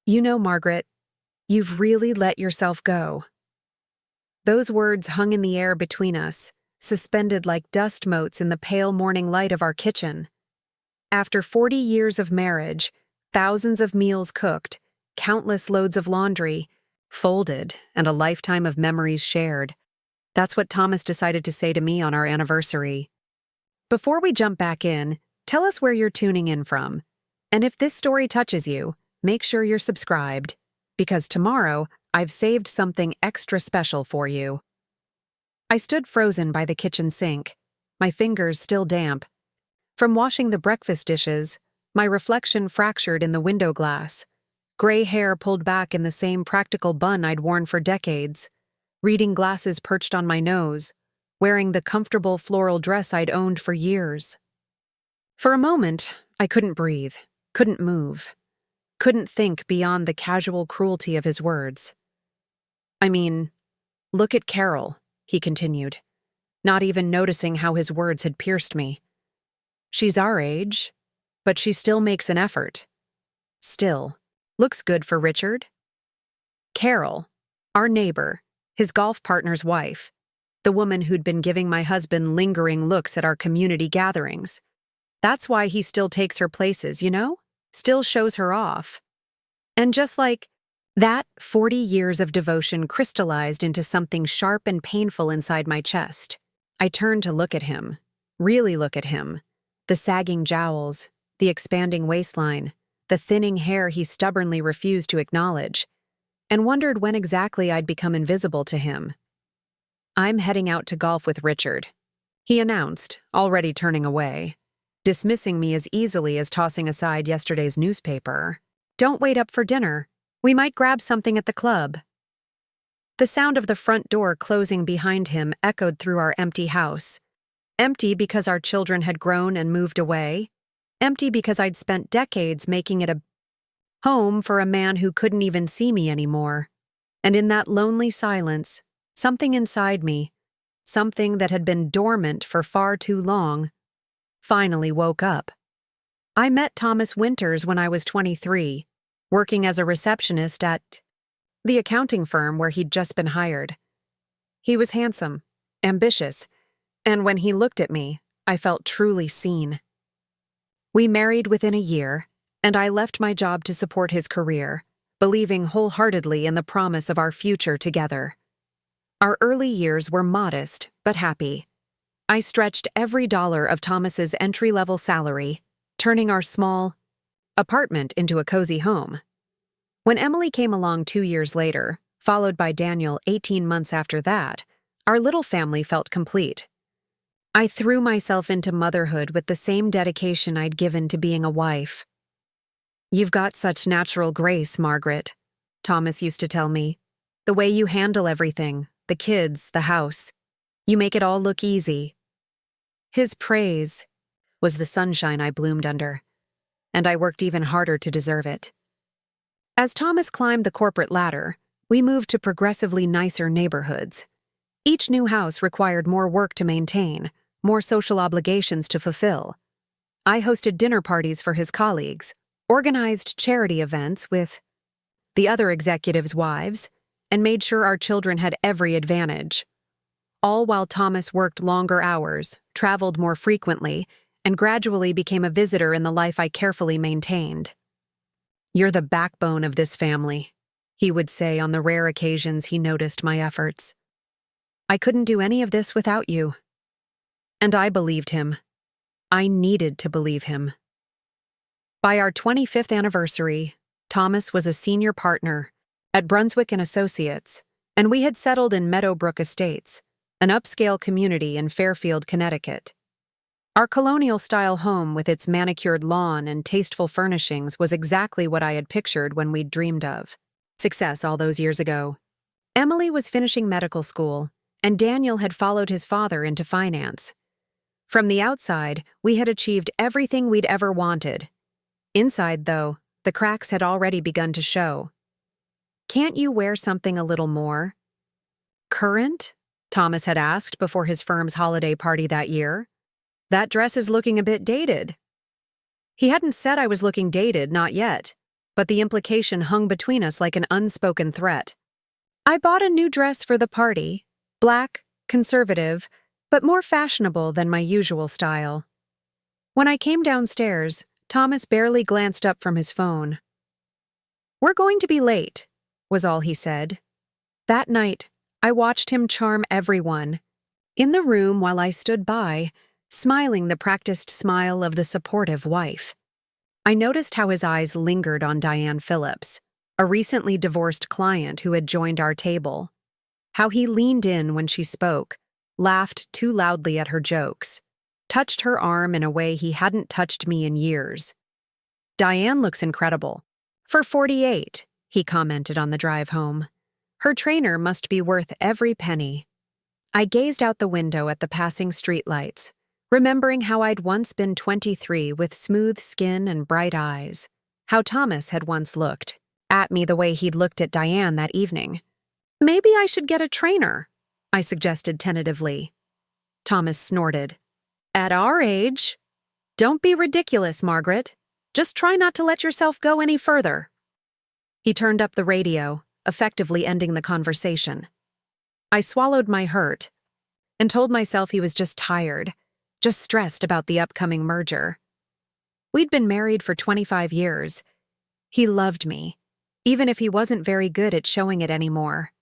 You know, Margaret, you've really let yourself go. Those words hung in the air between us, suspended like dust motes in the pale morning light of our kitchen. After 40 years of marriage, thousands of meals cooked, countless loads of laundry folded, and a lifetime of memories shared, that's what Thomas decided to say to me on our anniversary. Before we jump back in, tell us where you're tuning in from. And if this story touches you, make sure you're subscribed, because tomorrow I've saved something extra special for you. I stood frozen by the kitchen sink, my fingers still damp. From washing the breakfast dishes, my reflection fractured in the window glass, gray hair pulled back in the same practical bun I'd worn for decades, reading glasses perched on my nose, wearing the comfortable floral dress I'd owned for years. For a moment, I couldn't breathe, couldn't move, couldn't think beyond the casual cruelty of his words. I mean, look at Carol, he continued, not even noticing how his words had pierced me. She's our age, but she still makes an effort. Still, looks good for Richard. Carol, our neighbor, his golf partner's wife, the woman who'd been giving my husband lingering looks at our community gatherings. That's why he still takes her places, you know? Still shows her off. And just like that, 40 years of devotion crystallized into something sharp and painful inside my chest. I turned to look at him, really look at him. The sagging jowls, the expanding waistline, the thinning hair he stubbornly refused to acknowledge, and wondered when exactly I'd become invisible to him. I'm heading out to golf with Richard, he announced, already turning away, dismissing me as easily as tossing aside yesterday's newspaper. Don't wait up for dinner. We might grab something at the club. The sound of the front door closing behind him echoed through our empty house. Empty because our children had grown and moved away. Empty because I'd spent decades making it a home for a man who couldn't even see me anymore. And in that lonely silence, something inside me, something that had been dormant for far too long, finally woke up. I met Thomas Winters when I was 23, working as a receptionist at the accounting firm where he'd just been hired. He was handsome, ambitious, and when he looked at me, I felt truly seen. We married within a year, and I left my job to support his career, believing wholeheartedly in the promise of our future together. Our early years were modest but happy. I stretched every dollar of Thomas's entry-level salary, turning our small apartment into a cozy home. When Emily came along 2 years later, followed by Daniel 18 months after that, our little family felt complete. I threw myself into motherhood with the same dedication I'd given to being a wife. "You've got such natural grace, Margaret," Thomas used to tell me. "The way you handle everything, the kids, the house. You make it all look easy." His praise was the sunshine I bloomed under, and I worked even harder to deserve it. As Thomas climbed the corporate ladder, we moved to progressively nicer neighborhoods. Each new house required more work to maintain, more social obligations to fulfill. I hosted dinner parties for his colleagues, organized charity events with the other executives' wives, and made sure our children had every advantage. All while Thomas worked longer hours, traveled more frequently, and gradually became a visitor in the life I carefully maintained. "You're the backbone of this family," he would say on the rare occasions he noticed my efforts. "I couldn't do any of this without you." And I believed him. I needed to believe him. By our 25th anniversary, Thomas was a senior partner at Brunswick & Associates, and we had settled in Meadowbrook Estates, an upscale community in Fairfield, Connecticut. Our colonial-style home with its manicured lawn and tasteful furnishings was exactly what I had pictured when we'd dreamed of success all those years ago. Emily was finishing medical school, and Daniel had followed his father into finance. From the outside, we had achieved everything we'd ever wanted. Inside, though, the cracks had already begun to show. "Can't you wear something a little more current?" Thomas had asked before his firm's holiday party that year. "That dress is looking a bit dated." He hadn't said I was looking dated, not yet. but the implication hung between us like an unspoken threat. I bought a new dress for the party, black, conservative, but more fashionable than my usual style. When I came downstairs, Thomas barely glanced up from his phone. "We're going to be late," was all he said. That night, I watched him charm everyone. In the room while I stood by, smiling the practiced smile of the supportive wife. I noticed how his eyes lingered on Diane Phillips, a recently divorced client who had joined our table. How he leaned in when she spoke, laughed too loudly at her jokes, touched her arm in a way he hadn't touched me in years. "Diane looks incredible. For 48, he commented on the drive home. Her trainer must be worth every penny. I gazed out the window at the passing streetlights, remembering how I'd once been 23 with smooth skin and bright eyes, how Thomas had once looked at me the way he'd looked at Diane that evening. "Maybe I should get a trainer," I suggested tentatively. Thomas snorted. "At our age? Don't be ridiculous, Margaret. Just try not to let yourself go any further." He turned up the radio, effectively ending the conversation. I swallowed my hurt and told myself he was just tired, just stressed about the upcoming merger. We'd been married for 25 years. He loved me, even if he wasn't very good at showing it anymore.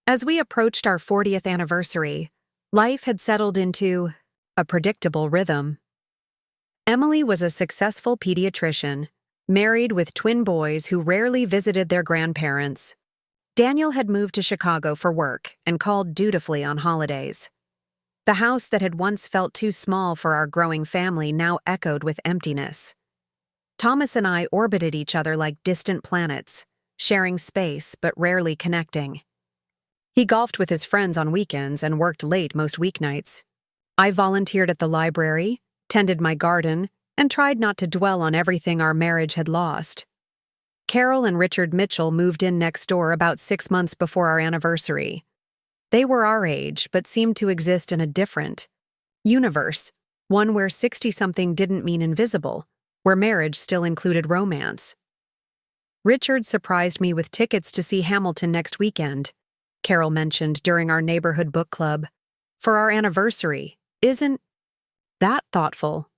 As we approached our 40th anniversary, life had settled into a predictable rhythm. Emily was a successful pediatrician, married with twin boys who rarely visited their grandparents. Daniel had moved to Chicago for work and called dutifully on holidays. The house that had once felt too small for our growing family now echoed with emptiness. Thomas and I orbited each other like distant planets, sharing space but rarely connecting. He golfed with his friends on weekends and worked late most weeknights. I volunteered at the library, tended my garden, and tried not to dwell on everything our marriage had lost. Carol and Richard Mitchell moved in next door about 6 months before our anniversary. They were our age, but seemed to exist in a different universe, one where 60-something didn't mean invisible, where marriage still included romance. "Richard surprised me with tickets to see Hamilton next weekend," Carol mentioned during our neighborhood book club. "For our anniversary. Isn't that thoughtful?"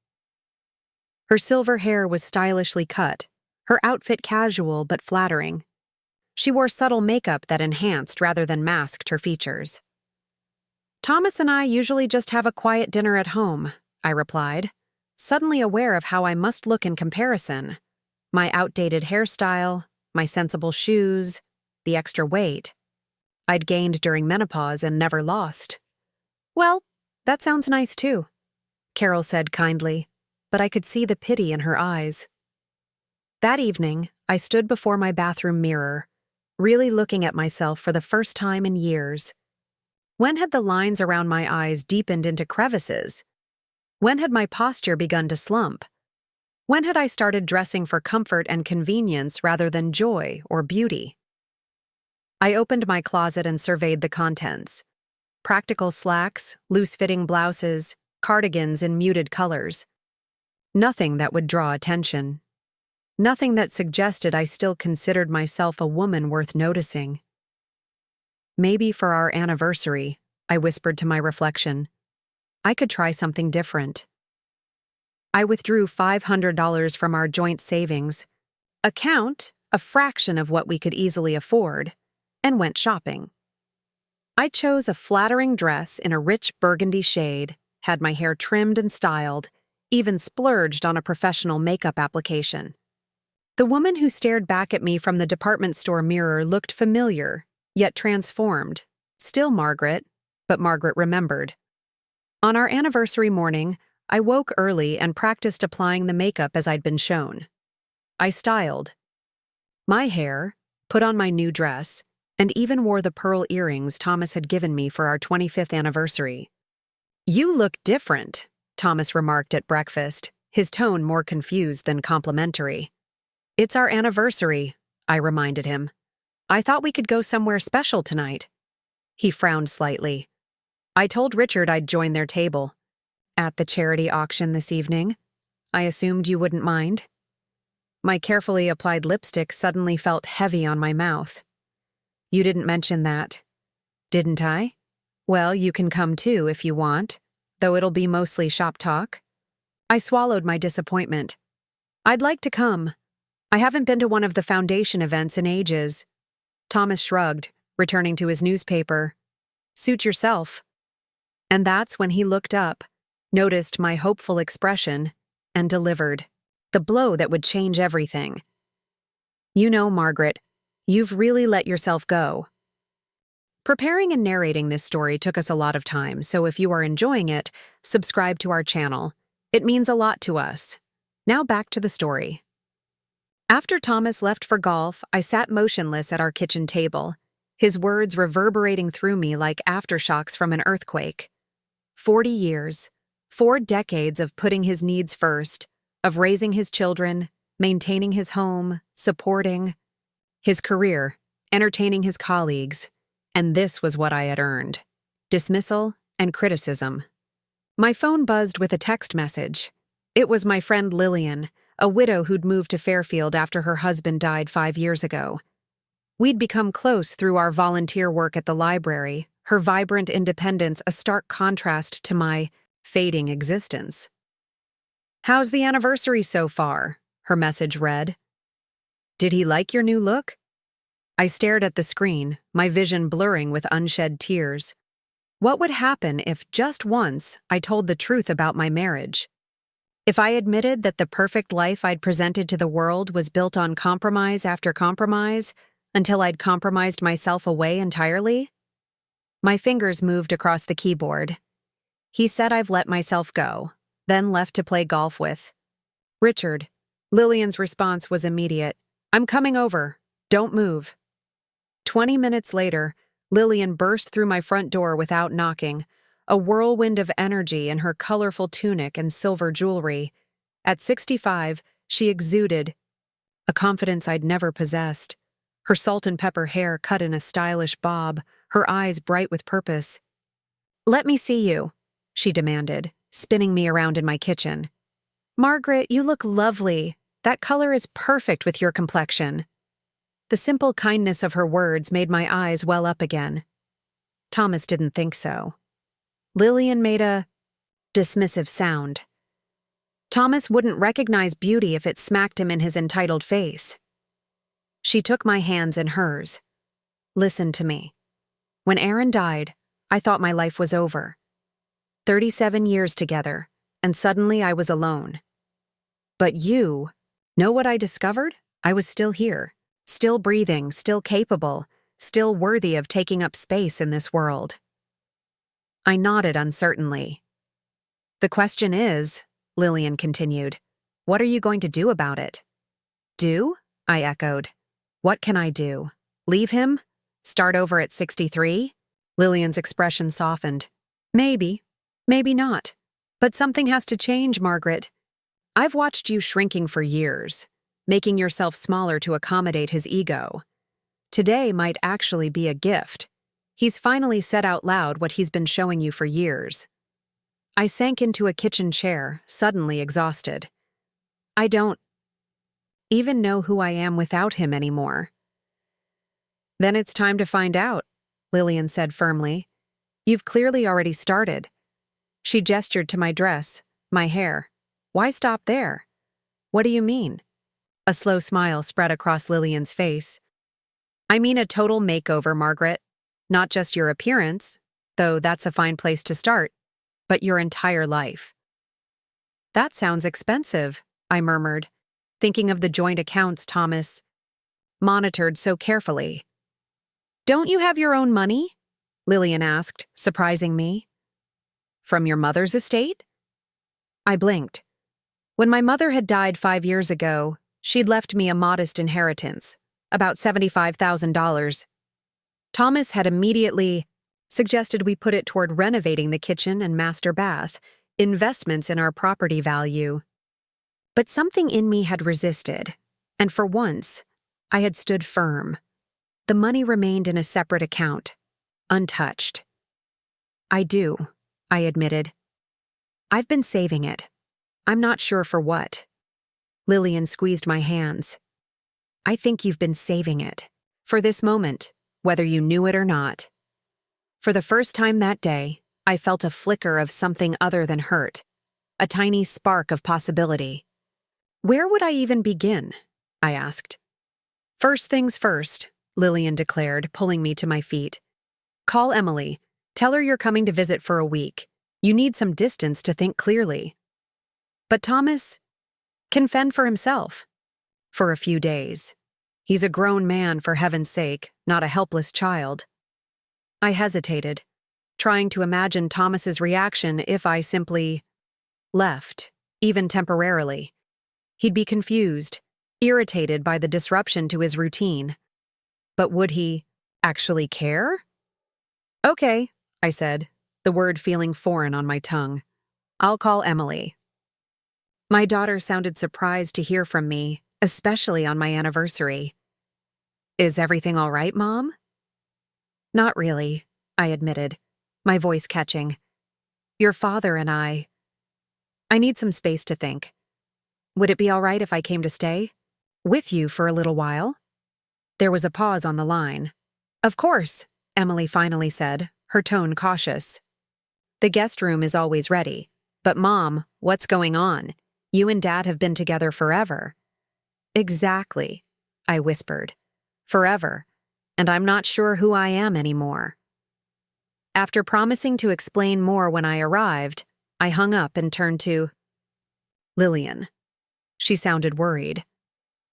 Her silver hair was stylishly cut, her outfit casual but flattering. She wore subtle makeup that enhanced rather than masked her features. "Thomas and I usually just have a quiet dinner at home," I replied, suddenly aware of how I must look in comparison. My outdated hairstyle, my sensible shoes, the extra weight I'd gained during menopause and never lost. "Well, that sounds nice too," Carol said kindly, but I could see the pity in her eyes. That evening, I stood before my bathroom mirror, really looking at myself for the first time in years. When had the lines around my eyes deepened into crevices? When had my posture begun to slump? When had I started dressing for comfort and convenience rather than joy or beauty? I opened my closet and surveyed the contents. Practical slacks, loose-fitting blouses, cardigans in muted colors. Nothing that would draw attention. Nothing that suggested I still considered myself a woman worth noticing. "Maybe for our anniversary," I whispered to my reflection, "I could try something different." I withdrew $500 from our joint savings account, a fraction of what we could easily afford, and went shopping. I chose a flattering dress in a rich burgundy shade, had my hair trimmed and styled, even splurged on a professional makeup application. The woman who stared back at me from the department store mirror looked familiar, yet transformed. Still Margaret, but Margaret remembered. On our anniversary morning, I woke early and practiced applying the makeup as I'd been shown. I styled my hair, put on my new dress, and even wore the pearl earrings Thomas had given me for our 25th anniversary. "You look different," Thomas remarked at breakfast, his tone more confused than complimentary. "It's our anniversary," I reminded him. "I thought we could go somewhere special tonight." He frowned slightly. "I told Richard I'd join their table. At the charity auction this evening. I assumed you wouldn't mind." My carefully applied lipstick suddenly felt heavy on my mouth. You didn't mention that. Didn't I? Well, you can come too if you want, though it'll be mostly shop talk. I swallowed my disappointment. I'd like to come. I haven't been to one of the foundation events in ages. Thomas shrugged, returning to his newspaper. Suit yourself. And that's when he looked up, noticed my hopeful expression, and delivered. The blow that would change everything. You know, Margaret, you've really let yourself go. Preparing and narrating this story took us a lot of time, so if you are enjoying it, subscribe to our channel. It means a lot to us. Now back to the story. After Thomas left for golf, I sat motionless at our kitchen table, his words reverberating through me like aftershocks from an earthquake. 40 years, 4 decades of putting his needs first, of raising his children, maintaining his home, supporting his career, entertaining his colleagues, and this was what I had earned: dismissal and criticism. My phone buzzed with a text message. It was my friend Lillian, a widow who'd moved to Fairfield after her husband died 5 years ago. We'd become close through our volunteer work at the library, her vibrant independence a stark contrast to my fading existence. "How's the anniversary so far?" her message read. "Did he like your new look?" I stared at the screen, my vision blurring with unshed tears. What would happen if, just once, I told the truth about my marriage? If I admitted that the perfect life I'd presented to the world was built on compromise after compromise, until I'd compromised myself away entirely? My fingers moved across the keyboard. He said I've let myself go, then left to play golf with Richard. Lillian's response was immediate. "I'm coming over. Don't move." 20 minutes later, Lillian burst through my front door without knocking, a whirlwind of energy in her colorful tunic and silver jewelry. At 65, she exuded a confidence I'd never possessed. Her salt and pepper hair cut in a stylish bob, her eyes bright with purpose. "Let me see you," she demanded, spinning me around in my kitchen. "Margaret, you look lovely. That color is perfect with your complexion." The simple kindness of her words made my eyes well up again. Thomas didn't think so. Lillian made a dismissive sound. Thomas wouldn't recognize beauty if it smacked him in his entitled face. She took my hands in hers. "Listen to me. When Aaron died, I thought my life was over. 37 years together, and suddenly I was alone. But you, know what I discovered? I was still here, still breathing, still capable, still worthy of taking up space in this world." I nodded uncertainly. "The question is," Lillian continued, "what are you going to do about it?" "Do?" I echoed. "What can I do? Leave him? Start over at 63? Lillian's expression softened. "Maybe. Maybe not. But something has to change, Margaret. I've watched you shrinking for years, making yourself smaller to accommodate his ego. Today might actually be a gift. He's finally said out loud what he's been showing you for years." I sank into a kitchen chair, suddenly exhausted. "I don't even know who I am without him anymore." "Then it's time to find out," Lillian said firmly. "You've clearly already started." She gestured to my dress, my hair. "Why stop there?" "What do you mean?" A slow smile spread across Lillian's face. "I mean a total makeover, Margaret. Not just your appearance, though that's a fine place to start, but your entire life." "That sounds expensive," I murmured, thinking of the joint accounts Thomas monitored so carefully. "Don't you have your own money?" Lillian asked, surprising me. "From your mother's estate?" I blinked. When my mother had died 5 years ago, she'd left me a modest inheritance, about $75,000. Thomas had immediately suggested we put it toward renovating the kitchen and master bath, investments in our property value. But something in me had resisted, and for once, I had stood firm. The money remained in a separate account, untouched. "I do," I admitted. "I've been saving it. I'm not sure for what." Lillian squeezed my hands. I think you've been saving it. For this moment, whether you knew it or not. For the first time that day, I felt a flicker of something other than hurt. A tiny spark of possibility. Where would I even begin? I asked. First things first, Lillian declared, pulling me to my feet. Call Emily. Tell her you're coming to visit for a week. You need some distance to think clearly. But Thomas can fend for himself. For a few days. He's a grown man, for heaven's sake, not a helpless child. I hesitated, trying to imagine Thomas's reaction if I simply left, even temporarily. He'd be confused, irritated by the disruption to his routine. But would he actually care? Okay, I said, the word feeling foreign on my tongue. I'll call Emily. My daughter sounded surprised to hear from me, especially on my anniversary. Is everything all right, Mom? Not really, I admitted, my voice catching. Your father and I need some space to think. Would it be all right if I came to stay with you for a little while? There was a pause on the line. Of course, Emily finally said, her tone cautious. The guest room is always ready. But Mom, what's going on? You and Dad have been together forever. Exactly, I whispered. Forever. And I'm not sure who I am anymore. After promising to explain more when I arrived, I hung up and turned to Lillian. She sounded worried.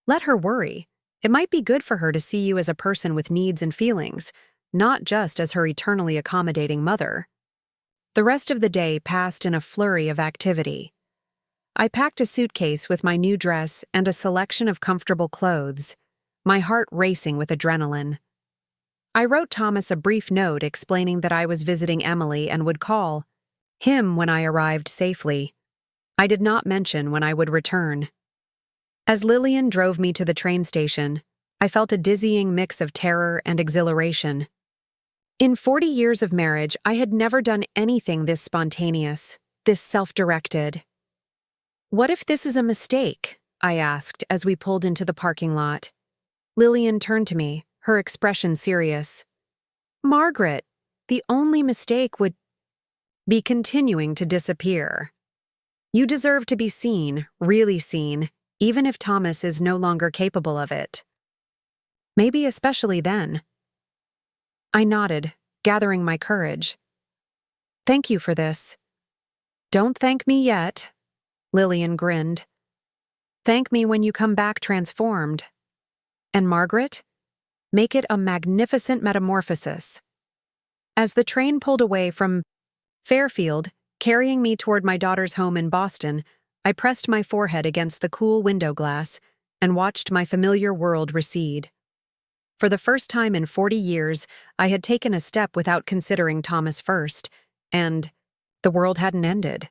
Let her worry. It might be good for her to see you as a person with needs and feelings, not just as her eternally accommodating mother. The rest of the day passed in a flurry of activity. I packed a suitcase with my new dress and a selection of comfortable clothes, my heart racing with adrenaline. I wrote Thomas a brief note explaining that I was visiting Emily and would call him when I arrived safely. I did not mention when I would return. As Lillian drove me to the train station, I felt a dizzying mix of terror and exhilaration. In 40 years of marriage, I had never done anything this spontaneous, this self-directed. What if this is a mistake? I asked as we pulled into the parking lot. Lillian turned to me, her expression serious. Margaret, the only mistake would be continuing to disappear. You deserve to be seen, really seen, even if Thomas is no longer capable of it. Maybe especially then. I nodded, gathering my courage. Thank you for this. Don't thank me yet, Lillian grinned. Thank me when you come back transformed. And Margaret? Make it a magnificent metamorphosis. As the train pulled away from Fairfield, carrying me toward my daughter's home in Boston, I pressed my forehead against the cool window glass and watched my familiar world recede. For the first time in 40 years, I had taken a step without considering Thomas first, and the world hadn't ended.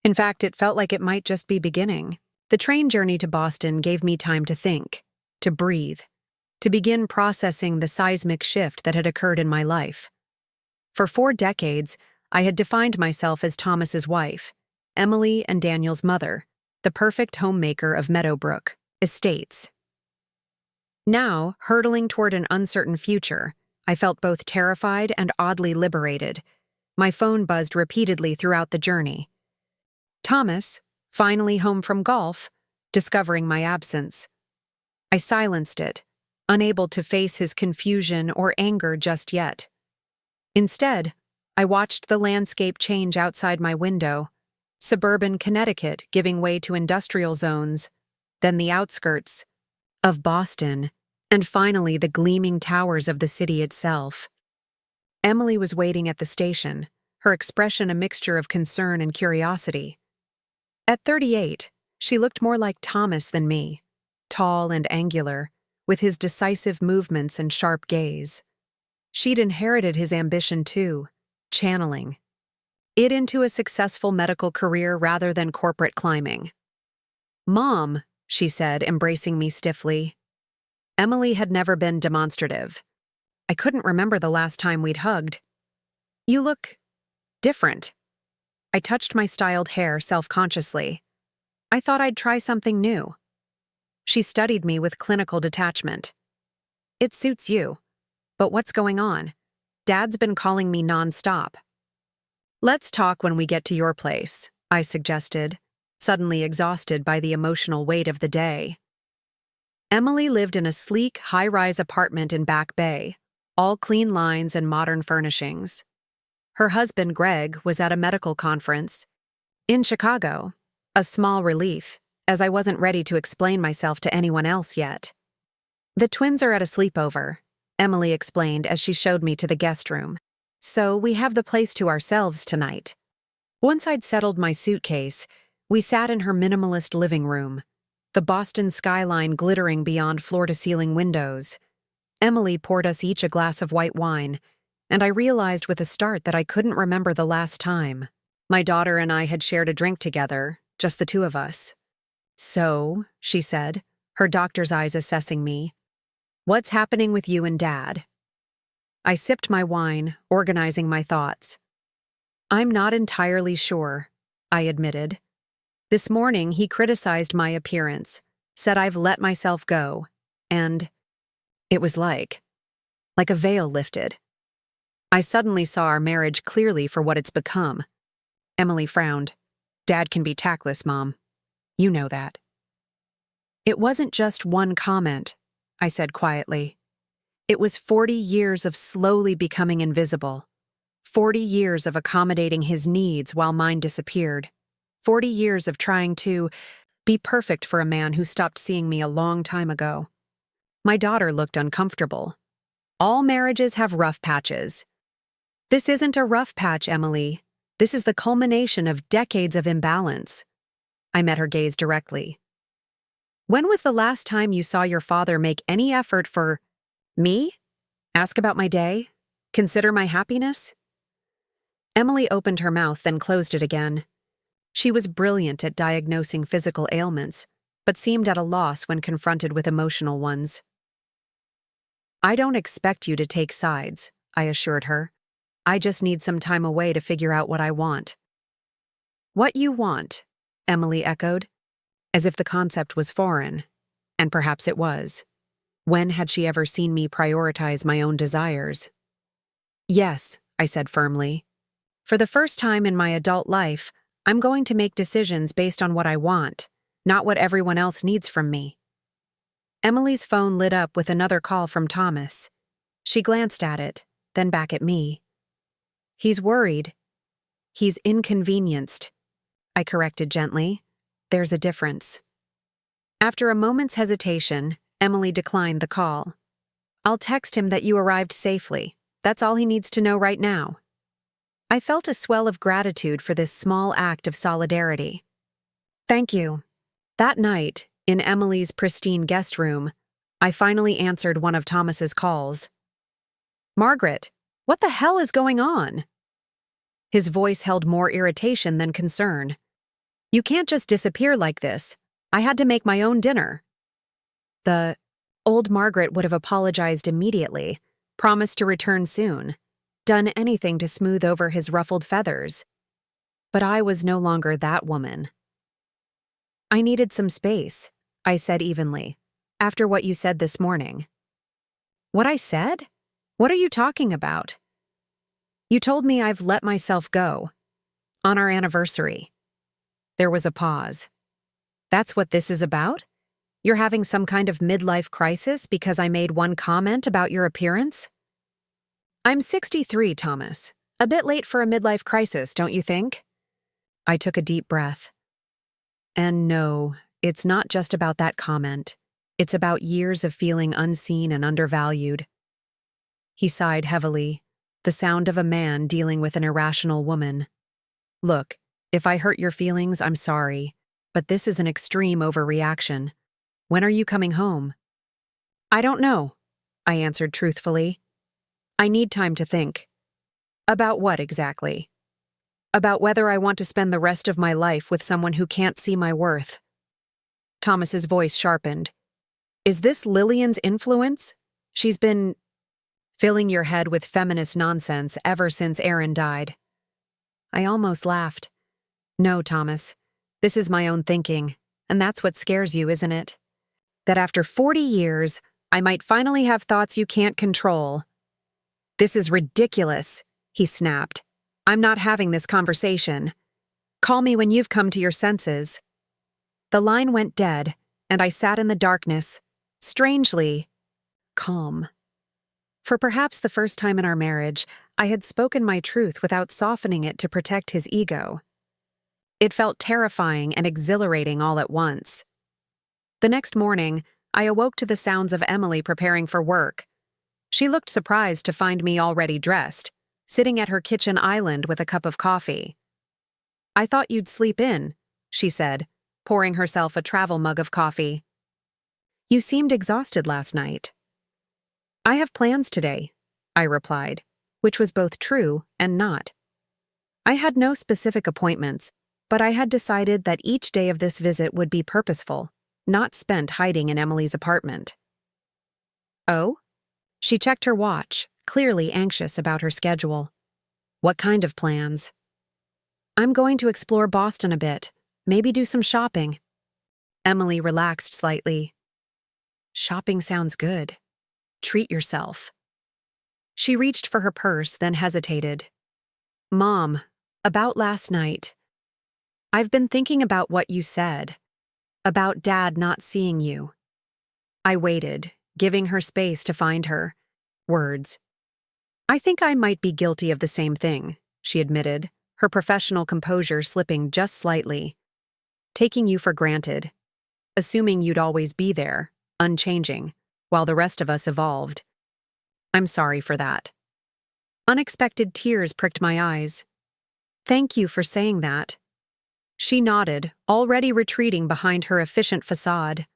In fact, it felt like it might just be beginning. The train journey to Boston gave me time to think, to breathe, to begin processing the seismic shift that had occurred in my life. For 4 decades, I had defined myself as Thomas's wife, Emily and Daniel's mother, the perfect homemaker of Meadowbrook Estates. Now, hurtling toward an uncertain future, I felt both terrified and oddly liberated. My phone buzzed repeatedly throughout the journey. Thomas, finally home from golf, discovering my absence. I silenced it, unable to face his confusion or anger just yet. Instead, I watched the landscape change outside my window, suburban Connecticut giving way to industrial zones, then the outskirts of Boston, and finally the gleaming towers of the city itself. Emily was waiting at the station, her expression a mixture of concern and curiosity. At 38, she looked more like Thomas than me, tall and angular, with his decisive movements and sharp gaze. She'd inherited his ambition too, channeling it into a successful medical career rather than corporate climbing. Mom, she said, embracing me stiffly. Emily had never been demonstrative. I couldn't remember the last time we'd hugged. You look different. I touched my styled hair self-consciously. I thought I'd try something new. She studied me with clinical detachment. It suits you. But what's going on? Dad's been calling me nonstop. Let's talk when we get to your place, I suggested, suddenly exhausted by the emotional weight of the day. Emily lived in a sleek, high-rise apartment in Back Bay, all clean lines and modern furnishings. Her husband, Greg, was at a medical conference in Chicago, a small relief, as I wasn't ready to explain myself to anyone else yet. The twins are at a sleepover, Emily explained as she showed me to the guest room. So we have the place to ourselves tonight. Once I'd settled my suitcase, we sat in her minimalist living room, the Boston skyline glittering beyond floor-to-ceiling windows. Emily poured us each a glass of white wine, and I realized with a start that I couldn't remember the last time my daughter and I had shared a drink together, just the two of us. So, she said, her doctor's eyes assessing me, what's happening with you and Dad? I sipped my wine, organizing my thoughts. I'm not entirely sure, I admitted. This morning he criticized my appearance, said I've let myself go, and it was like a veil lifted. I suddenly saw our marriage clearly for what it's become. Emily frowned. Dad can be tactless, Mom. You know that. It wasn't just one comment, I said quietly. It was 40 years of slowly becoming invisible. 40 years of accommodating his needs while mine disappeared. 40 years of trying to be perfect for a man who stopped seeing me a long time ago. My daughter looked uncomfortable. All marriages have rough patches. This isn't a rough patch, Emily. This is the culmination of decades of imbalance. I met her gaze directly. When was the last time you saw your father make any effort for me? Ask about my day? Consider my happiness? Emily opened her mouth, then closed it again. She was brilliant at diagnosing physical ailments, but seemed at a loss when confronted with emotional ones. I don't expect you to take sides, I assured her. I just need some time away to figure out what I want. What you want, Emily echoed, as if the concept was foreign, and perhaps it was. When had she ever seen me prioritize my own desires? Yes, I said firmly. For the first time in my adult life, I'm going to make decisions based on what I want, not what everyone else needs from me. Emily's phone lit up with another call from Thomas. She glanced at it, then back at me. He's worried. He's inconvenienced, I corrected gently. There's a difference. After a moment's hesitation, Emily declined the call. I'll text him that you arrived safely. That's all he needs to know right now. I felt a swell of gratitude for this small act of solidarity. Thank you. That night, in Emily's pristine guest room, I finally answered one of Thomas's calls. Margaret, what the hell is going on? His voice held more irritation than concern. You can't just disappear like this. I had to make my own dinner. The old Margaret would have apologized immediately, promised to return soon, done anything to smooth over his ruffled feathers. But I was no longer that woman. I needed some space, I said evenly, after what you said this morning. What I said? What are you talking about? You told me I've let myself go. On our anniversary. There was a pause. That's what this is about? You're having some kind of midlife crisis because I made one comment about your appearance? I'm 63, Thomas. A bit late for a midlife crisis, don't you think? I took a deep breath. And no, it's not just about that comment. It's about years of feeling unseen and undervalued. He sighed heavily, the sound of a man dealing with an irrational woman. Look, if I hurt your feelings, I'm sorry, but this is an extreme overreaction. When are you coming home? I don't know, I answered truthfully. I need time to think. About what exactly? About whether I want to spend the rest of my life with someone who can't see my worth. Thomas's voice sharpened. Is this Lillian's influence? She's been filling your head with feminist nonsense ever since Aaron died. I almost laughed. No, Thomas. This is my own thinking, and that's what scares you, isn't it? That after 40 years, I might finally have thoughts you can't control. This is ridiculous, he snapped. I'm not having this conversation. Call me when you've come to your senses. The line went dead, and I sat in the darkness, strangely calm. For perhaps the first time in our marriage, I had spoken my truth without softening it to protect his ego. It felt terrifying and exhilarating all at once. The next morning, I awoke to the sounds of Emily preparing for work. She looked surprised to find me already dressed, sitting at her kitchen island with a cup of coffee. I thought you'd sleep in, she said, pouring herself a travel mug of coffee. You seemed exhausted last night. I have plans today, I replied, which was both true and not. I had no specific appointments, but I had decided that each day of this visit would be purposeful, not spent hiding in Emily's apartment. Oh? She checked her watch, clearly anxious about her schedule. What kind of plans? I'm going to explore Boston a bit, maybe do some shopping. Emily relaxed slightly. Shopping sounds good. Treat yourself. She reached for her purse, then hesitated. Mom, about last night. I've been thinking about what you said. About Dad not seeing you. I waited, giving her space to find her words. I think I might be guilty of the same thing, she admitted, her professional composure slipping just slightly. Taking you for granted. Assuming you'd always be there, unchanging, while the rest of us evolved. I'm sorry for that. Unexpected tears pricked my eyes. Thank you for saying that. She nodded, already retreating behind her efficient facade.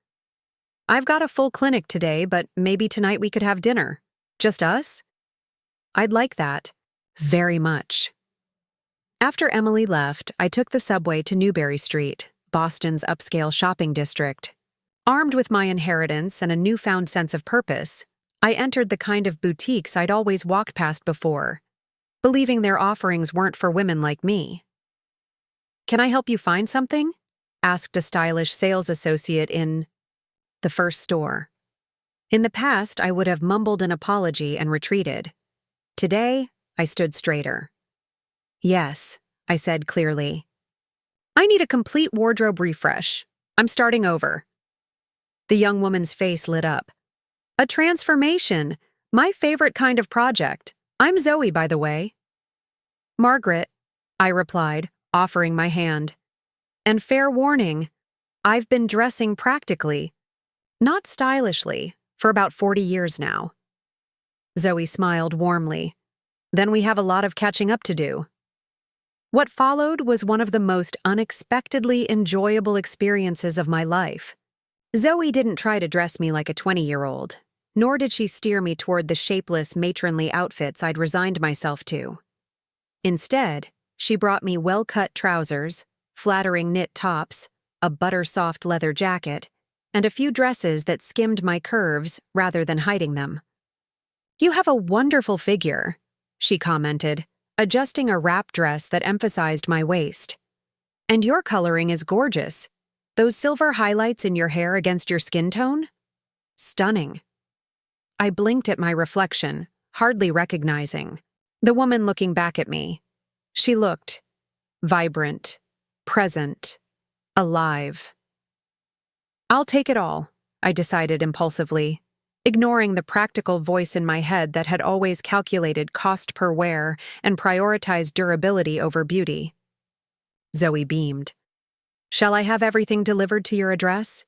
I've got a full clinic today, but maybe tonight we could have dinner. Just us? I'd like that. Very much. After Emily left, I took the subway to Newbury Street, Boston's upscale shopping district. Armed with my inheritance and a newfound sense of purpose, I entered the kind of boutiques I'd always walked past before, believing their offerings weren't for women like me. Can I help you find something? Asked a stylish sales associate in the first store. In the past, I would have mumbled an apology and retreated. Today, I stood straighter. Yes, I said clearly. I need a complete wardrobe refresh. I'm starting over. The young woman's face lit up. A transformation. My favorite kind of project. I'm Zoe, by the way. Margaret, I replied, offering my hand. And fair warning, I've been dressing practically, not stylishly, for about 40 years now. Zoe smiled warmly. Then we have a lot of catching up to do. What followed was one of the most unexpectedly enjoyable experiences of my life. Zoe didn't try to dress me like a 20-year-old, nor did she steer me toward the shapeless, matronly outfits I'd resigned myself to. Instead, she brought me well-cut trousers, flattering knit tops, a butter-soft leather jacket, and a few dresses that skimmed my curves rather than hiding them. You have a wonderful figure, she commented, adjusting a wrap dress that emphasized my waist. And your coloring is gorgeous. Those silver highlights in your hair against your skin tone? Stunning. I blinked at my reflection, hardly recognizing the woman looking back at me. She looked vibrant, present, alive. I'll take it all, I decided impulsively, ignoring the practical voice in my head that had always calculated cost per wear and prioritized durability over beauty. Zoe beamed. Shall I have everything delivered to your address?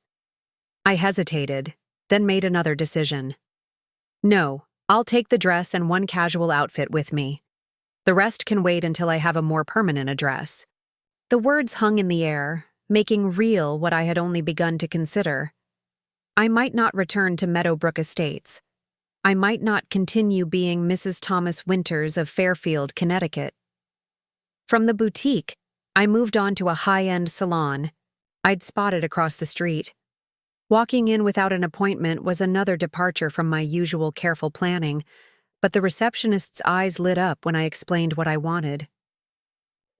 I hesitated, then made another decision. No, I'll take the dress and one casual outfit with me. The rest can wait until I have a more permanent address. The words hung in the air, making real what I had only begun to consider. I might not return to Meadowbrook Estates. I might not continue being Mrs. Thomas Winters of Fairfield, Connecticut. From the boutique, I moved on to a high-end salon I'd spotted across the street. Walking in without an appointment was another departure from my usual careful planning, but the receptionist's eyes lit up when I explained what I wanted.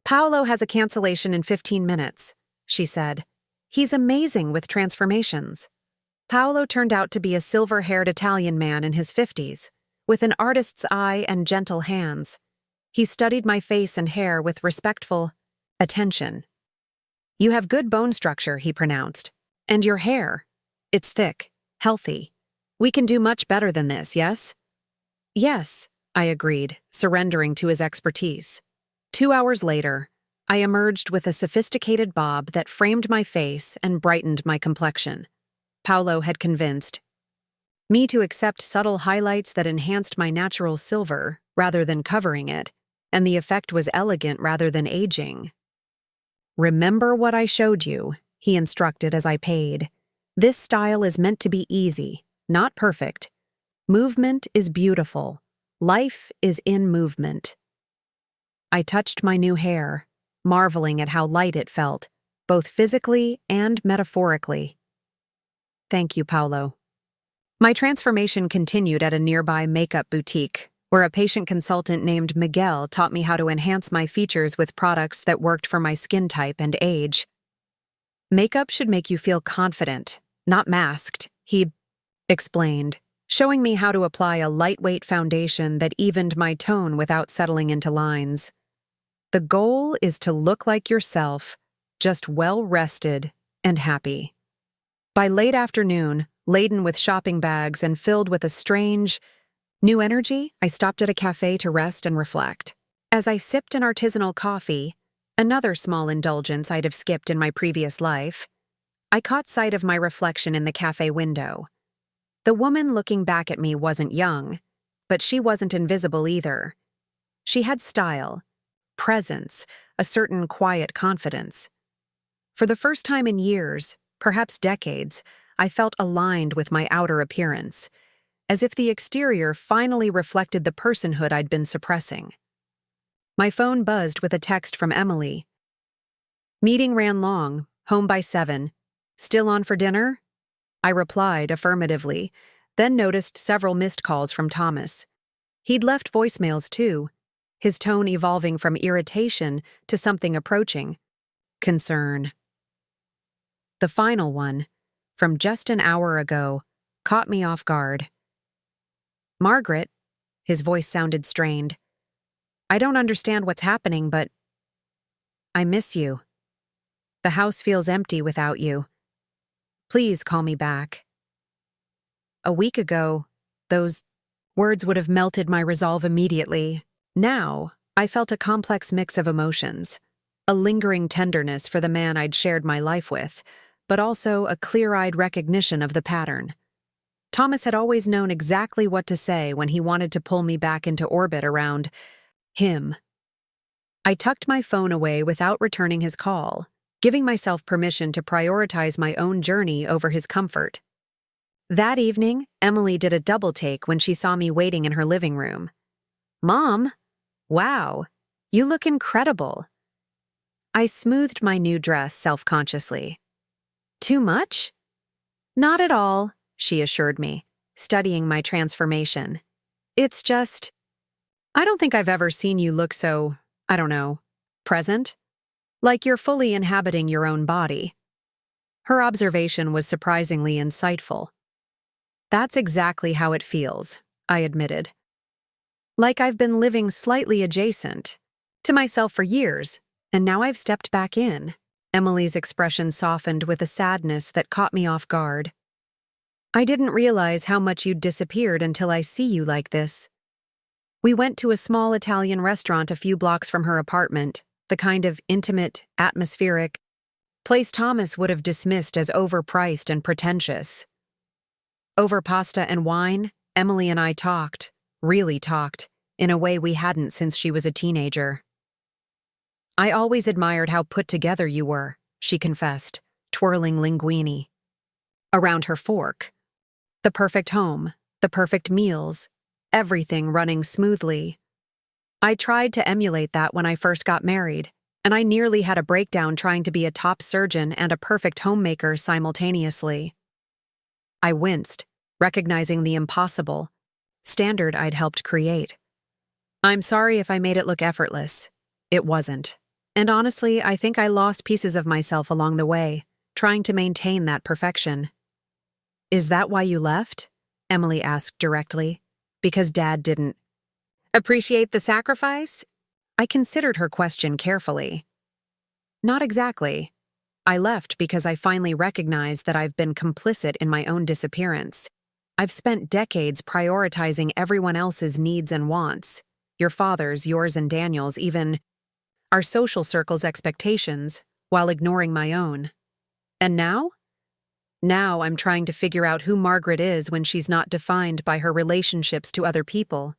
Paolo has a cancellation in 15 minutes, she said. He's amazing with transformations. Paolo turned out to be a silver-haired Italian man in his 50s, with an artist's eye and gentle hands. He studied my face and hair with respectful attention. "You have good bone structure," he pronounced. "And your hair. It's thick, healthy. We can do much better than this, yes?" "Yes," I agreed, surrendering to his expertise. 2 hours later, I emerged with a sophisticated bob that framed my face and brightened my complexion. Paolo had convinced me to accept subtle highlights that enhanced my natural silver rather than covering it, and the effect was elegant rather than aging. "Remember what I showed you," he instructed as I paid. "This style is meant to be easy, not perfect. Movement is beautiful. Life is in movement." I touched my new hair, marveling at how light it felt, both physically and metaphorically. "Thank you, Paolo." My transformation continued at a nearby makeup boutique, where a patient consultant named Miguel taught me how to enhance my features with products that worked for my skin type and age. "Makeup should make you feel confident, not masked," he explained, showing me how to apply a lightweight foundation that evened my tone without settling into lines. "The goal is to look like yourself, just well-rested and happy." By late afternoon, laden with shopping bags and filled with a strange, new energy, I stopped at a cafe to rest and reflect. As I sipped an artisanal coffee, another small indulgence I'd have skipped in my previous life, I caught sight of my reflection in the cafe window. The woman looking back at me wasn't young, but she wasn't invisible either. She had style, presence, a certain quiet confidence. For the first time in years, perhaps decades, I felt aligned with my outer appearance, as if the exterior finally reflected the personhood I'd been suppressing. My phone buzzed with a text from Emily. "Meeting ran long, home by 7. Still on for dinner?" I replied affirmatively, then noticed several missed calls from Thomas. He'd left voicemails too, his tone evolving from irritation to something approaching concern. The final one, from just an hour ago, caught me off guard. "Margaret," his voice sounded strained. "I don't understand what's happening, but I miss you. The house feels empty without you. Please call me back." A week ago, those words would have melted my resolve immediately. Now, I felt a complex mix of emotions, a lingering tenderness for the man I'd shared my life with, but also a clear-eyed recognition of the pattern. Thomas had always known exactly what to say when he wanted to pull me back into orbit around him. I tucked my phone away without returning his call, giving myself permission to prioritize my own journey over his comfort. That evening, Emily did a double take when she saw me waiting in her living room. "Mom, wow, you look incredible." I smoothed my new dress self-consciously. "Too much?" "Not at all," she assured me, studying my transformation. "It's just, I don't think I've ever seen you look so, present. Like you're fully inhabiting your own body." Her observation was surprisingly insightful. "That's exactly how it feels," I admitted. "Like I've been living slightly adjacent to myself for years, and now I've stepped back in." Emily's expression softened with a sadness that caught me off guard. "I didn't realize how much you'd disappeared until I see you like this." We went to a small Italian restaurant a few blocks from her apartment, the kind of intimate, atmospheric place Thomas would have dismissed as overpriced and pretentious. Over pasta and wine, Emily and I talked, really talked, in a way we hadn't since she was a teenager. "I always admired how put together you were," she confessed, twirling linguine around her fork. "The perfect home, the perfect meals, everything running smoothly. I tried to emulate that when I first got married, and I nearly had a breakdown trying to be a top surgeon and a perfect homemaker simultaneously." I winced, recognizing the impossible standard I'd helped create. "I'm sorry if I made it look effortless. It wasn't. And honestly, I think I lost pieces of myself along the way, trying to maintain that perfection." Is that why you left? Emily asked directly. Because Dad didn't appreciate the sacrifice? I considered her question carefully. Not exactly. I left because I finally recognized that I've been complicit in my own disappearance. I've spent decades prioritizing everyone else's needs and wants. Your father's, yours and Daniel's, even our social circle's expectations, while ignoring my own. And now? Now I'm trying to figure out who Margaret is when she's not defined by her relationships to other people.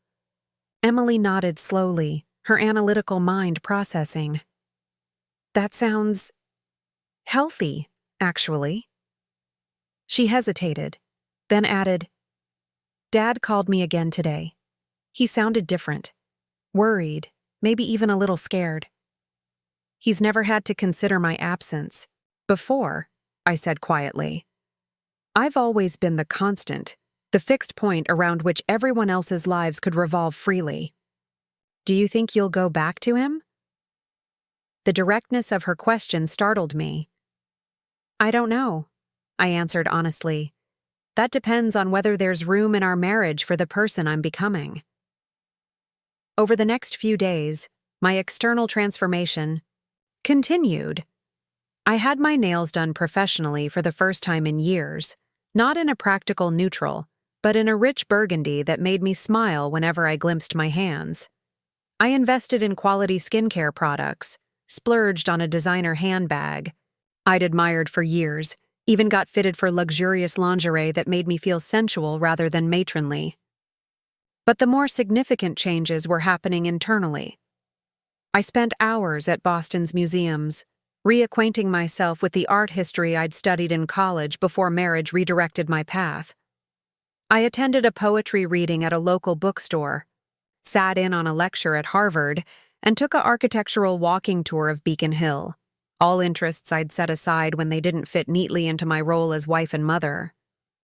Emily nodded slowly, her analytical mind processing. That sounds healthy, actually. She hesitated, then added, Dad called me again today. He sounded different, worried, maybe even a little scared. He's never had to consider my absence. Before, I said quietly. I've always been the constant, the fixed point around which everyone else's lives could revolve freely. Do you think you'll go back to him? The directness of her question startled me. I don't know, I answered honestly. That depends on whether there's room in our marriage for the person I'm becoming. Over the next few days, my external transformation continued. I had my nails done professionally for the first time in years, not in a practical neutral, but in a rich burgundy that made me smile whenever I glimpsed my hands. I invested in quality skincare products, splurged on a designer handbag I'd admired for years, even got fitted for luxurious lingerie that made me feel sensual rather than matronly. But the more significant changes were happening internally. I spent hours at Boston's museums, reacquainting myself with the art history I'd studied in college before marriage redirected my path. I attended a poetry reading at a local bookstore, sat in on a lecture at Harvard, and took an architectural walking tour of Beacon Hill, all interests I'd set aside when they didn't fit neatly into my role as wife and mother.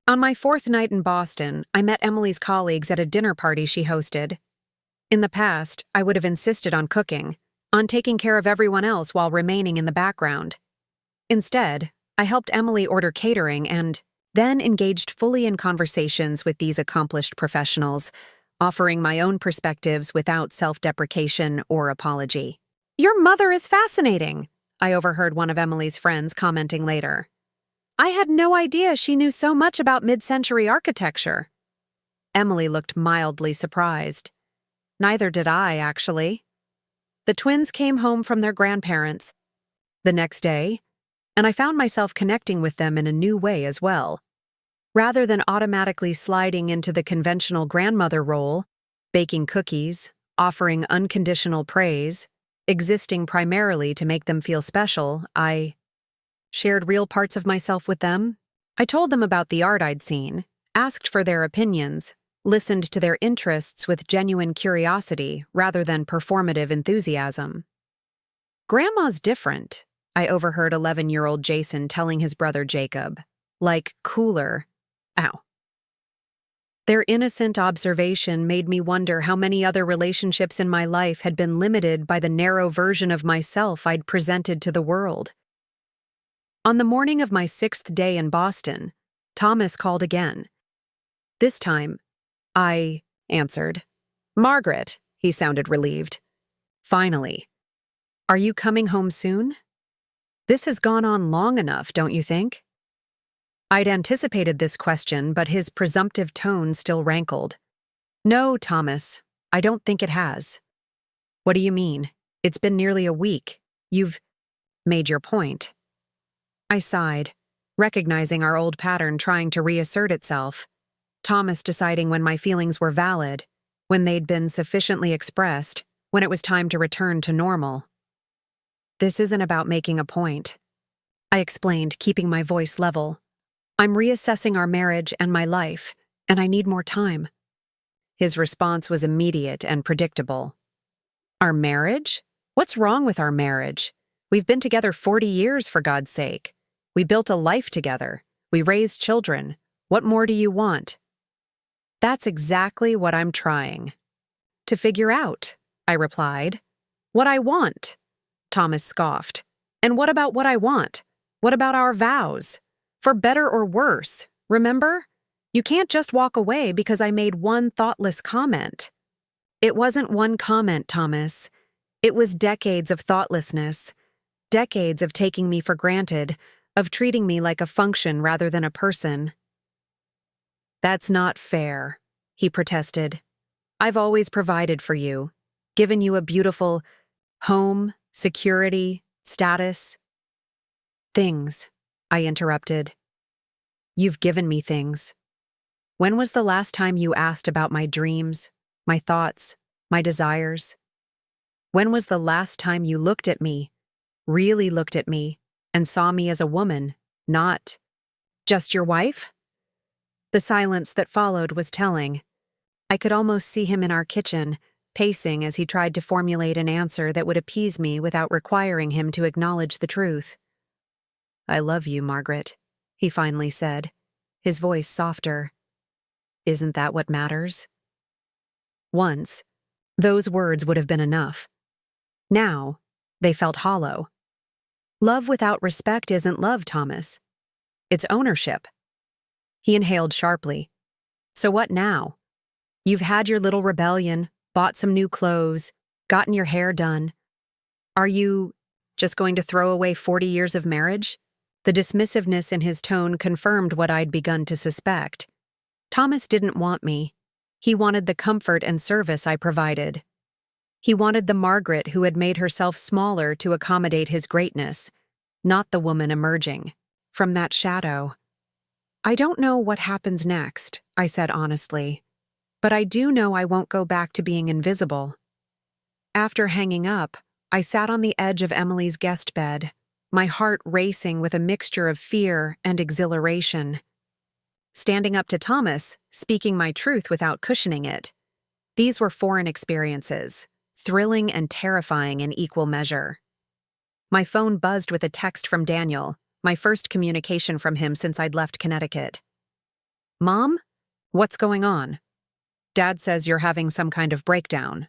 On my fourth night in Boston, I met Emily's colleagues at a dinner party she hosted. In the past, I would have insisted on cooking, on taking care of everyone else while remaining in the background. Instead, I helped Emily order catering and then engaged fully in conversations with these accomplished professionals, offering my own perspectives without self-deprecation or apology. Your mother is fascinating, I overheard one of Emily's friends commenting later. I had no idea she knew so much about mid-century architecture. Emily looked mildly surprised. Neither did I, actually. The twins came home from their grandparents the next day, and I found myself connecting with them in a new way as well. Rather than automatically sliding into the conventional grandmother role, baking cookies, offering unconditional praise, existing primarily to make them feel special, I shared real parts of myself with them. I told them about the art I'd seen, asked for their opinions, listened to their interests with genuine curiosity rather than performative enthusiasm. Grandma's different, I overheard 11-year-old Jason telling his brother Jacob. Like cooler. Ow. Their innocent observation made me wonder how many other relationships in my life had been limited by the narrow version of myself I'd presented to the world. On the morning of my 6th day in Boston, Thomas called again. This time, I answered. Margaret, he sounded relieved. Finally. Are you coming home soon? This has gone on long enough, don't you think? I'd anticipated this question, but his presumptive tone still rankled. No, Thomas, I don't think it has. What do you mean? It's been nearly a week. You've made your point. I sighed, recognizing our old pattern trying to reassert itself. Thomas deciding when my feelings were valid, when they'd been sufficiently expressed, when it was time to return to normal. This isn't about making a point, I explained, keeping my voice level. I'm reassessing our marriage and my life, and I need more time. His response was immediate and predictable. Our marriage? What's wrong with our marriage? We've been together 40 years, for God's sake. We built a life together. We raised children. What more do you want? That's exactly what I'm trying to figure out, I replied. What I want. Thomas scoffed. And what about what I want? What about our vows? For better or worse, remember? You can't just walk away because I made one thoughtless comment. It wasn't one comment, Thomas. It was decades of thoughtlessness, decades of taking me for granted, of treating me like a function rather than a person. That's not fair, he protested. I've always provided for you, given you a beautiful home, security, status. Things, I interrupted. You've given me things. When was the last time you asked about my dreams, my thoughts, my desires? When was the last time you looked at me, really looked at me, and saw me as a woman, not just your wife? The silence that followed was telling. I could almost see him in our kitchen, pacing as he tried to formulate an answer that would appease me without requiring him to acknowledge the truth. I love you, Margaret, he finally said, his voice softer. Isn't that what matters? Once, those words would have been enough. Now, they felt hollow. Love without respect isn't love, Thomas. It's ownership. He inhaled sharply. So what now? You've had your little rebellion, bought some new clothes, gotten your hair done. Are you just going to throw away 40 years of marriage? The dismissiveness in his tone confirmed what I'd begun to suspect. Thomas didn't want me. He wanted the comfort and service I provided. He wanted the Margaret who had made herself smaller to accommodate his greatness, not the woman emerging from that shadow. I don't know what happens next, I said honestly, but I do know I won't go back to being invisible. After hanging up, I sat on the edge of Emily's guest bed, my heart racing with a mixture of fear and exhilaration. Standing up to Thomas, speaking my truth without cushioning it. These were foreign experiences, thrilling and terrifying in equal measure. My phone buzzed with a text from Daniel, my first communication from him since I'd left Connecticut. Mom? What's going on? Dad says you're having some kind of breakdown.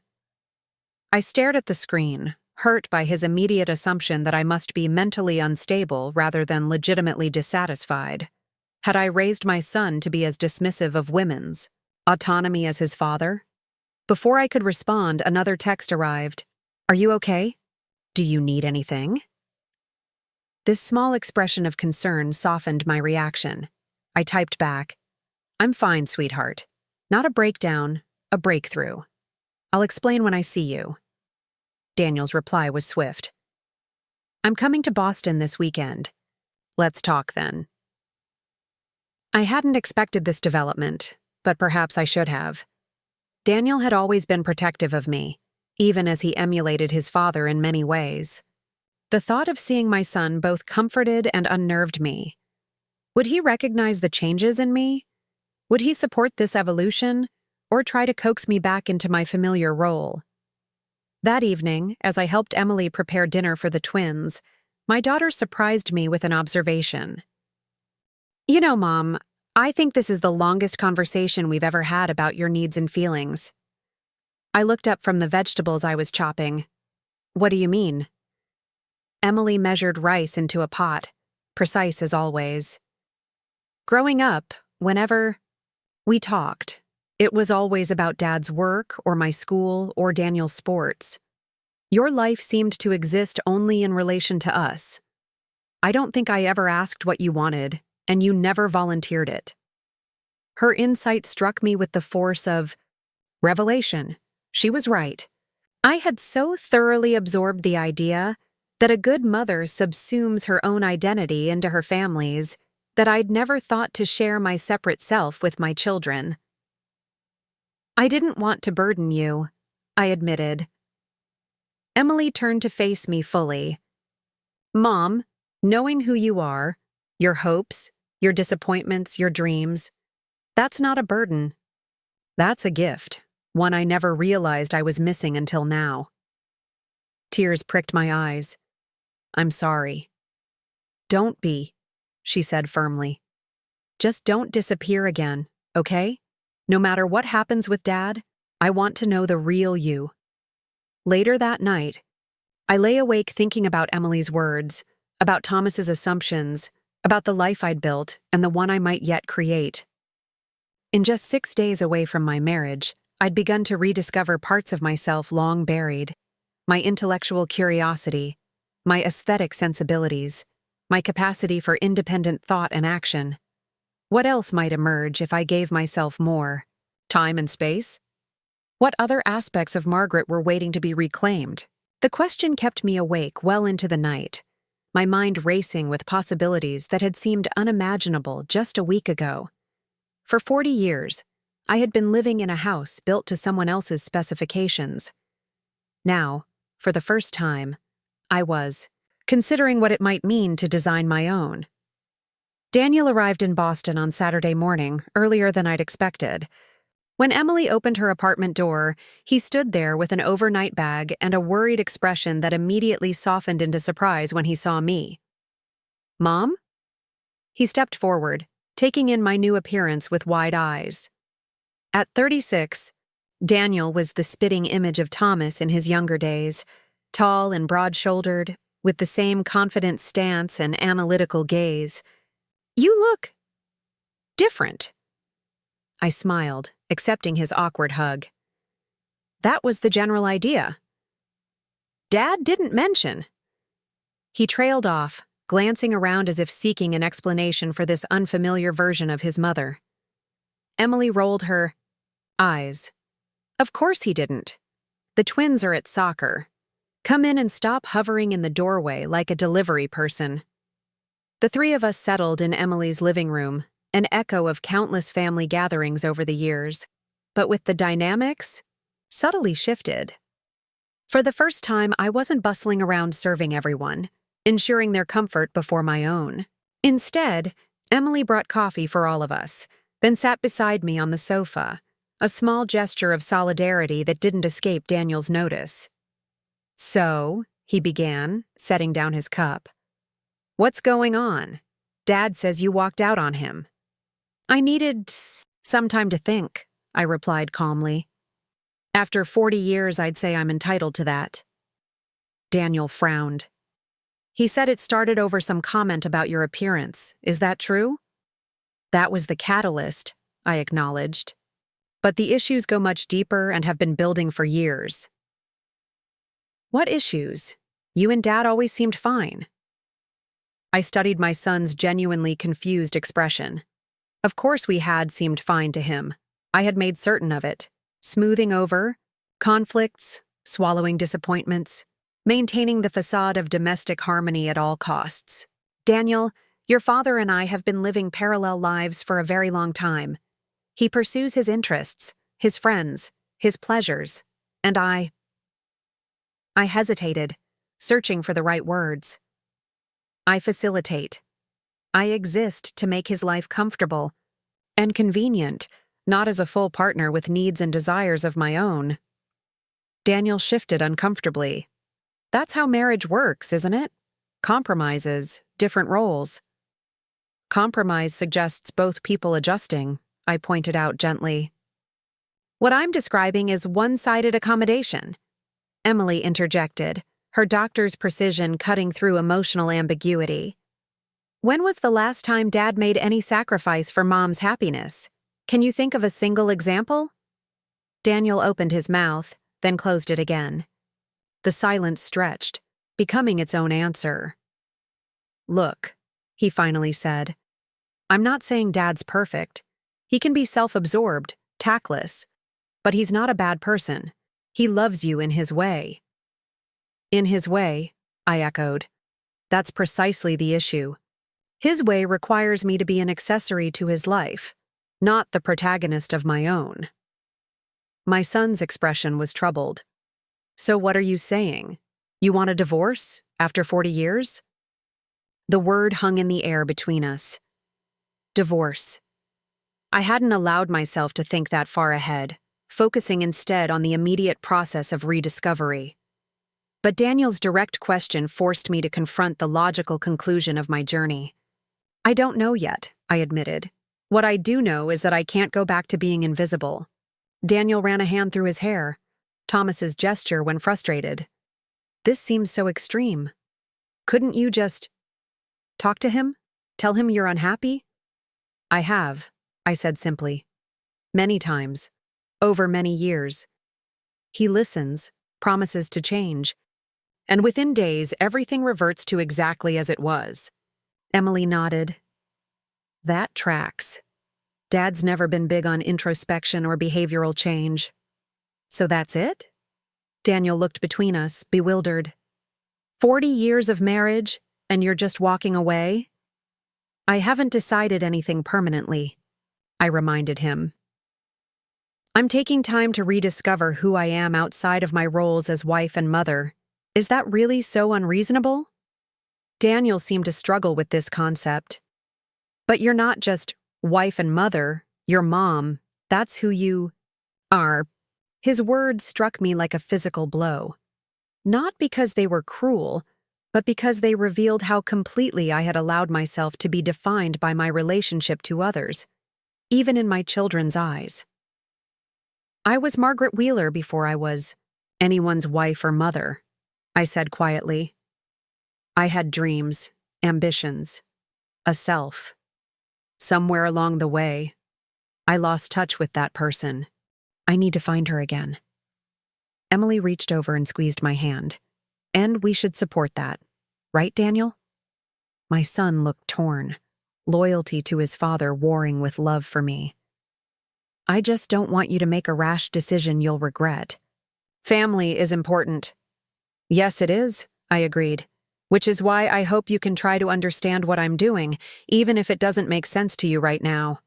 I stared at the screen, hurt by his immediate assumption that I must be mentally unstable rather than legitimately dissatisfied. Had I raised my son to be as dismissive of women's autonomy as his father? Before I could respond, another text arrived. Are you okay? Do you need anything? This small expression of concern softened my reaction. I typed back, I'm fine, sweetheart. Not a breakdown, a breakthrough. I'll explain when I see you. Daniel's reply was swift. I'm coming to Boston this weekend. Let's talk then. I hadn't expected this development, but perhaps I should have. Daniel had always been protective of me, even as he emulated his father in many ways. The thought of seeing my son both comforted and unnerved me. Would he recognize the changes in me? Would he support this evolution, or try to coax me back into my familiar role? That evening, as I helped Emily prepare dinner for the twins, my daughter surprised me with an observation. You know, Mom, I think this is the longest conversation we've ever had about your needs and feelings. I looked up from the vegetables I was chopping. What do you mean? Emily measured rice into a pot, precise as always. Growing up, whenever we talked, it was always about Dad's work or my school or Daniel's sports. Your life seemed to exist only in relation to us. I don't think I ever asked what you wanted, and you never volunteered it. Her insight struck me with the force of revelation. She was right. I had so thoroughly absorbed the idea that a good mother subsumes her own identity into her family's that I'd never thought to share my separate self with my children. I didn't want to burden you, I admitted. Emily turned to face me fully. Mom, knowing who you are, your hopes, your disappointments, your dreams, that's not a burden. That's a gift, one I never realized I was missing until now. Tears pricked my eyes. I'm sorry. Don't be, she said firmly. Just don't disappear again, okay? No matter what happens with Dad, I want to know the real you. Later that night, I lay awake thinking about Emily's words, about Thomas's assumptions, about the life I'd built and the one I might yet create. In just 6 days away from my marriage, I'd begun to rediscover parts of myself long buried: my intellectual curiosity, my aesthetic sensibilities, my capacity for independent thought and action. What else might emerge if I gave myself more time and space? What other aspects of Margaret were waiting to be reclaimed? The question kept me awake well into the night, my mind racing with possibilities that had seemed unimaginable just a week ago. For 40 years, I had been living in a house built to someone else's specifications. Now, for the first time, I was considering what it might mean to design my own. Daniel arrived in Boston on Saturday morning, earlier than I'd expected. When Emily opened her apartment door, he stood there with an overnight bag and a worried expression that immediately softened into surprise when he saw me. "Mom?" He stepped forward, taking in my new appearance with wide eyes. At 36, Daniel was the spitting image of Thomas in his younger days, tall and broad-shouldered, with the same confident stance and analytical gaze. "You look different." I smiled, accepting his awkward hug. That was the general idea. Dad didn't mention. He trailed off, glancing around as if seeking an explanation for this unfamiliar version of his mother. Emily rolled her eyes. Of course he didn't. The twins are at soccer. Come in and stop hovering in the doorway like a delivery person. The three of us settled in Emily's living room, an echo of countless family gatherings over the years, but with the dynamics subtly shifted. For the first time, I wasn't bustling around serving everyone, ensuring their comfort before my own. Instead, Emily brought coffee for all of us, then sat beside me on the sofa, a small gesture of solidarity that didn't escape Daniel's notice. "So," he began, setting down his cup. "What's going on? Dad says you walked out on him." "I needed some time to think," I replied calmly. "After 40 years, I'd say I'm entitled to that." Daniel frowned. "He said it started over some comment about your appearance. Is that true?" "That was the catalyst," I acknowledged. "But the issues go much deeper and have been building for years." "What issues? You and Dad always seemed fine." I studied my son's genuinely confused expression. Of course we had seemed fine to him. I had made certain of it, smoothing over conflicts, swallowing disappointments, maintaining the facade of domestic harmony at all costs. "Daniel, your father and I have been living parallel lives for a very long time. He pursues his interests, his friends, his pleasures, and I hesitated, searching for the right words. "I facilitate. I exist to make his life comfortable and convenient, not as a full partner with needs and desires of my own." Daniel shifted uncomfortably. "That's how marriage works, isn't it? Compromises, different roles." "Compromise suggests both people adjusting," I pointed out gently. "What I'm describing is one-sided accommodation," Emily interjected, her doctor's precision cutting through emotional ambiguity. "When was the last time Dad made any sacrifice for Mom's happiness? Can you think of a single example?" Daniel opened his mouth, then closed it again. The silence stretched, becoming its own answer. "Look," he finally said, "I'm not saying Dad's perfect. He can be self-absorbed, tactless, but he's not a bad person. He loves you in his way." "In his way," I echoed. "That's precisely the issue. His way requires me to be an accessory to his life, not the protagonist of my own." My son's expression was troubled. "So what are you saying? You want a divorce after 40 years? The word hung in the air between us. Divorce. I hadn't allowed myself to think that far ahead, focusing instead on the immediate process of rediscovery. But Daniel's direct question forced me to confront the logical conclusion of my journey. "I don't know yet," I admitted. "What I do know is that I can't go back to being invisible." Daniel ran a hand through his hair, Thomas's gesture when frustrated. "This seems so extreme. Couldn't you just talk to him?" Tell him you're unhappy? I have, I said simply. Many times. Over many years. He listens, promises to change. And within days, everything reverts to exactly as it was. Emily nodded. That tracks. Dad's never been big on introspection or behavioral change. So that's it? Daniel looked between us, bewildered. 40 years of marriage, and you're just walking away? I haven't decided anything permanently, I reminded him. I'm taking time to rediscover who I am outside of my roles as wife and mother. Is that really so unreasonable? Daniel seemed to struggle with this concept. But you're not just wife and mother, you're mom. That's who you are. His words struck me like a physical blow. Not because they were cruel, but because they revealed how completely I had allowed myself to be defined by my relationship to others, even in my children's eyes. I was Margaret Wheeler before I was anyone's wife or mother, I said quietly. I had dreams, ambitions, a self. Somewhere along the way, I lost touch with that person. I need to find her again. Emily reached over and squeezed my hand. And we should support that. Right, Daniel? My son looked torn, loyalty to his father warring with love for me. I just don't want you to make a rash decision you'll regret. Family is important. Yes, it is, I agreed. Which is why I hope you can try to understand what I'm doing, even if it doesn't make sense to you right now.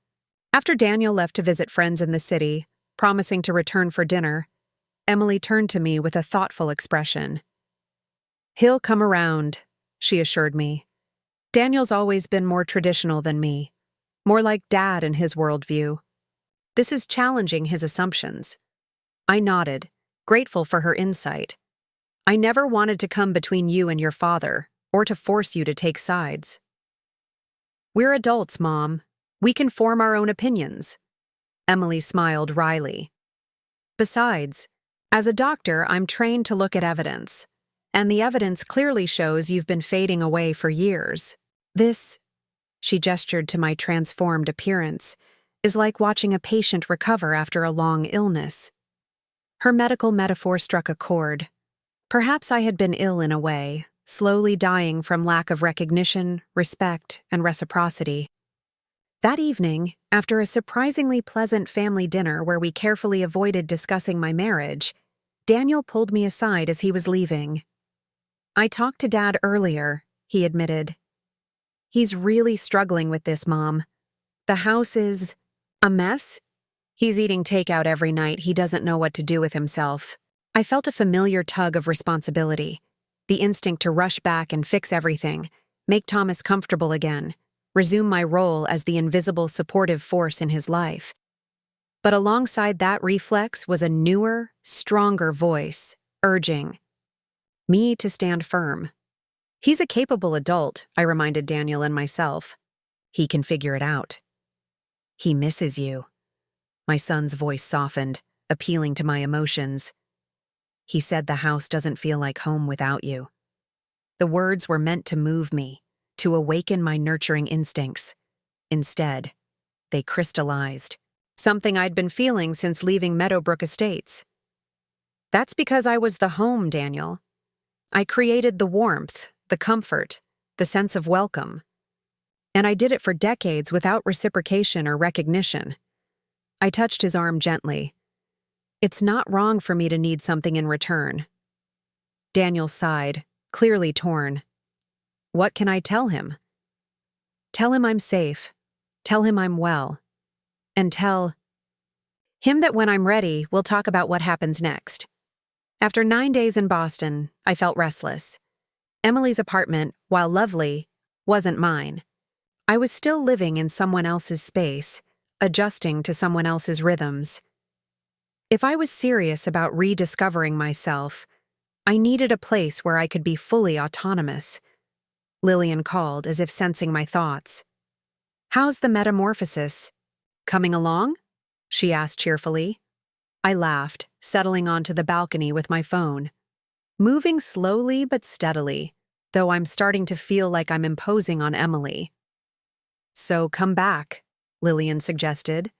After Daniel left to visit friends in the city, promising to return for dinner, Emily turned to me with a thoughtful expression. He'll come around, she assured me. Daniel's always been more traditional than me, more like Dad in his worldview. This is challenging his assumptions. I nodded, grateful for her insight. I never wanted to come between you and your father, or to force you to take sides. We're adults, Mom. We can form our own opinions. Emily smiled wryly. Besides, as a doctor, I'm trained to look at evidence, and the evidence clearly shows you've been fading away for years. This, she gestured to my transformed appearance, is like watching a patient recover after a long illness. Her medical metaphor struck a chord. Perhaps I had been ill in a way, slowly dying from lack of recognition, respect, and reciprocity. That evening, after a surprisingly pleasant family dinner where we carefully avoided discussing my marriage, Daniel pulled me aside as he was leaving. I talked to Dad earlier, he admitted. He's really struggling with this, Mom. The house is a mess. He's eating takeout every night. He doesn't know what to do with himself. I felt a familiar tug of responsibility, the instinct to rush back and fix everything, make Thomas comfortable again, resume my role as the invisible supportive force in his life. But alongside that reflex was a newer, stronger voice, urging me to stand firm. He's a capable adult, I reminded Daniel and myself. He can figure it out. He misses you. My son's voice softened, appealing to my emotions. He said the house doesn't feel like home without you. The words were meant to move me, to awaken my nurturing instincts. Instead, they crystallized, something I'd been feeling since leaving Meadowbrook Estates. That's because I was the home, Daniel. I created the warmth, the comfort, the sense of welcome. And I did it for decades without reciprocation or recognition. I touched his arm gently. It's not wrong for me to need something in return. Daniel sighed, clearly torn. What can I tell him? Tell him I'm safe. Tell him I'm well. And tell him that when I'm ready, we'll talk about what happens next. After 9 days in Boston, I felt restless. Emily's apartment, while lovely, wasn't mine. I was still living in someone else's space, adjusting to someone else's rhythms. If I was serious about rediscovering myself, I needed a place where I could be fully autonomous. Lillian called, as if sensing my thoughts. How's the metamorphosis? Coming along? She asked cheerfully. I laughed, settling onto the balcony with my phone. Moving slowly but steadily, though I'm starting to feel like I'm imposing on Emily. So come back, Lillian suggested.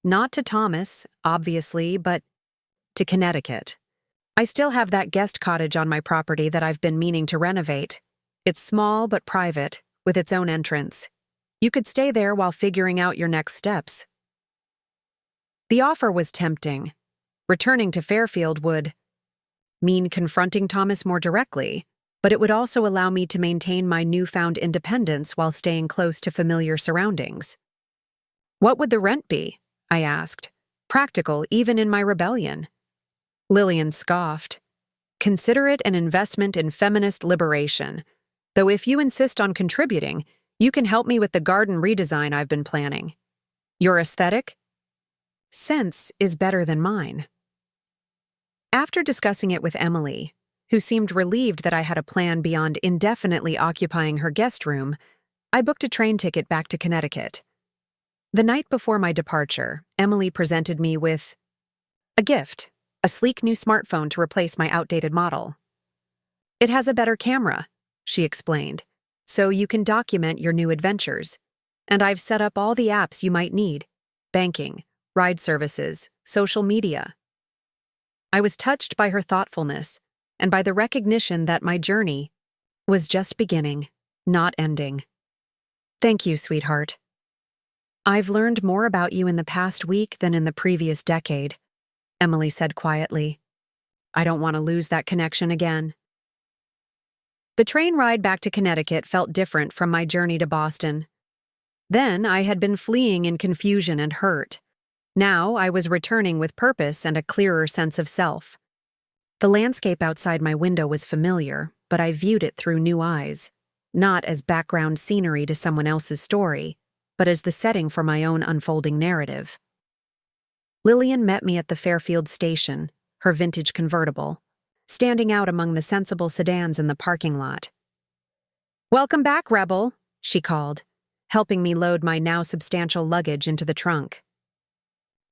Not to Thomas, obviously, but to Connecticut. I still have that guest cottage on my property that I've been meaning to renovate. It's small but private, with its own entrance. You could stay there while figuring out your next steps. The offer was tempting. Returning to Fairfield would mean confronting Thomas more directly, but it would also allow me to maintain my newfound independence while staying close to familiar surroundings. What would the rent be? I asked, practical even in my rebellion. Lillian scoffed. Consider it an investment in feminist liberation, though if you insist on contributing, you can help me with the garden redesign I've been planning. Your aesthetic? Sense is better than mine. After discussing it with Emily, who seemed relieved that I had a plan beyond indefinitely occupying her guest room, I booked a train ticket back to Connecticut. The night before my departure, Emily presented me with a gift, a sleek new smartphone to replace my outdated model. It has a better camera, she explained, so you can document your new adventures. And I've set up all the apps you might need: banking, ride services, social media. I was touched by her thoughtfulness and by the recognition that my journey was just beginning, not ending. Thank you, sweetheart. I've learned more about you in the past week than in the previous decade, Emily said quietly. I don't want to lose that connection again. The train ride back to Connecticut felt different from my journey to Boston. Then I had been fleeing in confusion and hurt. Now I was returning with purpose and a clearer sense of self. The landscape outside my window was familiar, but I viewed it through new eyes, not as background scenery to someone else's story, but as the setting for my own unfolding narrative. Lillian met me at the Fairfield station, her vintage convertible, standing out among the sensible sedans in the parking lot. Welcome back, Rebel, she called, helping me load my now substantial luggage into the trunk.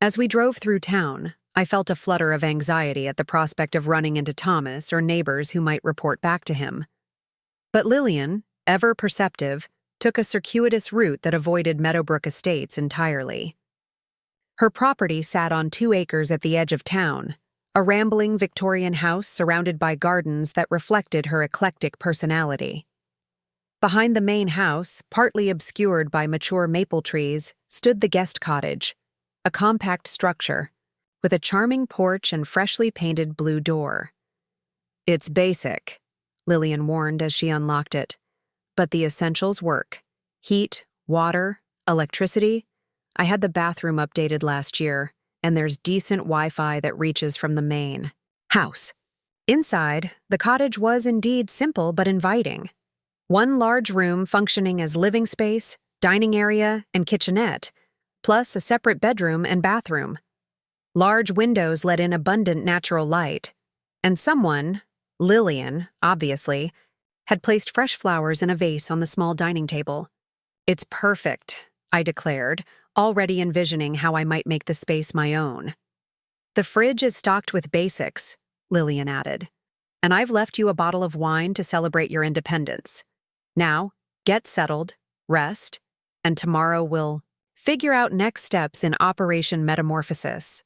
As we drove through town, I felt a flutter of anxiety at the prospect of running into Thomas or neighbors who might report back to him. But Lillian, ever perceptive, took a circuitous route that avoided Meadowbrook Estates entirely. Her property sat on 2 acres at the edge of town, a rambling Victorian house surrounded by gardens that reflected her eclectic personality. Behind the main house, partly obscured by mature maple trees, stood the guest cottage, a compact structure, with a charming porch and freshly painted blue door. It's basic, Lillian warned as she unlocked it, but the essentials work. Heat, water, electricity. I had the bathroom updated last year, and there's decent Wi-Fi that reaches from the main house. Inside, the cottage was indeed simple but inviting. One large room functioning as living space, dining area, and kitchenette, plus a separate bedroom and bathroom. Large windows let in abundant natural light, and someone, Lillian, obviously, had placed fresh flowers in a vase on the small dining table. It's perfect, I declared, already envisioning how I might make the space my own. The fridge is stocked with basics, Lillian added, and I've left you a bottle of wine to celebrate your independence. Now, get settled, rest, and tomorrow we'll figure out next steps in Operation Metamorphosis.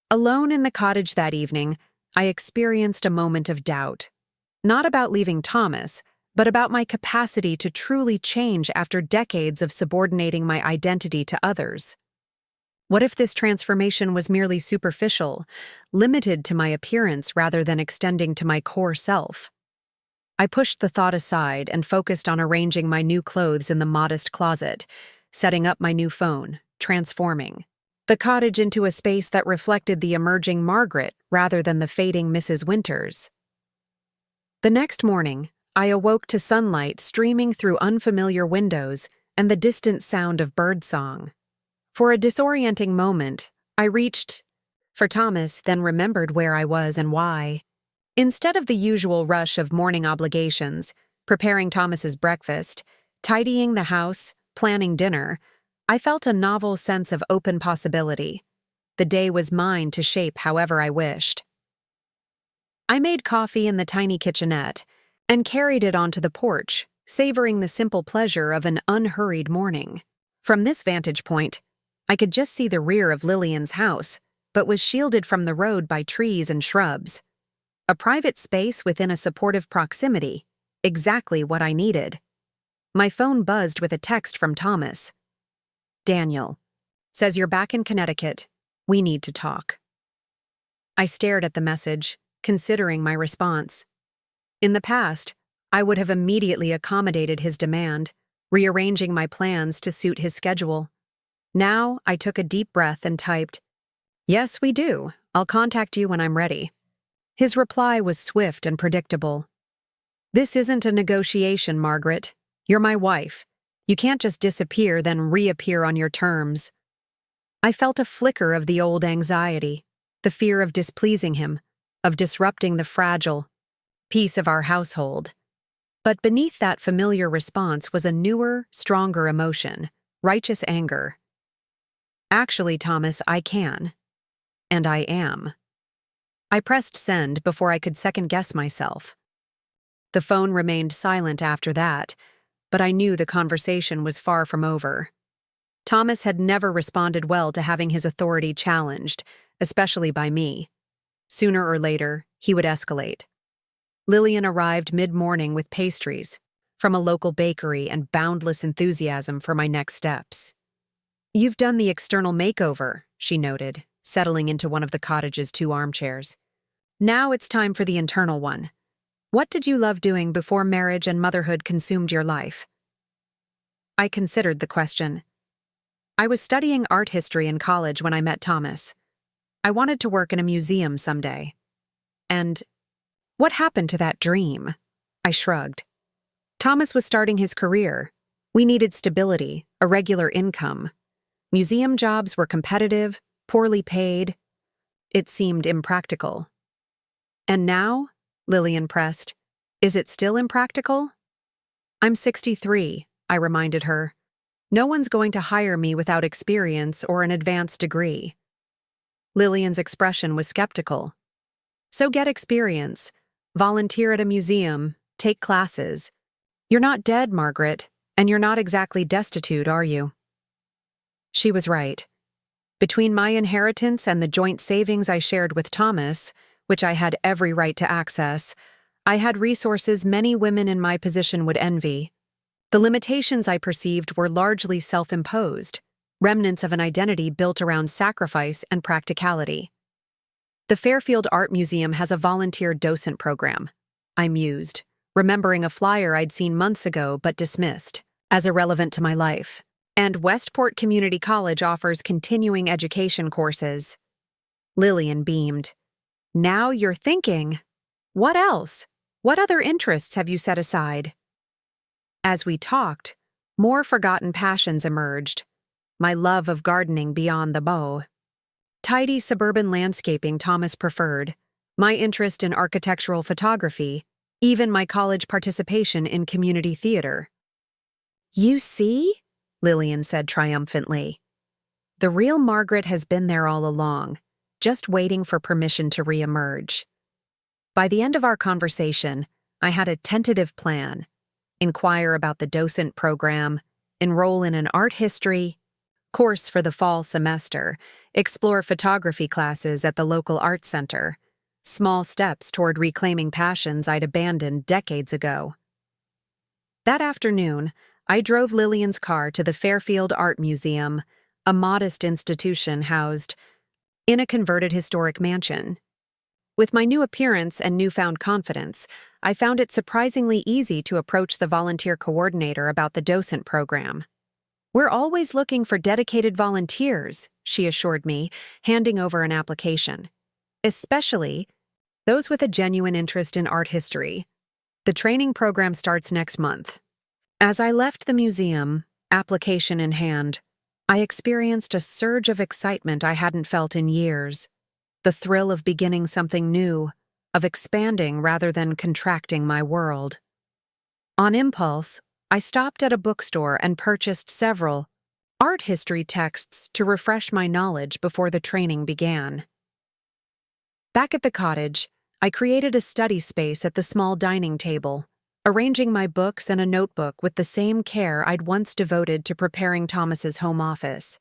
Alone in the cottage that evening, I experienced a moment of doubt. Not about leaving Thomas, but about my capacity to truly change after decades of subordinating my identity to others. What if this transformation was merely superficial, limited to my appearance rather than extending to my core self? I pushed the thought aside and focused on arranging my new clothes in the modest closet, setting up my new phone, transforming the cottage into a space that reflected the emerging Margaret rather than the fading Mrs. Winters. The next morning, I awoke to sunlight streaming through unfamiliar windows and the distant sound of birdsong. For a disorienting moment, I reached for Thomas, then remembered where I was and why. Instead of the usual rush of morning obligations, preparing Thomas's breakfast, tidying the house, planning dinner, I felt a novel sense of open possibility. The day was mine to shape however I wished. I made coffee in the tiny kitchenette and carried it onto the porch, savoring the simple pleasure of an unhurried morning. From this vantage point, I could just see the rear of Lillian's house, but was shielded from the road by trees and shrubs. A private space within a supportive proximity, exactly what I needed. My phone buzzed with a text from Thomas. "Daniel. Says you're back in Connecticut. We need to talk." I stared at the message, considering my response. In the past, I would have immediately accommodated his demand, rearranging my plans to suit his schedule. Now, I took a deep breath and typed, "Yes, we do. I'll contact you when I'm ready." His reply was swift and predictable. "This isn't a negotiation, Margaret. You're my wife. You can't just disappear then reappear on your terms." I felt a flicker of the old anxiety, the fear of displeasing him, of disrupting the fragile peace of our household. But beneath that familiar response was a newer, stronger emotion, righteous anger. "Actually, Thomas, I can. And I am." I pressed send before I could second-guess myself. The phone remained silent after that, but I knew the conversation was far from over. Thomas had never responded well to having his authority challenged, especially by me. Sooner or later, he would escalate. Lillian arrived mid-morning with pastries from a local bakery and boundless enthusiasm for my next steps. "You've done the external makeover," she noted, settling into one of the cottage's 2 armchairs. "Now it's time for the internal one. What did you love doing before marriage and motherhood consumed your life?" I considered the question. I was studying art history in college when I met Thomas. I wanted to work in a museum someday. And what happened to that dream? I shrugged. Thomas was starting his career. We needed stability, a regular income. Museum jobs were competitive, poorly paid. It seemed impractical. "And now?" Lillian pressed. "Is it still impractical?" "I'm 63, I reminded her. "No one's going to hire me without experience or an advanced degree." Lillian's expression was skeptical. "So get experience. Volunteer at a museum. Take classes. You're not dead, Margaret, and you're not exactly destitute, are you?" She was right. Between my inheritance and the joint savings I shared with Thomas, which I had every right to access, I had resources many women in my position would envy. The limitations I perceived were largely self-imposed, remnants of an identity built around sacrifice and practicality. "The Fairfield Art Museum has a volunteer docent program," I mused, remembering a flyer I'd seen months ago but dismissed as irrelevant to my life. "And Westport Community College offers continuing education courses." Lillian beamed. "Now you're thinking. What else? What other interests have you set aside?" As we talked, more forgotten passions emerged. My love of gardening beyond the bow. Tidy suburban landscaping Thomas preferred, my interest in architectural photography, even my college participation in community theater. "You see?" Lillian said triumphantly. "The real Margaret has been there all along, just waiting for permission to reemerge." By the end of our conversation, I had a tentative plan. Inquire about the docent program, enroll in an art history course for the fall semester, explore photography classes at the local art center. Small steps toward reclaiming passions I'd abandoned decades ago. That afternoon, I drove Lillian's car to the Fairfield Art Museum, a modest institution housed in a converted historic mansion. With my new appearance and newfound confidence, I found it surprisingly easy to approach the volunteer coordinator about the docent program. "We're always looking for dedicated volunteers," she assured me, handing over an application. "Especially those with a genuine interest in art history. The training program starts next month." As I left the museum, application in hand, I experienced a surge of excitement I hadn't felt in years. The thrill of beginning something new, of expanding rather than contracting my world. On impulse, I stopped at a bookstore and purchased several art history texts to refresh my knowledge before the training began. Back at the cottage, I created a study space at the small dining table, arranging my books and a notebook with the same care I'd once devoted to preparing Thomas's home office.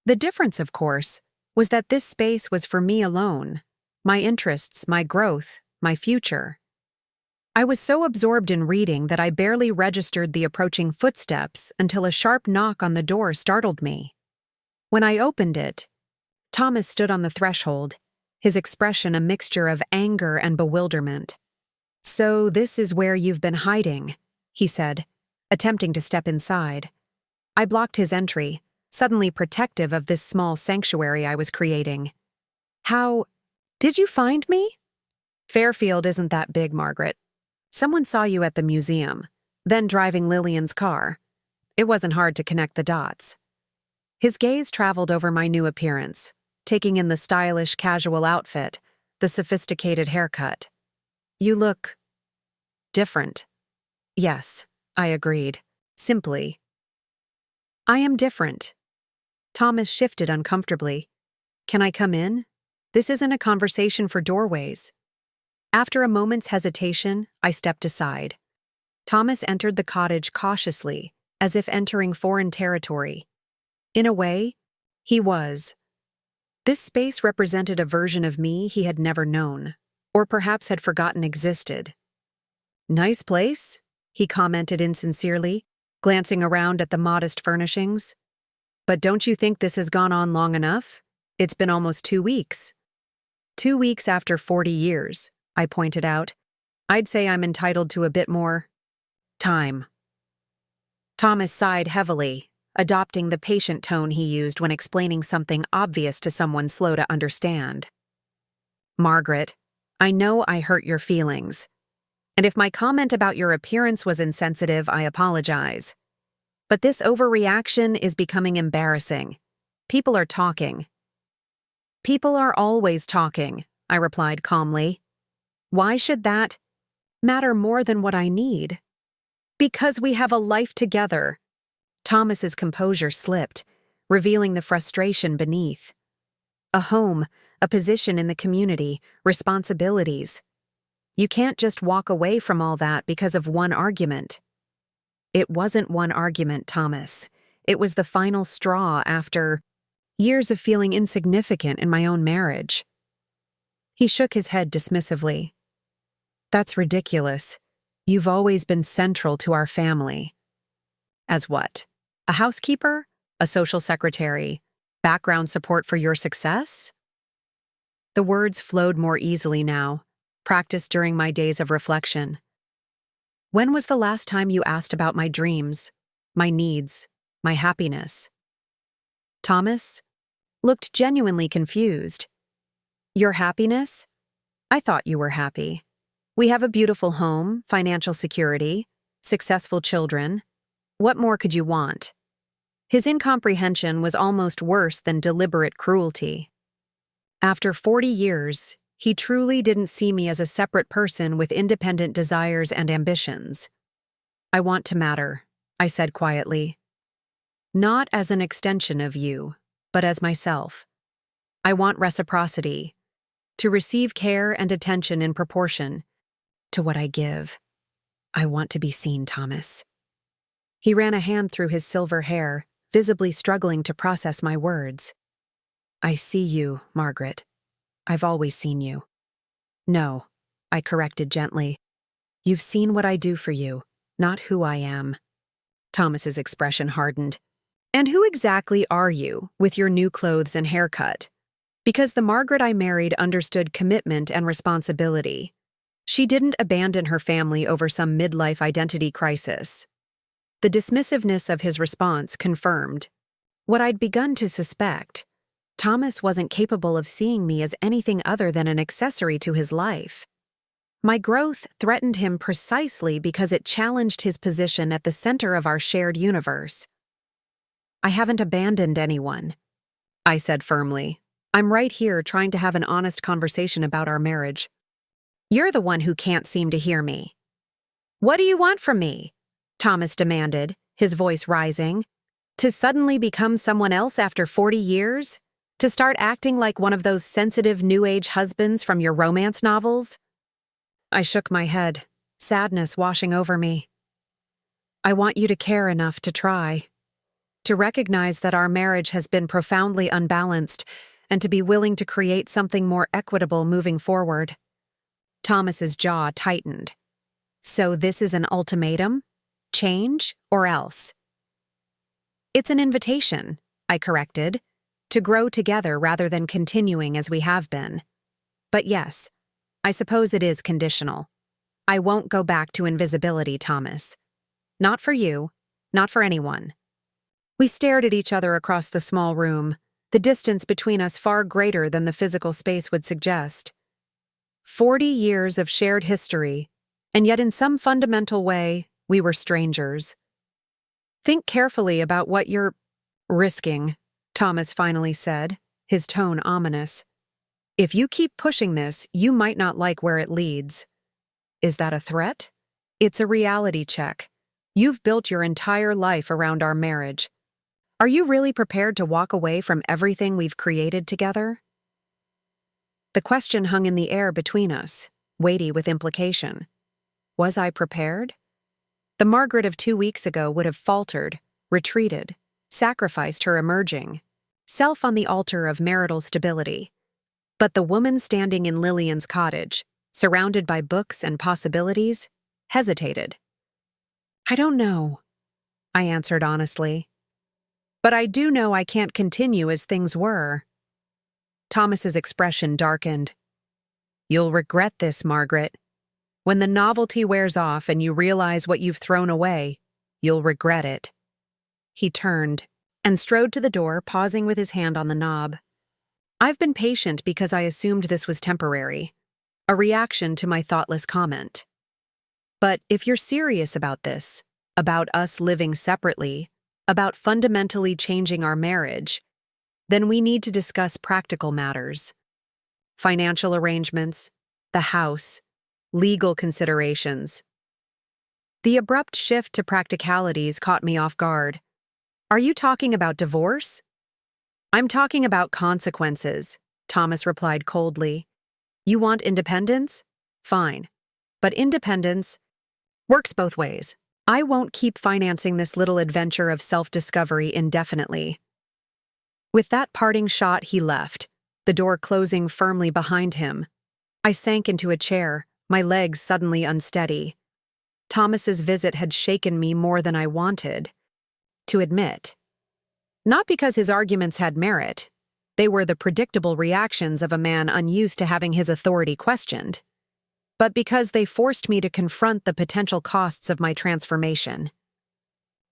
The difference, of course, was that this space was for me alone, my interests, my growth, my future. I was so absorbed in reading that I barely registered the approaching footsteps until a sharp knock on the door startled me. When I opened it, Thomas stood on the threshold, his expression a mixture of anger and bewilderment. "So this is where you've been hiding," he said, attempting to step inside. I blocked his entry, suddenly protective of this small sanctuary I was creating. "How did you find me?" "Fairfield isn't that big, Margaret. Someone saw you at the museum, then driving Lillian's car. It wasn't hard to connect the dots." His gaze traveled over my new appearance, taking in the stylish, casual outfit, the sophisticated haircut. "You look different." "Yes," I agreed, simply. "I am different." Thomas shifted uncomfortably. "Can I come in? This isn't a conversation for doorways." After a moment's hesitation, I stepped aside. Thomas entered the cottage cautiously, as if entering foreign territory. In a way, he was. This space represented a version of me he had never known, or perhaps had forgotten existed. "Nice place," he commented insincerely, glancing around at the modest furnishings. "But don't you think this has gone on long enough? It's been almost 2 weeks." 2 weeks after 40 years, I pointed out. "I'd say I'm entitled to a bit more time." Thomas sighed heavily, adopting the patient tone he used when explaining something obvious to someone slow to understand. "Margaret, I know I hurt your feelings. And if my comment about your appearance was insensitive, I apologize. But this overreaction is becoming embarrassing. People are talking." "People are always talking," I replied calmly. "Why should that matter more than what I need?" "Because we have a life together." Thomas's composure slipped, revealing the frustration beneath. "A home, a position in the community, responsibilities. You can't just walk away from all that because of one argument." "It wasn't one argument, Thomas. It was the final straw after years of feeling insignificant in my own marriage." He shook his head dismissively. "That's ridiculous. You've always been central to our family." "As what? A housekeeper? A social secretary? Background support for your success?" The words flowed more easily now, practiced during my days of reflection. "When was the last time you asked about my dreams, my needs, my happiness?" Thomas looked genuinely confused. "Your happiness? I thought you were happy. We have a beautiful home, financial security, successful children. What more could you want?" His incomprehension was almost worse than deliberate cruelty. After 40 years, he truly didn't see me as a separate person with independent desires and ambitions. "I want to matter," I said quietly. "Not as an extension of you, but as myself. I want reciprocity, to receive care and attention in proportion to what I give. I want to be seen, Thomas." He ran a hand through his silver hair, visibly struggling to process my words. "I see you, Margaret. I've always seen you." "No," I corrected gently. "You've seen what I do for you, not who I am." Thomas's expression hardened. "And who exactly are you, with your new clothes and haircut?" Because the Margaret I married understood commitment and responsibility. She didn't abandon her family over some midlife identity crisis. The dismissiveness of his response confirmed what I'd begun to suspect. Thomas wasn't capable of seeing me as anything other than an accessory to his life. My growth threatened him precisely because it challenged his position at the center of our shared universe. "I haven't abandoned anyone," I said firmly. "I'm right here trying to have an honest conversation about our marriage." "You're the one who can't seem to hear me." "What do you want from me?" Thomas demanded, his voice rising. "To suddenly become someone else after 40 years? To start acting like one of those sensitive New Age husbands from your romance novels?" I shook my head, sadness washing over me. I want you to care enough to try, to recognize that our marriage has been profoundly unbalanced, and to be willing to create something more equitable moving forward. Thomas's jaw tightened. So this is an ultimatum? Change or else? It's an invitation, I corrected, to grow together rather than continuing as we have been. But yes, I suppose it is conditional. I won't go back to invisibility, Thomas. Not for you, not for anyone. We stared at each other across the small room, the distance between us far greater than the physical space would suggest. 40 years of shared history, and yet in some fundamental way, we were strangers. Think carefully about what you're risking, Thomas finally said, his tone ominous. If you keep pushing this, you might not like where it leads. Is that a threat? It's a reality check. You've built your entire life around our marriage. Are you really prepared to walk away from everything we've created together? The question hung in the air between us, weighty with implication. Was I prepared? The Margaret of 2 weeks ago would have faltered, retreated, sacrificed her emerging self on the altar of marital stability. But the woman standing in Lillian's cottage, surrounded by books and possibilities, hesitated. I don't know, I answered honestly. But I do know I can't continue as things were. Thomas's expression darkened. You'll regret this, Margaret. When the novelty wears off and you realize what you've thrown away, you'll regret it. He turned and strode to the door, pausing with his hand on the knob. I've been patient because I assumed this was temporary, a reaction to my thoughtless comment. But if you're serious about this, about us living separately, about fundamentally changing our marriage, then we need to discuss practical matters. Financial arrangements, the house, legal considerations. The abrupt shift to practicalities caught me off guard. Are you talking about divorce? I'm talking about consequences, Thomas replied coldly. You want independence? Fine. But independence works both ways. I won't keep financing this little adventure of self-discovery indefinitely. With that parting shot, he left, the door closing firmly behind him. I sank into a chair, my legs suddenly unsteady. Thomas's visit had shaken me more than I wanted to admit. Not because his arguments had merit. They were the predictable reactions of a man unused to having his authority questioned. But because they forced me to confront the potential costs of my transformation.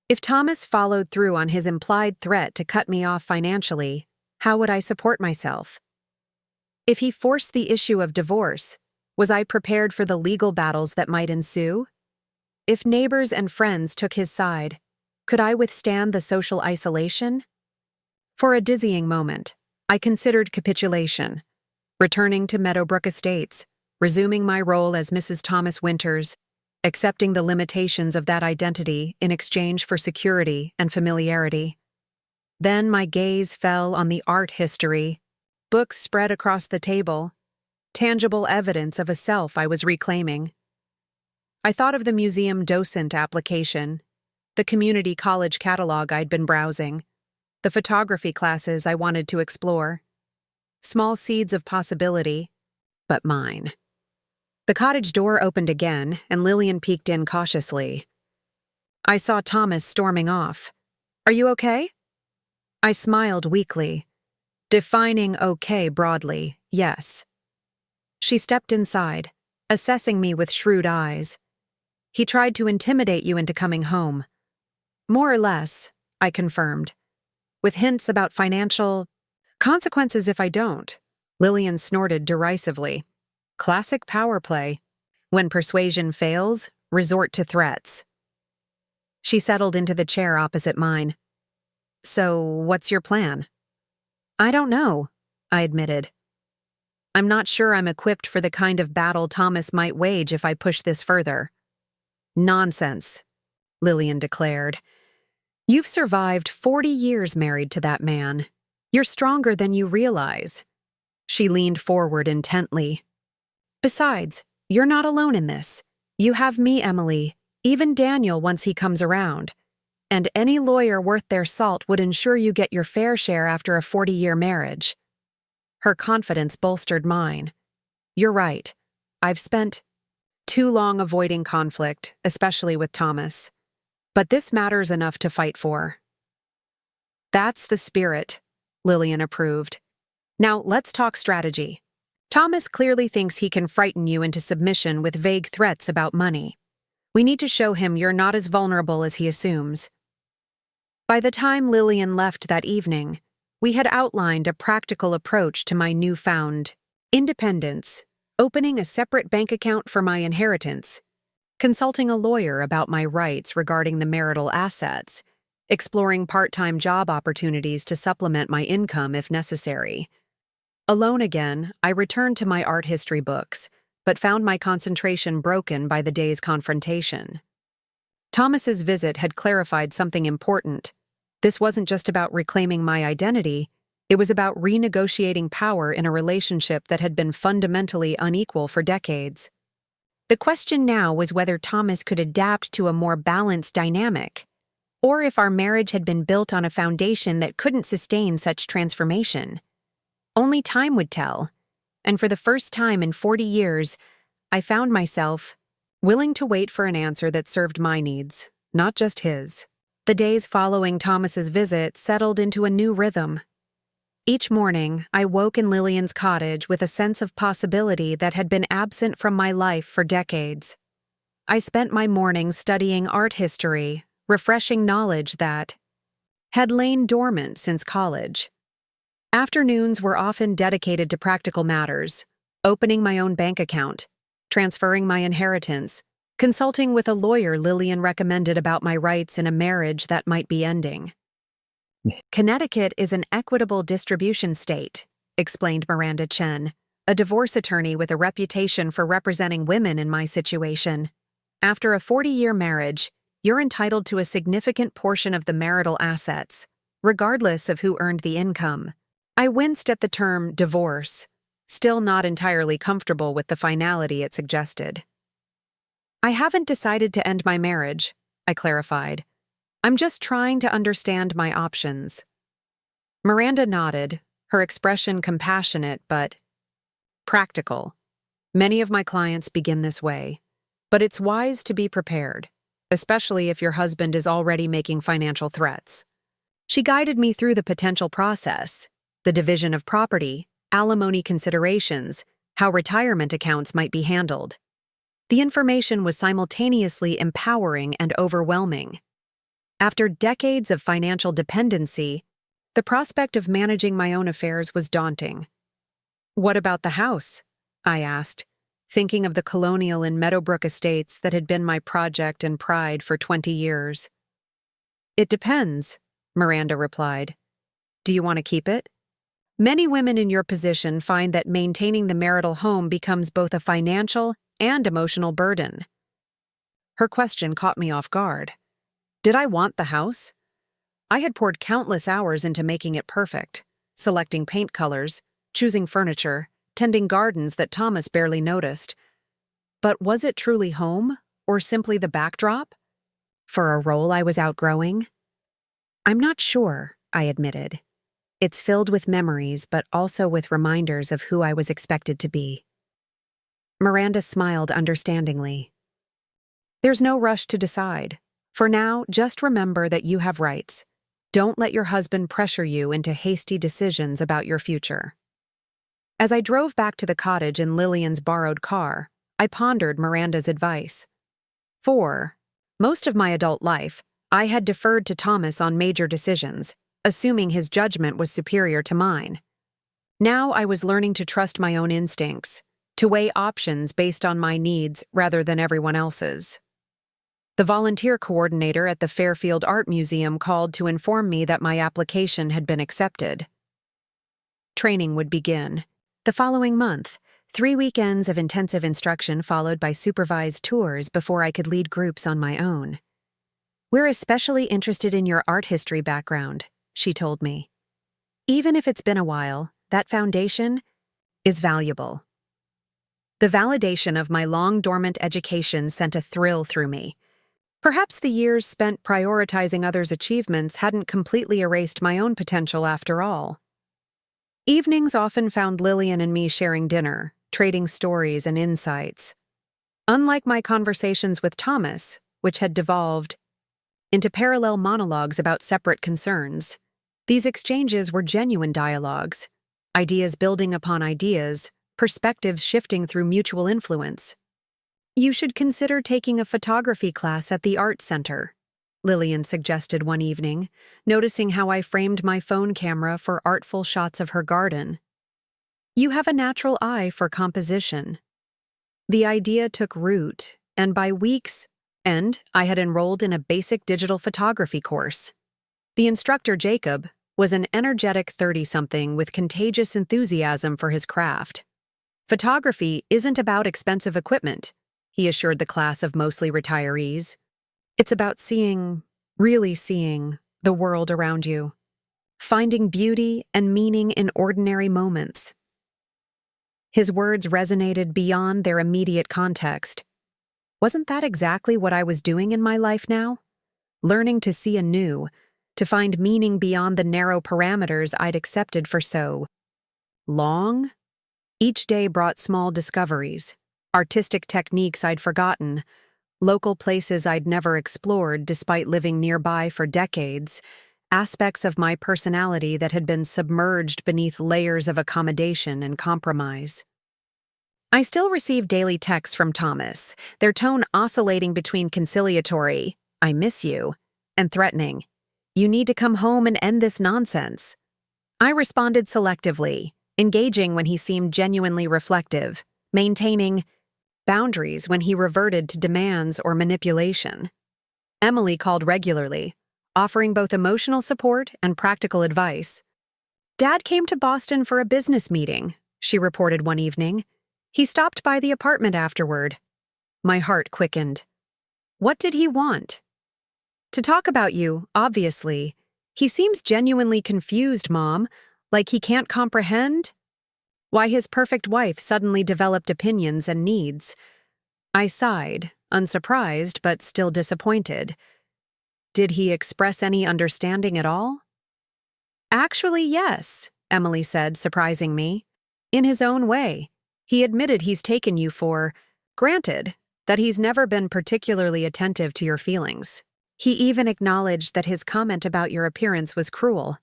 If Thomas followed through on his implied threat to cut me off financially, how would I support myself? If he forced the issue of divorce, was I prepared for the legal battles that might ensue? If neighbors and friends took his side, could I withstand the social isolation? For a dizzying moment, I considered capitulation, returning to Meadowbrook Estates, resuming my role as Mrs. Thomas Winters, accepting the limitations of that identity in exchange for security and familiarity. Then my gaze fell on the art history, books spread across the table, tangible evidence of a self I was reclaiming. I thought of the museum docent application, the community college catalog I'd been browsing, the photography classes I wanted to explore. Small seeds of possibility, but mine. The cottage door opened again, and Lillian peeked in cautiously. I saw Thomas storming off. Are you okay? I smiled weakly, defining okay broadly, yes. She stepped inside, assessing me with shrewd eyes. He tried to intimidate you into coming home. More or less, I confirmed, with hints about financial consequences if I don't. Lillian snorted derisively. Classic power play. When persuasion fails, resort to threats. She settled into the chair opposite mine. So, what's your plan? I don't know, I admitted. I'm not sure I'm equipped for the kind of battle Thomas might wage if I push this further. Nonsense, Lillian declared. You've survived 40 years married to that man. You're stronger than you realize. She leaned forward intently. Besides, you're not alone in this. You have me, Emily, even Daniel once he comes around. And any lawyer worth their salt would ensure you get your fair share after a 40-year marriage. Her confidence bolstered mine. You're right. I've spent too long avoiding conflict, especially with Thomas. But this matters enough to fight for. That's the spirit, Lillian approved. Now let's talk strategy. Thomas clearly thinks he can frighten you into submission with vague threats about money. We need to show him you're not as vulnerable as he assumes. By the time Lillian left that evening, we had outlined a practical approach to my newfound independence, opening a separate bank account for my inheritance, consulting a lawyer about my rights regarding the marital assets, exploring part-time job opportunities to supplement my income if necessary. Alone again, I returned to my art history books, but found my concentration broken by the day's confrontation. Thomas's visit had clarified something important. This wasn't just about reclaiming my identity, it was about renegotiating power in a relationship that had been fundamentally unequal for decades. The question now was whether Thomas could adapt to a more balanced dynamic, or if our marriage had been built on a foundation that couldn't sustain such transformation. Only time would tell, and for the first time in 40 years, I found myself willing to wait for an answer that served my needs, not just his. The days following Thomas's visit settled into a new rhythm. Each morning, I woke in Lillian's cottage with a sense of possibility that had been absent from my life for decades. I spent my mornings studying art history, refreshing knowledge that had lain dormant since college. Afternoons were often dedicated to practical matters, opening my own bank account, transferring my inheritance, consulting with a lawyer Lillian recommended about my rights in a marriage that might be ending. Connecticut is an equitable distribution state, explained Miranda Chen, a divorce attorney with a reputation for representing women in my situation. After a 40-year marriage, you're entitled to a significant portion of the marital assets, regardless of who earned the income. I winced at the term divorce, still not entirely comfortable with the finality it suggested. I haven't decided to end my marriage, I clarified. I'm just trying to understand my options. Miranda nodded, her expression compassionate but practical. Many of my clients begin this way, but it's wise to be prepared, especially if your husband is already making financial threats. She guided me through the potential process, the division of property, alimony considerations, how retirement accounts might be handled. The information was simultaneously empowering and overwhelming. After decades of financial dependency, the prospect of managing my own affairs was daunting. What about the house? I asked, thinking of the colonial and Meadowbrook estates that had been my project and pride for 20 years. It depends, Miranda replied. Do you want to keep it? Many women in your position find that maintaining the marital home becomes both a financial and emotional burden. Her question caught me off guard. Did I want the house? I had poured countless hours into making it perfect, selecting paint colors, choosing furniture, tending gardens that Thomas barely noticed. But was it truly home, or simply the backdrop? For a role I was outgrowing? I'm not sure, I admitted. It's filled with memories, but also with reminders of who I was expected to be. Miranda smiled understandingly. There's no rush to decide. For now, just remember that you have rights. Don't let your husband pressure you into hasty decisions about your future. As I drove back to the cottage in Lillian's borrowed car, I pondered Miranda's advice. For most of my adult life, I had deferred to Thomas on major decisions, assuming his judgment was superior to mine. Now I was learning to trust my own instincts, to weigh options based on my needs rather than everyone else's. The volunteer coordinator at the Fairfield Art Museum called to inform me that my application had been accepted. Training would begin. The following month, 3 weekends of intensive instruction followed by supervised tours before I could lead groups on my own. We're especially interested in your art history background, she told me. Even if it's been a while, that foundation is valuable. The validation of my long-dormant education sent a thrill through me. Perhaps the years spent prioritizing others' achievements hadn't completely erased my own potential after all. Evenings often found Lillian and me sharing dinner, trading stories and insights. Unlike my conversations with Thomas, which had devolved into parallel monologues about separate concerns, these exchanges were genuine dialogues, ideas building upon ideas, perspectives shifting through mutual influence. "You should consider taking a photography class at the Art Center," Lillian suggested one evening, noticing how I framed my phone camera for artful shots of her garden. "You have a natural eye for composition." The idea took root, and by week's end, I had enrolled in a basic digital photography course. The instructor, Jacob, was an energetic 30-something with contagious enthusiasm for his craft. "Photography isn't about expensive equipment," he assured the class of mostly retirees. "It's about really seeing, the world around you. Finding beauty and meaning in ordinary moments." His words resonated beyond their immediate context. Wasn't that exactly what I was doing in my life now? Learning to see anew, to find meaning beyond the narrow parameters I'd accepted for so long? Each day brought small discoveries, artistic techniques I'd forgotten, local places I'd never explored despite living nearby for decades, aspects of my personality that had been submerged beneath layers of accommodation and compromise. I still received daily texts from Thomas, their tone oscillating between conciliatory, "I miss you," and threatening, "You need to come home and end this nonsense." I responded selectively, engaging when he seemed genuinely reflective, maintaining boundaries when he reverted to demands or manipulation. Emily called regularly, offering both emotional support and practical advice. "Dad came to Boston for a business meeting," she reported one evening. "He stopped by the apartment afterward." My heart quickened. What did he want? "To talk about you, obviously. He seems genuinely confused, Mom, like he can't comprehend why his perfect wife suddenly developed opinions and needs." I sighed, unsurprised but still disappointed. Did he express any understanding at all? "Actually, yes," Emily said, surprising me. "In his own way. He admitted he's taken you for granted, that he's never been particularly attentive to your feelings. He even acknowledged that his comment about your appearance was cruel."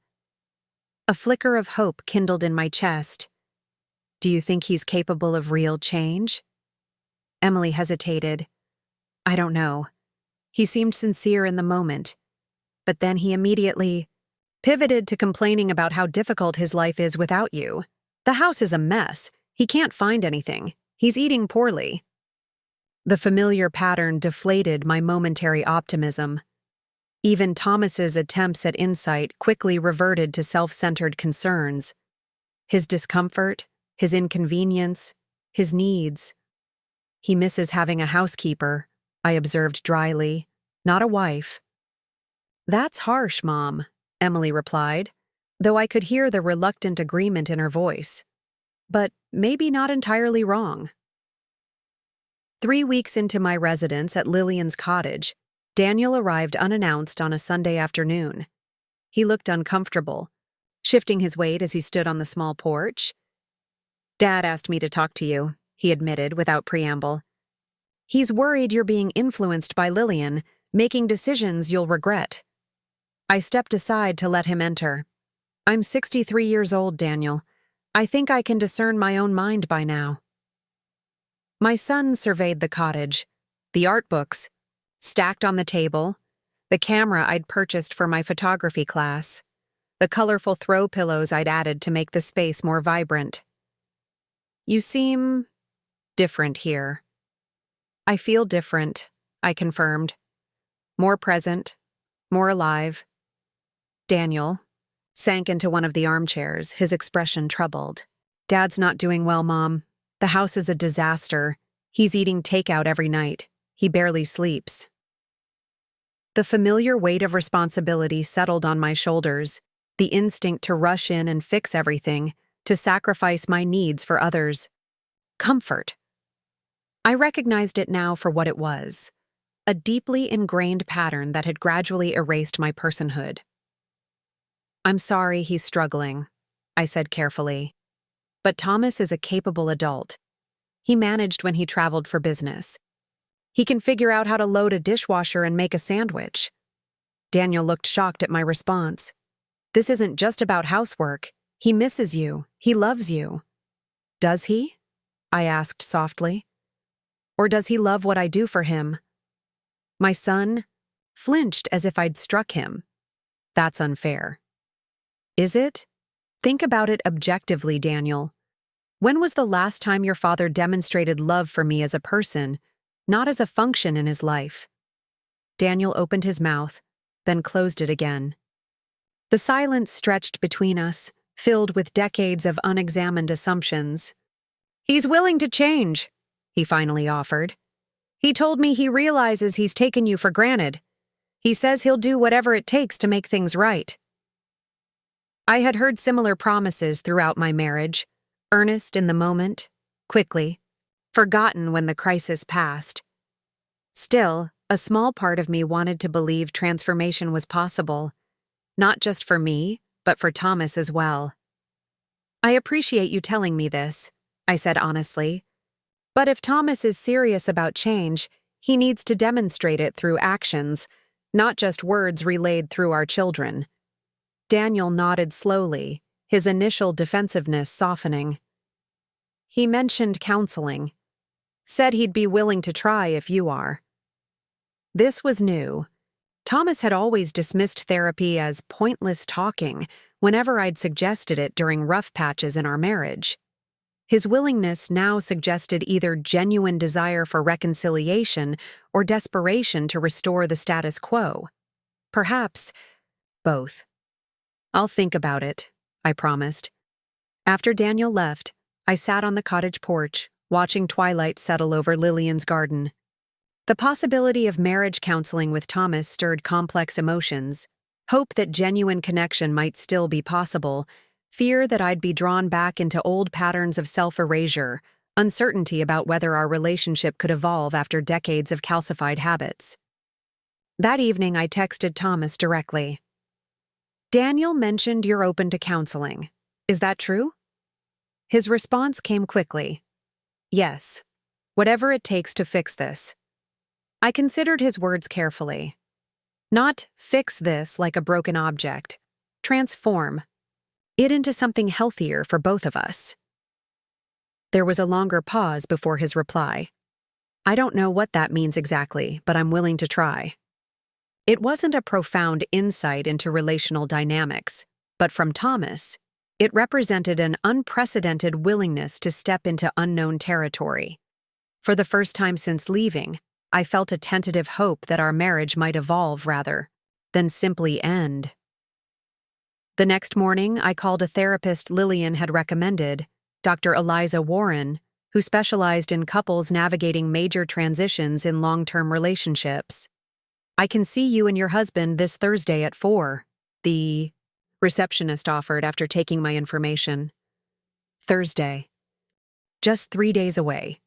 A flicker of hope kindled in my chest. "Do you think he's capable of real change?" Emily hesitated. "I don't know. He seemed sincere in the moment, but then he immediately pivoted to complaining about how difficult his life is without you. The house is a mess. He can't find anything. He's eating poorly." The familiar pattern deflated my momentary optimism. Even Thomas's attempts at insight quickly reverted to self-centered concerns. His discomfort, his inconvenience, his needs. "He misses having a housekeeper," I observed dryly, "not a wife." "That's harsh, Mom," Emily replied, though I could hear the reluctant agreement in her voice. But maybe not entirely wrong. 3 weeks into my residence at Lillian's cottage, Daniel arrived unannounced on a Sunday afternoon. He looked uncomfortable, shifting his weight as he stood on the small porch. "Dad asked me to talk to you," he admitted without preamble. "He's worried you're being influenced by Lillian, making decisions you'll regret." I stepped aside to let him enter. "I'm 63 years old, Daniel. I think I can discern my own mind by now." My son surveyed the cottage, the art books, stacked on the table, the camera I'd purchased for my photography class, the colorful throw pillows I'd added to make the space more vibrant. "You seem different here." "I feel different," I confirmed. "More present, more alive." Daniel sank into one of the armchairs, his expression troubled. "Dad's not doing well, Mom. The house is a disaster. He's eating takeout every night. He barely sleeps." The familiar weight of responsibility settled on my shoulders, the instinct to rush in and fix everything, to sacrifice my needs for others. Comfort. I recognized it now for what it was, a deeply ingrained pattern that had gradually erased my personhood. "I'm sorry he's struggling," I said carefully. "But Thomas is a capable adult. He managed when he traveled for business. He can figure out how to load a dishwasher and make a sandwich." Daniel looked shocked at my response. "This isn't just about housework. He misses you. He loves you." "Does he?" I asked softly. "Or does he love what I do for him?" My son flinched as if I'd struck him. "That's unfair." "Is it? Think about it objectively, Daniel. When was the last time your father demonstrated love for me as a person, not as a function in his life?" Daniel opened his mouth, then closed it again. The silence stretched between us, filled with decades of unexamined assumptions. "He's willing to change," he finally offered. "He told me he realizes he's taken you for granted. He says he'll do whatever it takes to make things right." I had heard similar promises throughout my marriage, earnest in the moment, quickly, forgotten when the crisis passed. Still, a small part of me wanted to believe transformation was possible, not just for me, but for Thomas as well. "I appreciate you telling me this," I said honestly. "But if Thomas is serious about change, he needs to demonstrate it through actions, not just words relayed through our children." Daniel nodded slowly, his initial defensiveness softening. "He mentioned counseling. Said he'd be willing to try if you are." This was new. Thomas had always dismissed therapy as pointless talking whenever I'd suggested it during rough patches in our marriage. His willingness now suggested either genuine desire for reconciliation or desperation to restore the status quo. Perhaps both. "I'll think about it," I promised. After Daniel left, I sat on the cottage porch, watching twilight settle over Lillian's garden. The possibility of marriage counseling with Thomas stirred complex emotions: hope that genuine connection might still be possible, fear that I'd be drawn back into old patterns of self-erasure, uncertainty about whether our relationship could evolve after decades of calcified habits. That evening, I texted Thomas directly. "Daniel mentioned you're open to counseling. Is that true?" His response came quickly. "Yes. Whatever it takes to fix this." I considered his words carefully. Not fix this like a broken object. Transform it into something healthier for both of us. There was a longer pause before his reply. "I don't know what that means exactly, but I'm willing to try." It wasn't a profound insight into relational dynamics, but from Thomas, it represented an unprecedented willingness to step into unknown territory. For the first time since leaving, I felt a tentative hope that our marriage might evolve rather than simply end. The next morning, I called a therapist Lillian had recommended, Dr. Eliza Warren, who specialized in couples navigating major transitions in long-term relationships. "I can see you and your husband this Thursday at 4, the receptionist offered after taking my information. Thursday. Just 3 days away.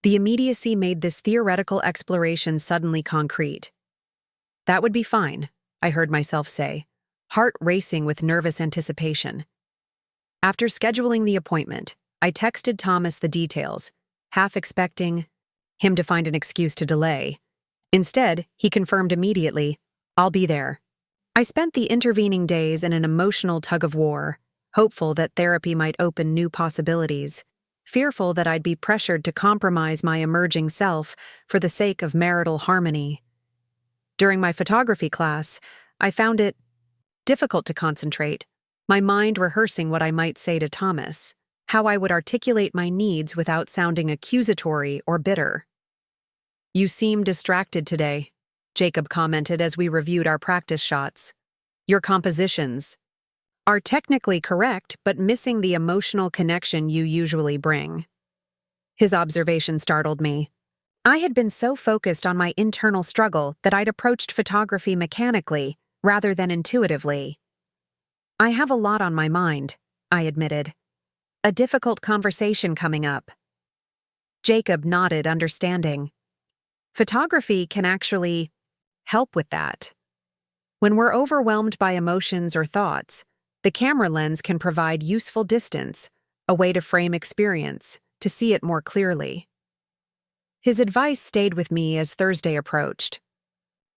The immediacy made this theoretical exploration suddenly concrete. "That would be fine," I heard myself say, heart racing with nervous anticipation. After scheduling the appointment, I texted Thomas the details, half expecting him to find an excuse to delay. Instead, he confirmed immediately, "I'll be there." I spent the intervening days in an emotional tug-of-war, hopeful that therapy might open new possibilities, fearful that I'd be pressured to compromise my emerging self for the sake of marital harmony. During my photography class, I found it difficult to concentrate, my mind rehearsing what I might say to Thomas, how I would articulate my needs without sounding accusatory or bitter. "You seem distracted today," Jacob commented as we reviewed our practice shots. "Your compositions are technically correct, but missing the emotional connection you usually bring." His observation startled me. I had been so focused on my internal struggle that I'd approached photography mechanically rather than intuitively. "I have a lot on my mind," I admitted. "A difficult conversation coming up." Jacob nodded, understanding. Photography can actually help with that. When we're overwhelmed by emotions or thoughts, the camera lens can provide useful distance, a way to frame experience, to see it more clearly. His advice stayed with me as Thursday approached.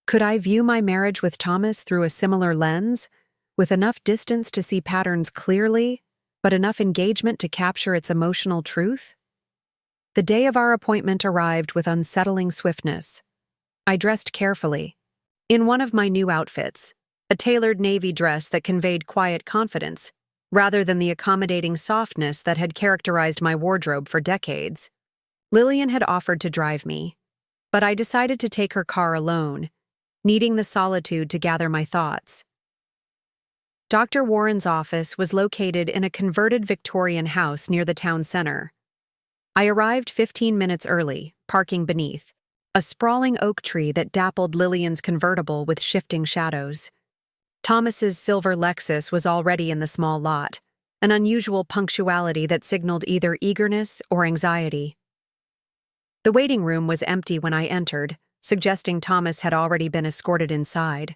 Could I view my marriage with Thomas through a similar lens, with enough distance to see patterns clearly, but enough engagement to capture its emotional truth? The day of our appointment arrived with unsettling swiftness. I dressed carefully, in one of my new outfits, a tailored navy dress that conveyed quiet confidence, rather than the accommodating softness that had characterized my wardrobe for decades. Lillian had offered to drive me, but I decided to take her car alone, needing the solitude to gather my thoughts. Dr. Warren's office was located in a converted Victorian house near the town center. I arrived 15 minutes early, parking beneath a sprawling oak tree that dappled Lillian's convertible with shifting shadows. Thomas's silver Lexus was already in the small lot, an unusual punctuality that signaled either eagerness or anxiety. The waiting room was empty when I entered, suggesting Thomas had already been escorted inside.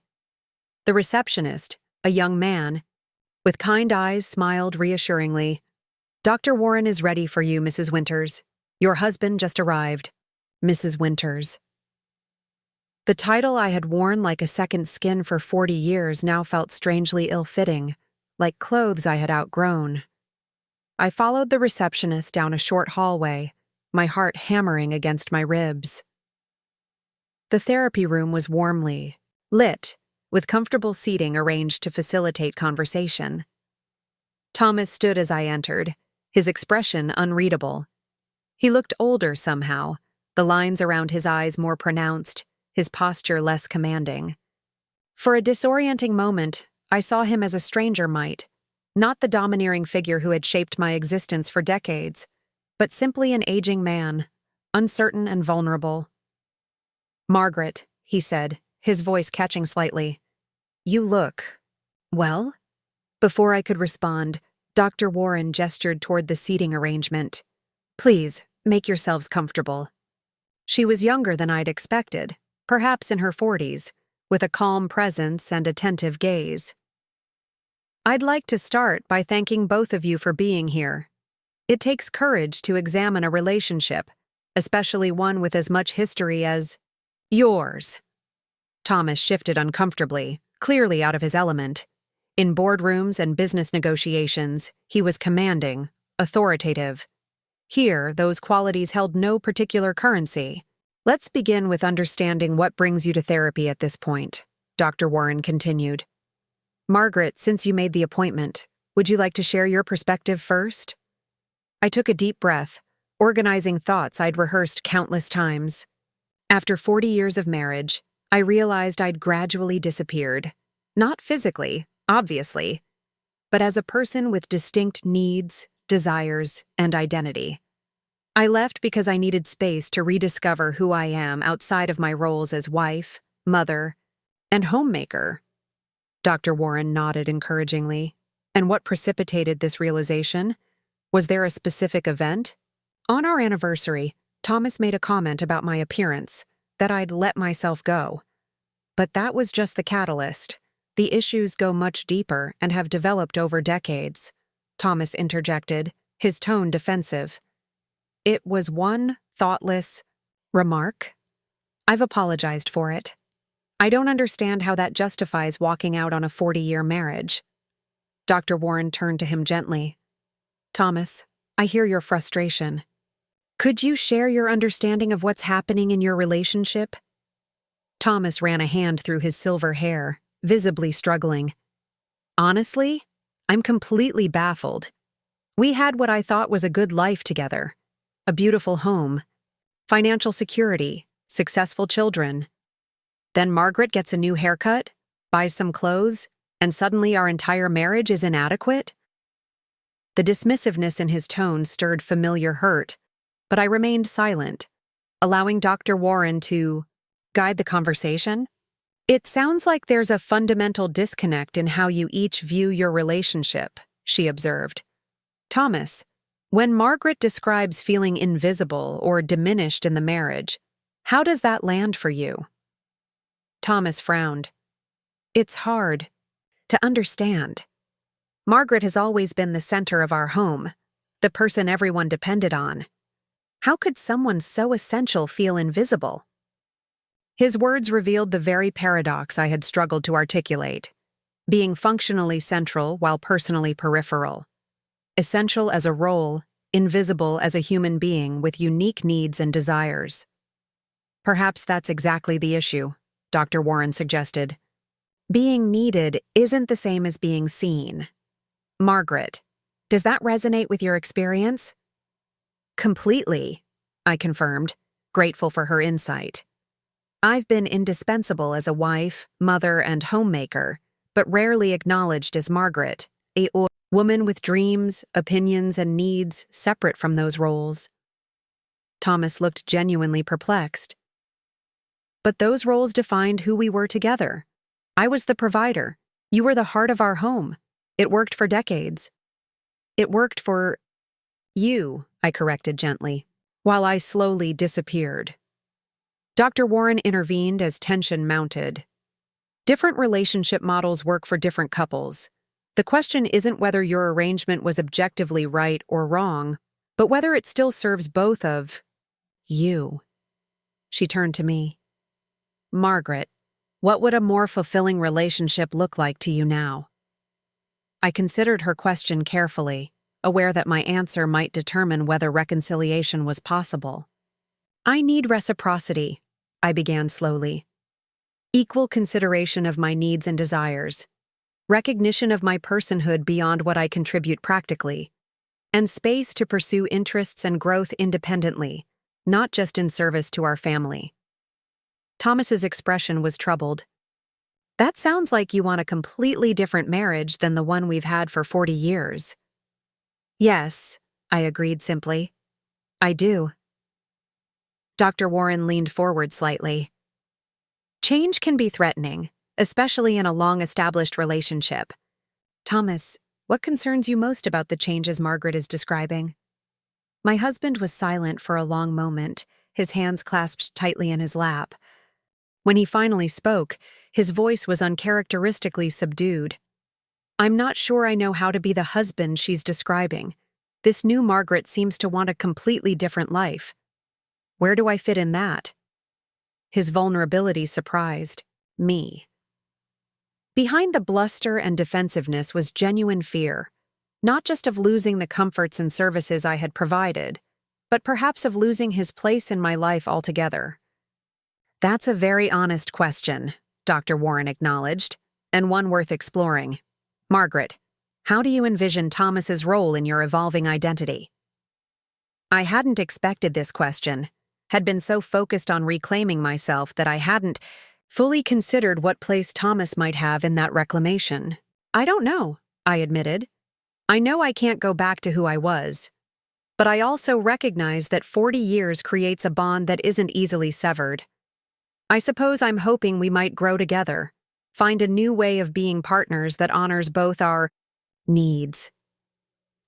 The receptionist, a young man, with kind eyes, smiled reassuringly. "Dr. Warren is ready for you, Mrs. Winters. Your husband just arrived." Mrs. Winters. The title I had worn like a second skin for 40 years now felt strangely ill-fitting, like clothes I had outgrown. I followed the receptionist down a short hallway, my heart hammering against my ribs. The therapy room was warmly lit, with comfortable seating arranged to facilitate conversation. Thomas stood as I entered, his expression unreadable. He looked older somehow, the lines around his eyes more pronounced, his posture less commanding. For a disorienting moment, I saw him as a stranger might, not the domineering figure who had shaped my existence for decades, but simply an aging man, uncertain and vulnerable. "Margaret," he said, his voice catching slightly. "You look... well?" Before I could respond, Dr. Warren gestured toward the seating arrangement. "Please, make yourselves comfortable." She was younger than I'd expected, perhaps in her 40s, with a calm presence and attentive gaze. "I'd like to start by thanking both of you for being here. It takes courage to examine a relationship, especially one with as much history as yours." Thomas shifted uncomfortably, clearly out of his element. In boardrooms and business negotiations, he was commanding, authoritative. Here, those qualities held no particular currency. "Let's begin with understanding what brings you to therapy at this point," Dr. Warren continued. "Margaret, since you made the appointment, would you like to share your perspective first?" I took a deep breath, organizing thoughts I'd rehearsed countless times. After 40 years of marriage, I realized I'd gradually disappeared. Not physically, obviously, but as a person with distinct needs, desires, and identity. I left because I needed space to rediscover who I am outside of my roles as wife, mother, and homemaker. Dr. Warren nodded encouragingly. "And what precipitated this realization? Was there a specific event?" "On our anniversary, Thomas made a comment about my appearance, that I'd let myself go. But that was just the catalyst. The issues go much deeper and have developed over decades," Thomas interjected, his tone defensive. "It was one thoughtless remark. I've apologized for it. I don't understand how that justifies walking out on a 40-year marriage." Dr. Warren turned to him gently. "Thomas, I hear your frustration. Could you share your understanding of what's happening in your relationship?" Thomas ran a hand through his silver hair, visibly struggling. "Honestly, I'm completely baffled. We had what I thought was a good life together. A beautiful home, financial security, successful children. Then Margaret gets a new haircut, buys some clothes, and suddenly our entire marriage is inadequate?" The dismissiveness in his tone stirred familiar hurt, but I remained silent, allowing Dr. Warren to guide the conversation. "It sounds like there's a fundamental disconnect in how you each view your relationship," she observed. "Thomas, When Margaret describes feeling invisible or diminished in the marriage, how does that land for you? Thomas frowned. It's hard to understand. Margaret has always been the center of our home, the person everyone depended on. How could someone so essential feel invisible? His words revealed the very paradox I had struggled to articulate, being functionally central while personally peripheral. Essential as a role, invisible as a human being with unique needs and desires. Perhaps that's exactly the issue, Dr. Warren suggested. Being needed isn't the same as being seen. Margaret, does that resonate with your experience? Completely, I confirmed, grateful for her insight. I've been indispensable as a wife, mother, and homemaker, but rarely acknowledged as Margaret, a woman with dreams, opinions, and needs separate from those roles. Thomas looked genuinely perplexed. But those roles defined who we were together. I was the provider. You were the heart of our home. It worked for decades. It worked for you, I corrected gently, while I slowly disappeared. Dr. Warren intervened as tension mounted. Different relationship models work for different couples. The question isn't whether your arrangement was objectively right or wrong, but whether it still serves both of you. She turned to me. Margaret, what would a more fulfilling relationship look like to you now? I considered her question carefully, aware that my answer might determine whether reconciliation was possible. I need reciprocity, I began slowly. Equal consideration of my needs and desires, recognition of my personhood beyond what I contribute practically, and space to pursue interests and growth independently, not just in service to our family. Thomas's expression was troubled. That sounds like you want a completely different marriage than the one we've had for 40 years. Yes, I agreed simply. I do. Dr. Warren leaned forward slightly. Change can be threatening, especially in a long-established relationship. Thomas, what concerns you most about the changes Margaret is describing? My husband was silent for a long moment, his hands clasped tightly in his lap. When he finally spoke, his voice was uncharacteristically subdued. I'm not sure I know how to be the husband she's describing. This new Margaret seems to want a completely different life. Where do I fit in that? His vulnerability surprised me. Behind the bluster and defensiveness was genuine fear, not just of losing the comforts and services I had provided, but perhaps of losing his place in my life altogether. That's a very honest question, Dr. Warren acknowledged, and one worth exploring. Margaret, how do you envision Thomas's role in your evolving identity? I hadn't expected this question, had been so focused on reclaiming myself that I hadn't fully considered what place Thomas might have in that reclamation. I don't know, I admitted. I know I can't go back to who I was. But I also recognize that 40 years creates a bond that isn't easily severed. I suppose I'm hoping we might grow together, find a new way of being partners that honors both our needs.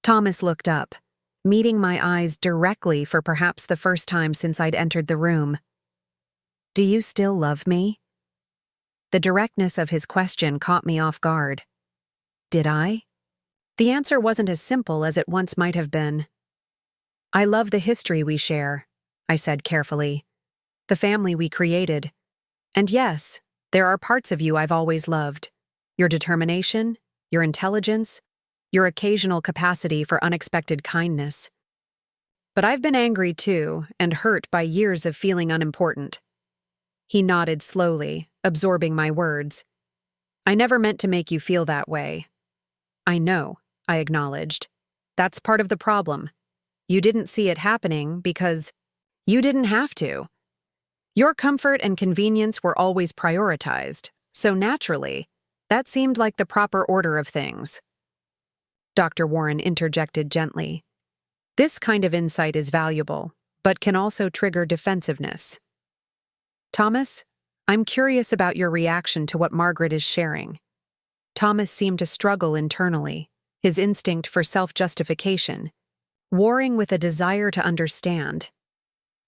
Thomas looked up, meeting my eyes directly for perhaps the first time since I'd entered the room. Do you still love me? The directness of his question caught me off guard. Did I? The answer wasn't as simple as it once might have been. I love the history we share, I said carefully. The family we created. And yes, there are parts of you I've always loved. Your determination, your intelligence, your occasional capacity for unexpected kindness. But I've been angry too, and hurt by years of feeling unimportant. He nodded slowly, absorbing my words. I never meant to make you feel that way. I know, I acknowledged. That's part of the problem. You didn't see it happening because you didn't have to. Your comfort and convenience were always prioritized, so naturally, that seemed like the proper order of things. Dr. Warren interjected gently. This kind of insight is valuable, but can also trigger defensiveness. Thomas, I'm curious about your reaction to what Margaret is sharing. Thomas seemed to struggle internally, his instinct for self-justification. warring with a desire to understand.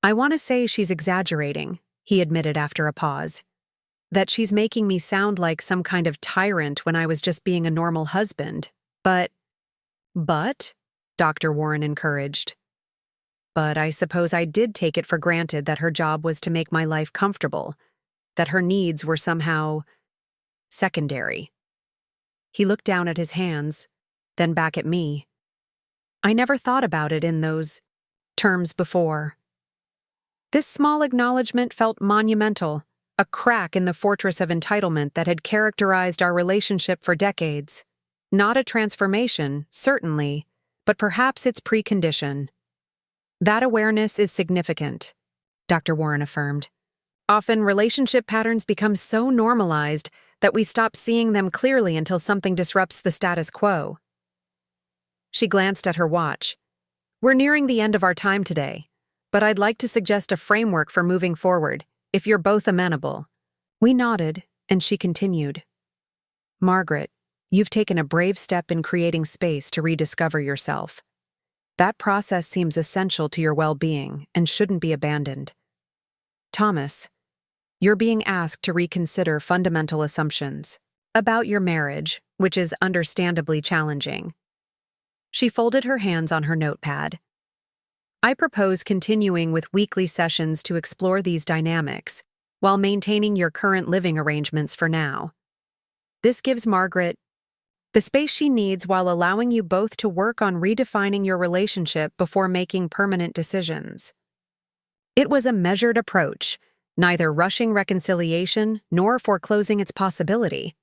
I want to say she's exaggerating, he admitted after a pause. That she's making me sound like some kind of tyrant when I was just being a normal husband. But, Dr. Warren encouraged. But I suppose I did take it for granted that her job was to make my life comfortable, that her needs were somehow secondary. He looked down at his hands, then back at me. I never thought about it in those terms before. This small acknowledgement felt monumental, a crack in the fortress of entitlement that had characterized our relationship for decades. Not a transformation, certainly, but perhaps its precondition. That awareness is significant, Dr. Warren affirmed. Often relationship patterns become so normalized that we stop seeing them clearly until something disrupts the status quo. She glanced at her watch. We're nearing the end of our time today, but I'd like to suggest a framework for moving forward, if you're both amenable. We nodded, and she continued. Margaret, you've taken a brave step in creating space to rediscover yourself. That process seems essential to your well-being and shouldn't be abandoned. Thomas, you're being asked to reconsider fundamental assumptions about your marriage, which is understandably challenging. She folded her hands on her notepad. I propose continuing with weekly sessions to explore these dynamics while maintaining your current living arrangements for now. This gives Margaret the space she needs while allowing you both to work on redefining your relationship before making permanent decisions. It was a measured approach, neither rushing reconciliation nor foreclosing its possibility.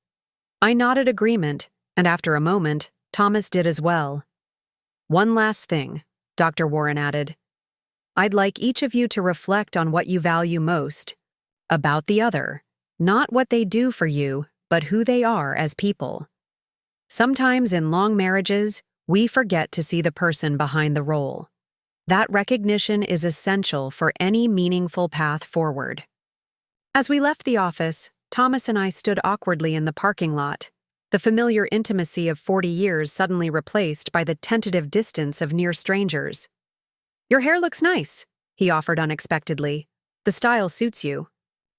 I nodded agreement, and after a moment, Thomas did as well. One last thing, Dr. Warren added. I'd like each of you to reflect on what you value most about the other, not what they do for you, but who they are as people. Sometimes in long marriages, we forget to see the person behind the role. That recognition is essential for any meaningful path forward. As we left the office, Thomas and I stood awkwardly in the parking lot, the familiar intimacy of 40 years suddenly replaced by the tentative distance of near strangers. Your hair looks nice, he offered unexpectedly. The style suits you.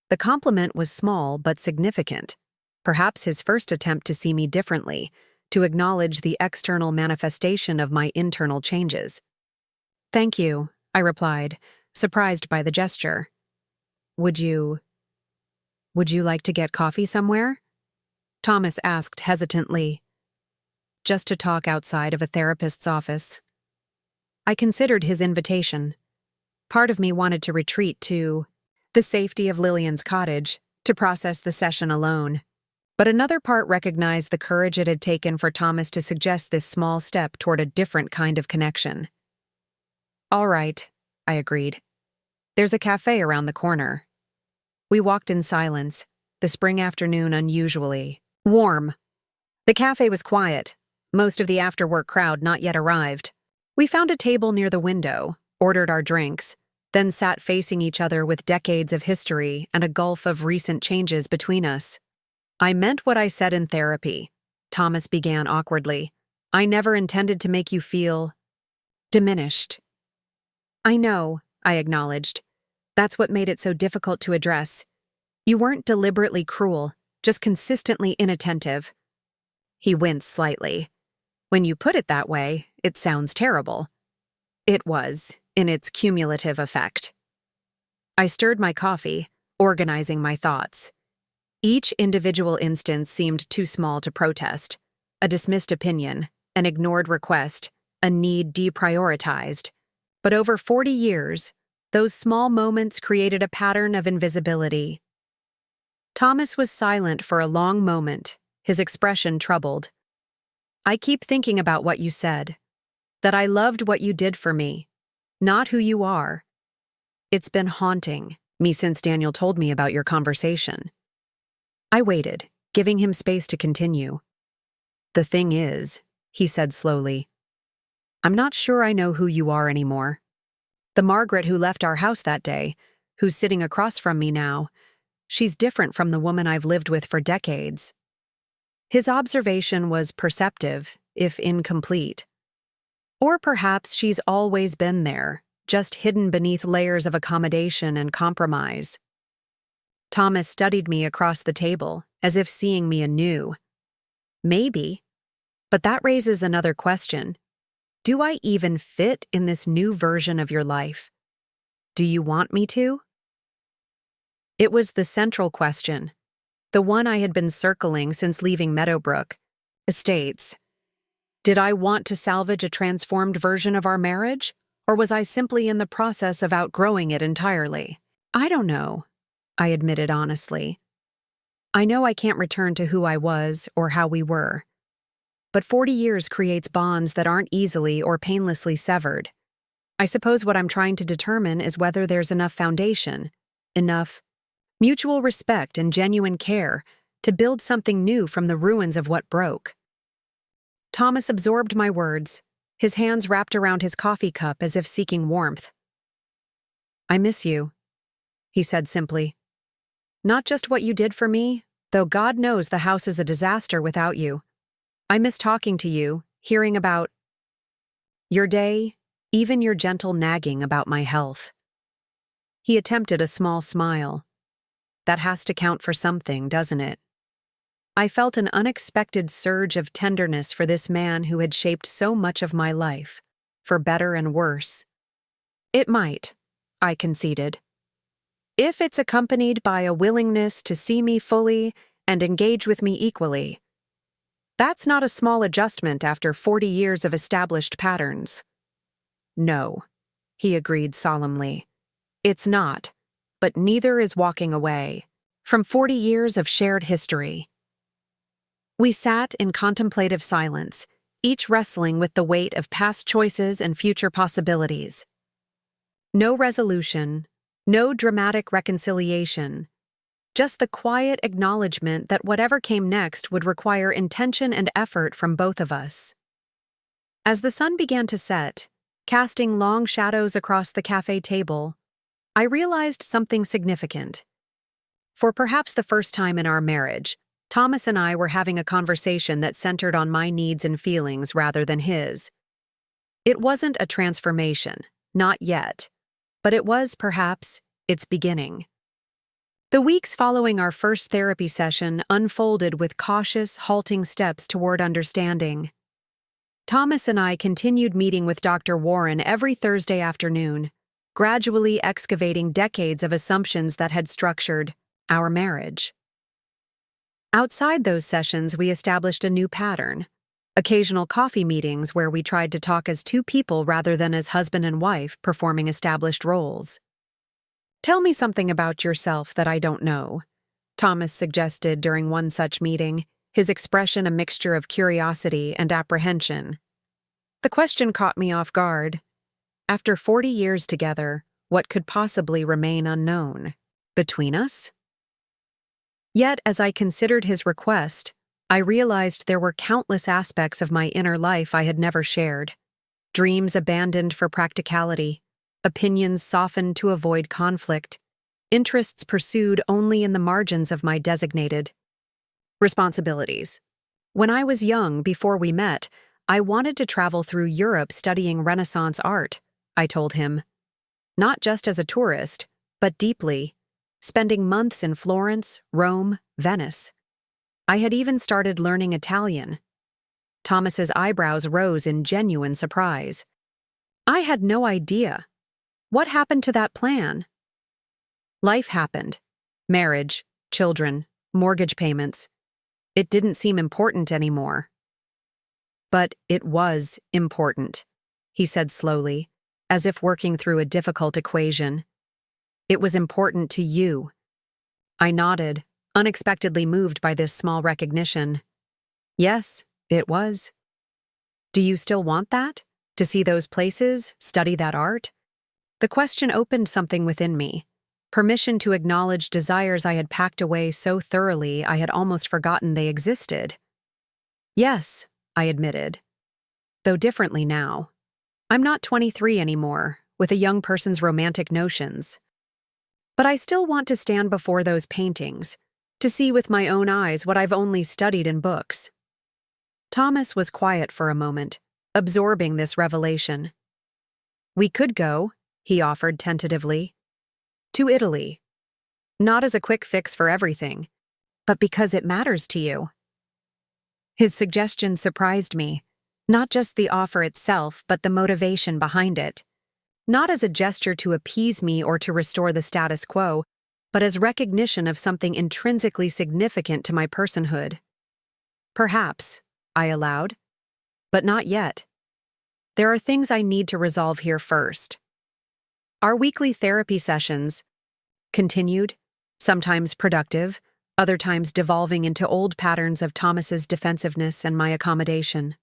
The compliment was small but significant. Perhaps his first attempt to see me differently, to acknowledge the external manifestation of my internal changes. Thank you, I replied, surprised by the gesture. Would you like to get coffee somewhere? Thomas asked hesitantly. Just to talk outside of a therapist's office. I considered his invitation. Part of me wanted to retreat to the safety of Lillian's cottage, to process the session alone. But another part recognized the courage it had taken for Thomas to suggest this small step toward a different kind of connection. All right, I agreed. There's a cafe around the corner. We walked in silence, the spring afternoon unusually warm. The cafe was quiet, most of the after-work crowd not yet arrived. We found a table near the window, ordered our drinks, then sat facing each other with decades of history and a gulf of recent changes between us. I meant what I said in therapy, Thomas began awkwardly. I never intended to make you feel diminished. I know, I acknowledged. That's what made it so difficult to address. You weren't deliberately cruel, just consistently inattentive. He winced slightly. When you put it that way, it sounds terrible. It was, in its cumulative effect. I stirred my coffee, organizing my thoughts. Each individual instance seemed too small to protest. A dismissed opinion, an ignored request, a need deprioritized. But over 40 years, those small moments created a pattern of invisibility. Thomas was silent for a long moment, his expression troubled. I keep thinking about what you said, that I loved what you did for me, not who you are. It's been haunting me since Daniel told me about your conversation. I waited, giving him space to continue. The thing is, he said slowly, I'm not sure I know who you are anymore. The Margaret who left our house that day, who's sitting across from me now, she's different from the woman I've lived with for decades. His observation was perceptive, if incomplete. Or perhaps she's always been there, just hidden beneath layers of accommodation and compromise. Thomas studied me across the table, as if seeing me anew. Maybe. But that raises another question. Do I even fit in this new version of your life? Do you want me to? It was the central question, the one I had been circling since leaving Meadowbrook Estates. Did I want to salvage a transformed version of our marriage, or was I simply in the process of outgrowing it entirely? I don't know, I admitted honestly. I know I can't return to who I was or how we were. But 40 years creates bonds that aren't easily or painlessly severed. I suppose what I'm trying to determine is whether there's enough foundation, enough mutual respect and genuine care to build something new from the ruins of what broke. Thomas absorbed my words, his hands wrapped around his coffee cup as if seeking warmth. I miss you, he said simply. Not just what you did for me, though God knows the house is a disaster without you. I miss talking to you, hearing about your day, even your gentle nagging about my health. He attempted a small smile. That has to count for something, doesn't it? I felt an unexpected surge of tenderness for this man who had shaped so much of my life, for better and worse. It might, I conceded. If it's accompanied by a willingness to see me fully and engage with me equally. That's not a small adjustment after 40 years of established patterns. No, he agreed solemnly. It's not, but neither is walking away from 40 years of shared history. We sat in contemplative silence, each wrestling with the weight of past choices and future possibilities. No resolution, no dramatic reconciliation, just the quiet acknowledgement that whatever came next would require intention and effort from both of us. As the sun began to set, casting long shadows across the cafe table, I realized something significant. For perhaps the first time in our marriage, Thomas and I were having a conversation that centered on my needs and feelings rather than his. It wasn't a transformation, not yet, but it was, perhaps, its beginning. The weeks following our first therapy session unfolded with cautious, halting steps toward understanding. Thomas and I continued meeting with Dr. Warren every Thursday afternoon, gradually excavating decades of assumptions that had structured our marriage. Outside those sessions, we established a new pattern, occasional coffee meetings where we tried to talk as two people rather than as husband and wife performing established roles. Tell me something about yourself that I don't know, Thomas suggested during one such meeting, his expression a mixture of curiosity and apprehension. The question caught me off guard. After 40 years together, what could possibly remain unknown between us? Yet, as I considered his request, I realized there were countless aspects of my inner life I had never shared. Dreams abandoned for practicality, opinions softened to avoid conflict, interests pursued only in the margins of my designated responsibilities. When I was young, before we met, I wanted to travel through Europe studying Renaissance art, I told him. Not just as a tourist, but deeply, spending months in Florence, Rome, Venice. I had even started learning Italian. Thomas's eyebrows rose in genuine surprise. I had no idea. What happened to that plan? Life happened. Marriage, children, mortgage payments. It didn't seem important anymore. But it was important, he said slowly, as if working through a difficult equation. It was important to you. I nodded, unexpectedly moved by this small recognition. Yes, it was. Do you still want that? To see those places, study that art? The question opened something within me, permission to acknowledge desires I had packed away so thoroughly I had almost forgotten they existed. Yes, I admitted, though differently now. I'm not 23 anymore, with a young person's romantic notions. But I still want to stand before those paintings, to see with my own eyes what I've only studied in books. Thomas was quiet for a moment, absorbing this revelation. "We could go," he offered tentatively, "to Italy. Not as a quick fix for everything, but because it matters to you." His suggestion surprised me, not just the offer itself, but the motivation behind it. Not as a gesture to appease me or to restore the status quo, but as recognition of something intrinsically significant to my personhood. "Perhaps," I allowed, "but not yet. There are things I need to resolve here first." Our weekly therapy sessions continued, sometimes productive, other times devolving into old patterns of Thomas's defensiveness and my accommodation.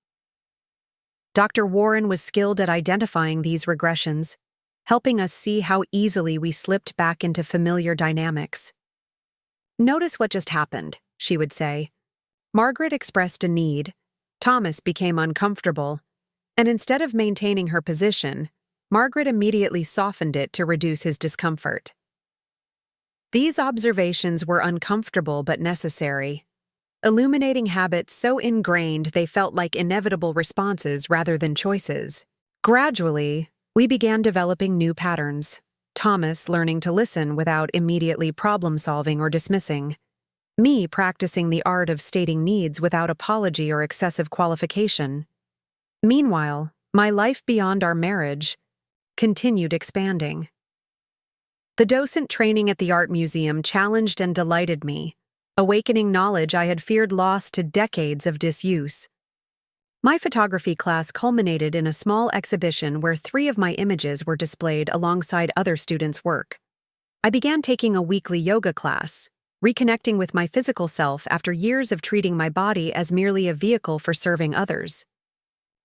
Dr. Warren was skilled at identifying these regressions, helping us see how easily we slipped back into familiar dynamics. "Notice what just happened," she would say. Margaret expressed a need, Thomas became uncomfortable, and instead of maintaining her position, Margaret immediately softened it to reduce his discomfort. These observations were uncomfortable but necessary, illuminating habits so ingrained they felt like inevitable responses rather than choices. Gradually, we began developing new patterns, Thomas learning to listen without immediately problem-solving or dismissing, me practicing the art of stating needs without apology or excessive qualification. Meanwhile, my life beyond our marriage continued expanding. The docent training at the art museum challenged and delighted me, awakening knowledge I had feared lost to decades of disuse. My photography class culminated in a small exhibition where 3 of my images were displayed alongside other students' work. I began taking a weekly yoga class, reconnecting with my physical self after years of treating my body as merely a vehicle for serving others.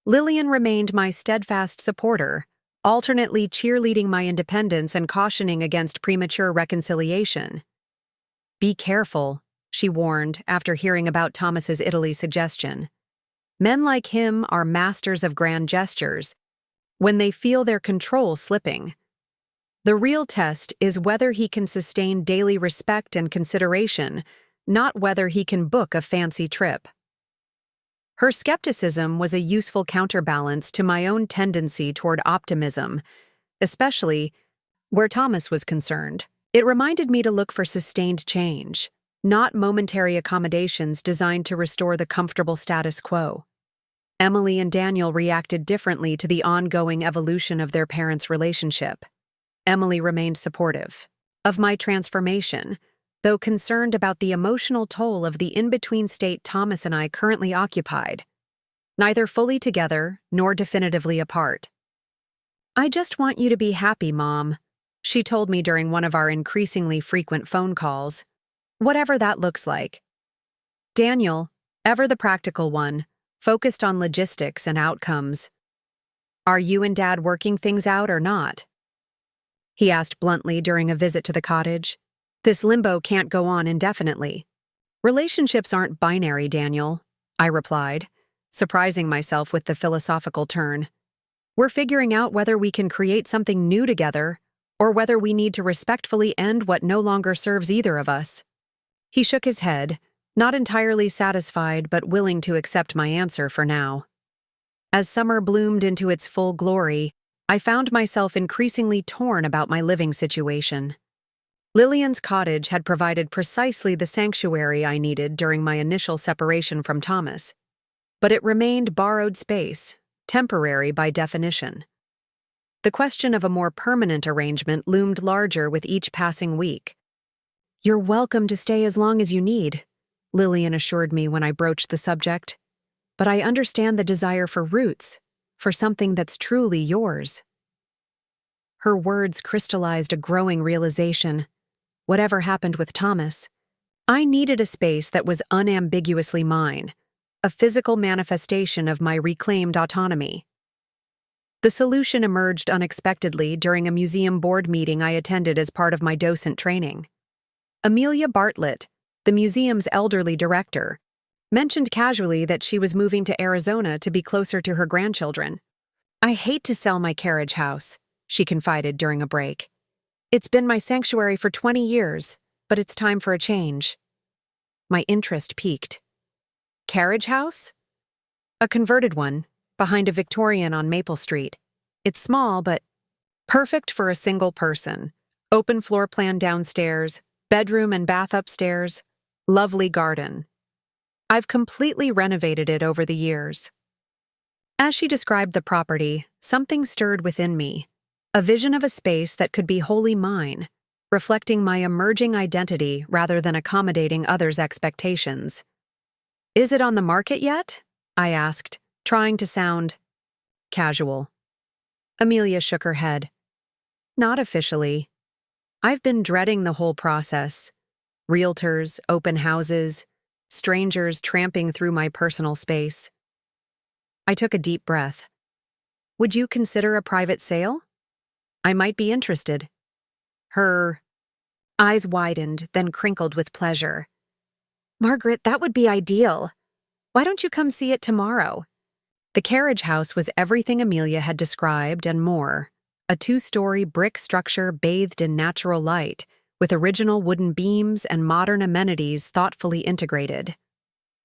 Lillian remained my steadfast supporter, alternately cheerleading my independence and cautioning against premature reconciliation. "Be careful," she warned after hearing about Thomas's Italy suggestion. "Men like him are masters of grand gestures when they feel their control slipping. The real test is whether he can sustain daily respect and consideration, not whether he can book a fancy trip." Her skepticism was a useful counterbalance to my own tendency toward optimism, especially where Thomas was concerned. It reminded me to look for sustained change, not momentary accommodations designed to restore the comfortable status quo. Emily and Daniel reacted differently to the ongoing evolution of their parents' relationship. Emily remained supportive of my transformation, though concerned about the emotional toll of the in-between state Thomas and I currently occupied, neither fully together nor definitively apart. "I just want you to be happy, Mom," she told me during one of our increasingly frequent phone calls, "whatever that looks like." Daniel, ever the practical one, focused on logistics and outcomes. "Are you and Dad working things out or not?" he asked bluntly during a visit to the cottage. "This limbo can't go on indefinitely." "Relationships aren't binary, Daniel," I replied, surprising myself with the philosophical turn. "We're figuring out whether we can create something new together, or whether we need to respectfully end what no longer serves either of us." He shook his head, not entirely satisfied but willing to accept my answer for now. As summer bloomed into its full glory, I found myself increasingly torn about my living situation. Lillian's cottage had provided precisely the sanctuary I needed during my initial separation from Thomas, but it remained borrowed space, temporary by definition. The question of a more permanent arrangement loomed larger with each passing week. "You're welcome to stay as long as you need," Lillian assured me when I broached the subject. "But I understand the desire for roots, for something that's truly yours." Her words crystallized a growing realization. Whatever happened with Thomas, I needed a space that was unambiguously mine, a physical manifestation of my reclaimed autonomy. The solution emerged unexpectedly during a museum board meeting I attended as part of my docent training. Amelia Bartlett, the museum's elderly director, mentioned casually that she was moving to Arizona to be closer to her grandchildren. "I hate to sell my carriage house," she confided during a break. "It's been my sanctuary for 20 years, but it's time for a change." My interest piqued. "Carriage house?" "A converted one, behind a Victorian on Maple Street. It's small, but perfect for a single person. Open floor plan downstairs, bedroom and bath upstairs, lovely garden. I've completely renovated it over the years. As she described the property, something stirred within me, a vision of a space that could be wholly mine, reflecting my emerging identity rather than accommodating others' expectations. "Is it on the market yet?" I asked, trying to sound casual. Amelia shook her head. "Not officially. I've been dreading the whole process. Realtors, open houses, strangers tramping through my personal space." I took a deep breath. "Would you consider a private sale? I might be interested." Her eyes widened, then crinkled with pleasure. "Margaret, that would be ideal. Why don't you come see it tomorrow?" The carriage house was everything Amelia had described and more. A 2-story brick structure bathed in natural light, with original wooden beams and modern amenities thoughtfully integrated.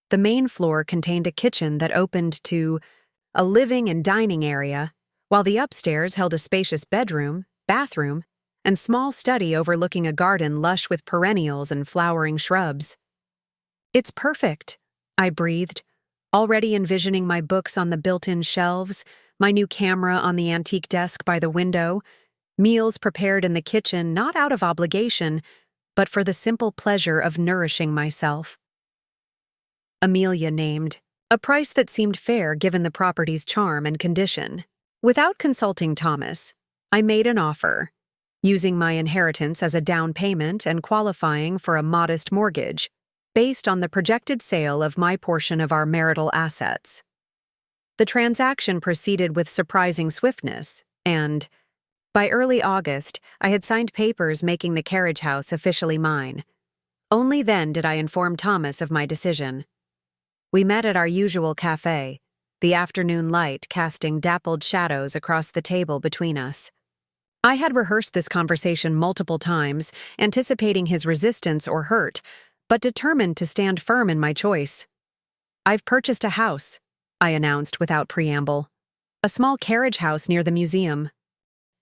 The main floor contained a kitchen that opened to a living and dining area, while the upstairs held a spacious bedroom, bathroom, and small study overlooking a garden lush with perennials and flowering shrubs. "It's perfect," I breathed, already envisioning my books on the built-in shelves, my new camera on the antique desk by the window, meals prepared in the kitchen not out of obligation, but for the simple pleasure of nourishing myself. Amelia named a price that seemed fair given the property's charm and condition. Without consulting Thomas, I made an offer, using my inheritance as a down payment and qualifying for a modest mortgage, based on the projected sale of my portion of our marital assets. The transaction proceeded with surprising swiftness, and, by early August, I had signed papers making the carriage house officially mine. Only then did I inform Thomas of my decision. We met at our usual cafe, the afternoon light casting dappled shadows across the table between us. I had rehearsed this conversation multiple times, anticipating his resistance or hurt, but determined to stand firm in my choice. "I've purchased a house," I announced without preamble. "A small carriage house near the museum."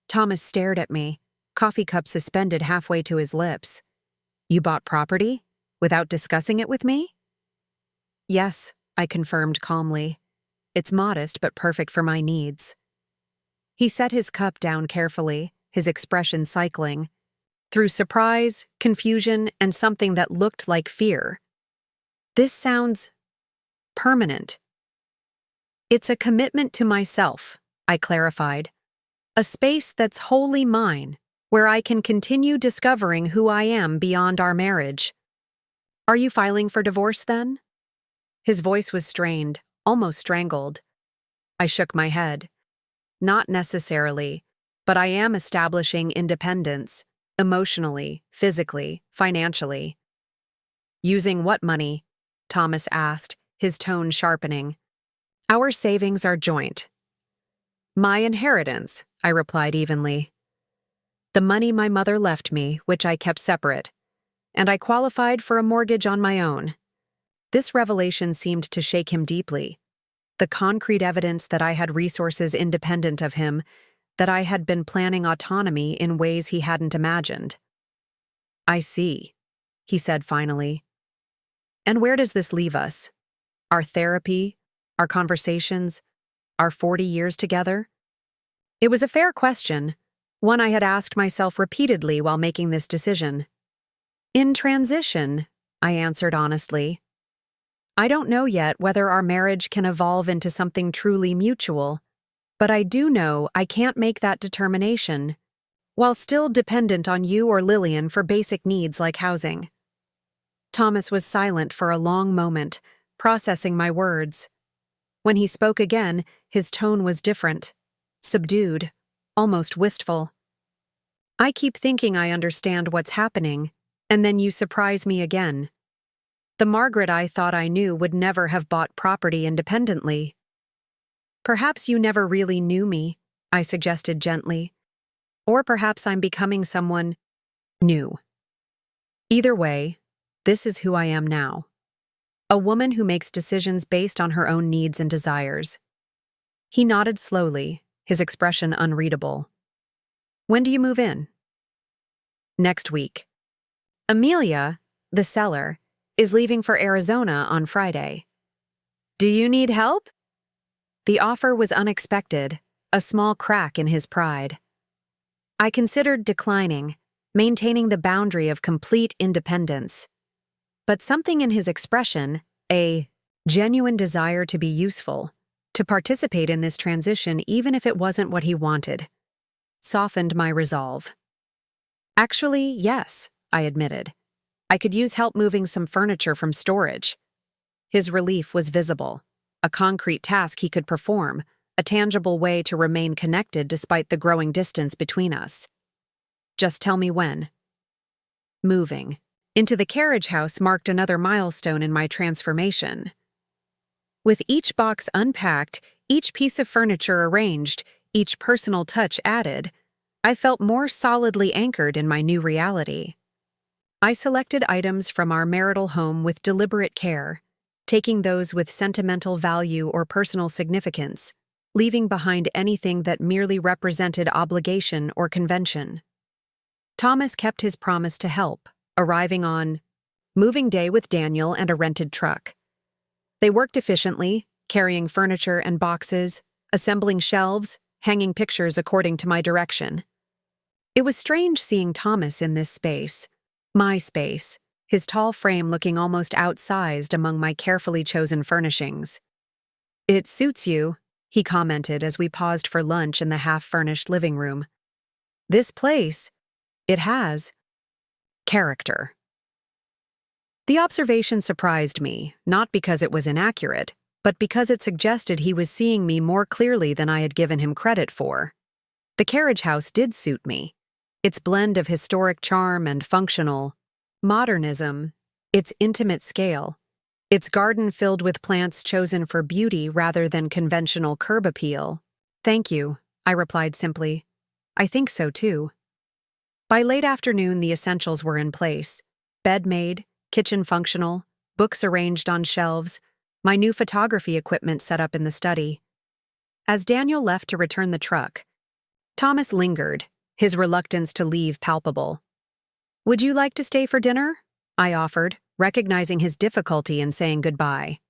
Thomas stared at me, coffee cup suspended halfway to his lips. "You bought property? Without discussing it with me?" "Yes," I confirmed calmly. "It's modest but perfect for my needs." He set his cup down carefully, his expression cycling, through surprise, confusion, and something that looked like fear. "This sounds permanent." "It's a commitment to myself," I clarified. "A space that's wholly mine, where I can continue discovering who I am beyond our marriage." "Are you filing for divorce then?" His voice was strained, almost strangled. I shook my head. "Not necessarily, but I am establishing independence, emotionally, physically, financially." "Using what money?" Thomas asked, his tone sharpening. "Our savings are joint." "My inheritance," I replied evenly. "The money my mother left me, which I kept separate, and I qualified for a mortgage on my own." This revelation seemed to shake him deeply, the concrete evidence that I had resources independent of him, that I had been planning autonomy in ways he hadn't imagined. "I see," he said finally. "And where does this leave us? Our therapy, our conversations, our 40 years together?" It was a fair question, one I had asked myself repeatedly while making this decision. "In transition," I answered honestly. "I don't know yet whether our marriage can evolve into something truly mutual, but I do know I can't make that determination, while still dependent on you or Lillian for basic needs like housing." Thomas was silent for a long moment, processing my words. When he spoke again, his tone was different, subdued, almost wistful. "I keep thinking I understand what's happening, and then you surprise me again. The Margaret I thought I knew would never have bought property independently." "Perhaps you never really knew me," I suggested gently. "Or perhaps I'm becoming someone new. Either way, this is who I am now. A woman who makes decisions based on her own needs and desires." He nodded slowly, his expression unreadable. When do you move in? Next week. Amelia, the seller, is leaving for Arizona on Friday. Do you need help? The offer was unexpected, a small crack in his pride. I considered declining, maintaining the boundary of complete independence. But something in his expression, a genuine desire to be useful, to participate in this transition even if it wasn't what he wanted, softened my resolve. Actually, yes, I admitted. I could use help moving some furniture from storage. His relief was visible, a concrete task he could perform, a tangible way to remain connected despite the growing distance between us. Just tell me when. Moving into the carriage house marked another milestone in my transformation. With each box unpacked, each piece of furniture arranged, each personal touch added, I felt more solidly anchored in my new reality. I selected items from our marital home with deliberate care, taking those with sentimental value or personal significance, leaving behind anything that merely represented obligation or convention. Thomas kept his promise to help, arriving on moving day with Daniel and a rented truck. They worked efficiently, carrying furniture and boxes, assembling shelves, hanging pictures according to my direction. It was strange seeing Thomas in this space, my space, his tall frame looking almost outsized among my carefully chosen furnishings. It suits you, he commented as we paused for lunch in the half-furnished living room. This place, it has character. The observation surprised me, not because it was inaccurate, but because it suggested he was seeing me more clearly than I had given him credit for. The carriage house did suit me. Its blend of historic charm and functional modernism, its intimate scale, its garden filled with plants chosen for beauty rather than conventional curb appeal. Thank you, I replied simply. I think so too. By late afternoon, the essentials were in place. Bed made, kitchen functional, books arranged on shelves, my new photography equipment set up in the study. As Daniel left to return the truck, Thomas lingered, his reluctance to leave palpable. Would you like to stay for dinner? I offered, recognizing his difficulty in saying goodbye.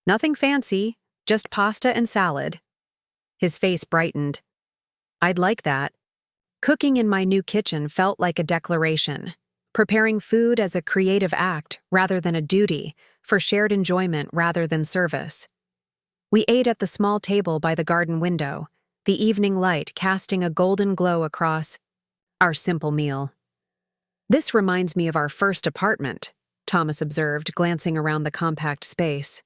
Nothing fancy, just pasta and salad. His face brightened. I'd like that. Cooking in my new kitchen felt like a declaration, preparing food as a creative act rather than a duty, for shared enjoyment rather than service. We ate at the small table by the garden window, the evening light casting a golden glow across our simple meal. This reminds me of our first apartment, Thomas observed, glancing around the compact space.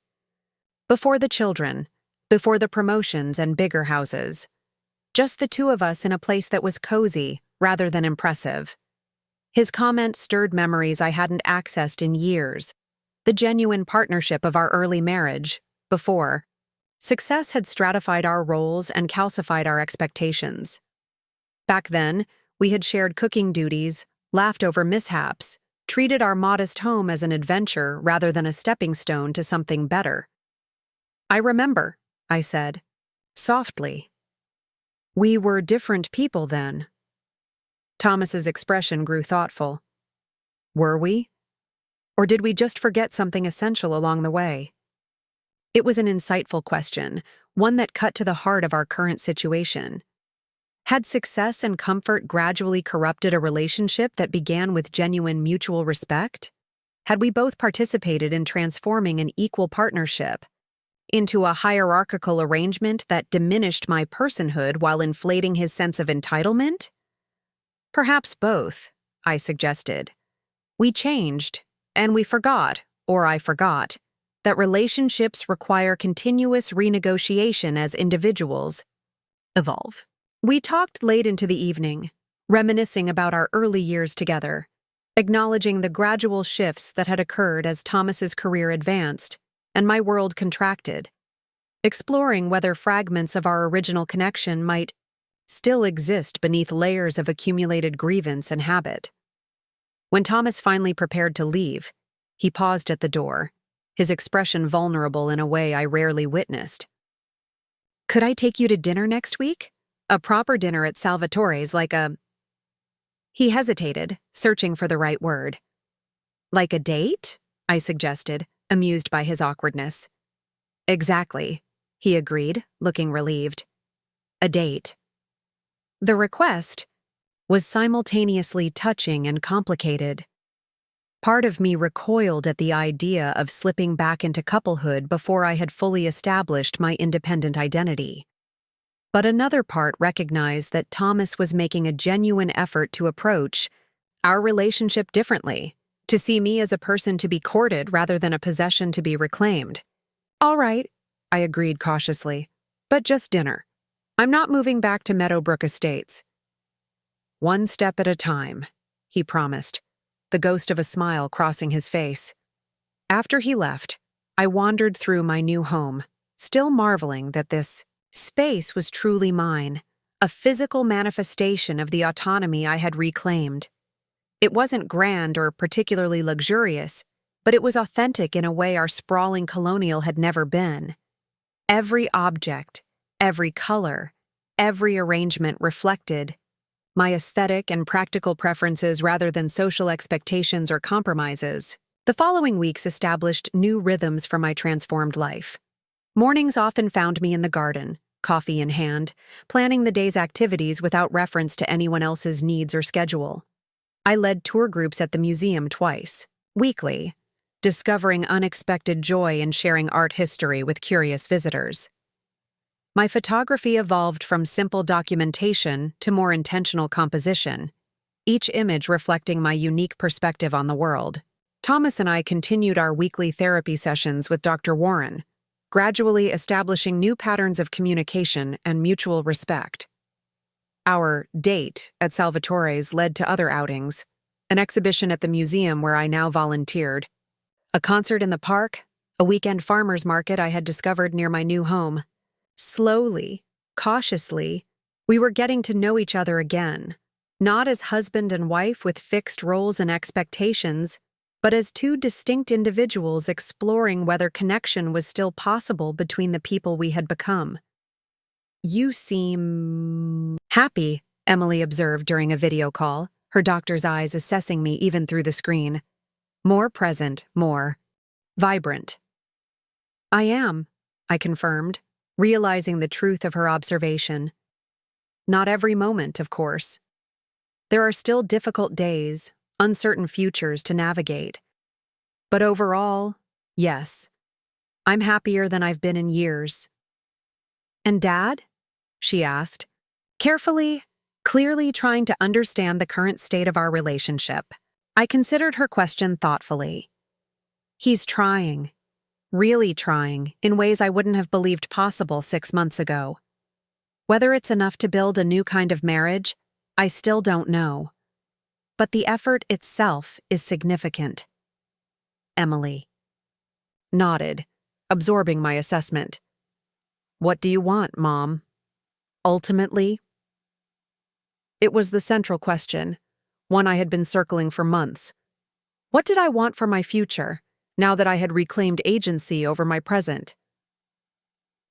Before the children, before the promotions and bigger houses. Just the two of us in a place that was cozy rather than impressive. His comment stirred memories I hadn't accessed in years, the genuine partnership of our early marriage, before. Success had stratified our roles and calcified our expectations. Back then, we had shared cooking duties, laughed over mishaps, treated our modest home as an adventure rather than a stepping stone to something better. I remember, I said, softly. We were different people then. Thomas's expression grew thoughtful. Were we? Or did we just forget something essential along the way? It was an insightful question, one that cut to the heart of our current situation. Had success and comfort gradually corrupted a relationship that began with genuine mutual respect? Had we both participated in transforming an equal partnership into a hierarchical arrangement that diminished my personhood while inflating his sense of entitlement? Perhaps both, I suggested. We changed, and we forgot, or I forgot, that relationships require continuous renegotiation as individuals evolve. We talked late into the evening, reminiscing about our early years together, acknowledging the gradual shifts that had occurred as Thomas's career advanced and my world contracted, exploring whether fragments of our original connection might still exist beneath layers of accumulated grievance and habit. When Thomas finally prepared to leave, he paused at the door, his expression vulnerable in a way I rarely witnessed. Could I take you to dinner next week? A proper dinner at Salvatore's, like a... He hesitated, searching for the right word. Like a date? I suggested, amused by his awkwardness. Exactly, he agreed, looking relieved. A date. The request was simultaneously touching and complicated. Part of me recoiled at the idea of slipping back into couplehood before I had fully established my independent identity. But another part recognized that Thomas was making a genuine effort to approach our relationship differently, to see me as a person to be courted rather than a possession to be reclaimed. All right, I agreed cautiously, but just dinner. I'm not moving back to Meadowbrook Estates. One step at a time, he promised, the ghost of a smile crossing his face. After he left, I wandered through my new home, still marveling that this space was truly mine, a physical manifestation of the autonomy I had reclaimed. It wasn't grand or particularly luxurious, but it was authentic in a way our sprawling colonial had never been. Every object, every color, every arrangement reflected my aesthetic and practical preferences rather than social expectations or compromises. The following weeks established new rhythms for my transformed life. Mornings often found me in the garden, coffee in hand, planning the day's activities without reference to anyone else's needs or schedule. I led tour groups at the museum twice, weekly, discovering unexpected joy in sharing art history with curious visitors. My photography evolved from simple documentation to more intentional composition, each image reflecting my unique perspective on the world. Thomas and I continued our weekly therapy sessions with Dr. Warren, gradually establishing new patterns of communication and mutual respect. Our date at Salvatore's led to other outings, an exhibition at the museum where I now volunteered, a concert in the park, a weekend farmer's market I had discovered near my new home. Slowly, cautiously, we were getting to know each other again, not as husband and wife with fixed roles and expectations, but as two distinct individuals exploring whether connection was still possible between the people we had become. You seem happy, Emily observed during a video call, her doctor's eyes assessing me even through the screen. More present, more vibrant. I am, I confirmed, realizing the truth of her observation. Not every moment, of course. There are still difficult days, uncertain futures to navigate. But overall, yes, I'm happier than I've been in years. And Dad? She asked, carefully, clearly trying to understand the current state of our relationship. I considered her question thoughtfully. He's trying. Really trying, in ways I wouldn't have believed possible 6 months ago. Whether it's enough to build a new kind of marriage, I still don't know. But the effort itself is significant. Emily nodded, absorbing my assessment. What do you want, Mom? Ultimately, it was the central question, one I had been circling for months. What did I want for my future, now that I had reclaimed agency over my present?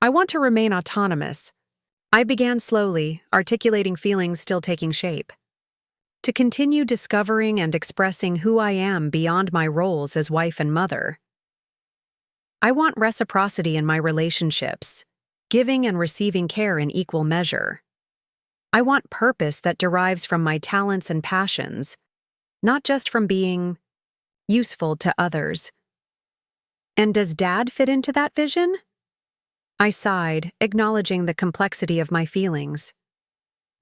I want to remain autonomous. I began slowly, articulating feelings still taking shape. To continue discovering and expressing who I am beyond my roles as wife and mother. I want reciprocity in my relationships, giving and receiving care in equal measure. I want purpose that derives from my talents and passions, not just from being useful to others. And does Dad fit into that vision? I sighed, acknowledging the complexity of my feelings.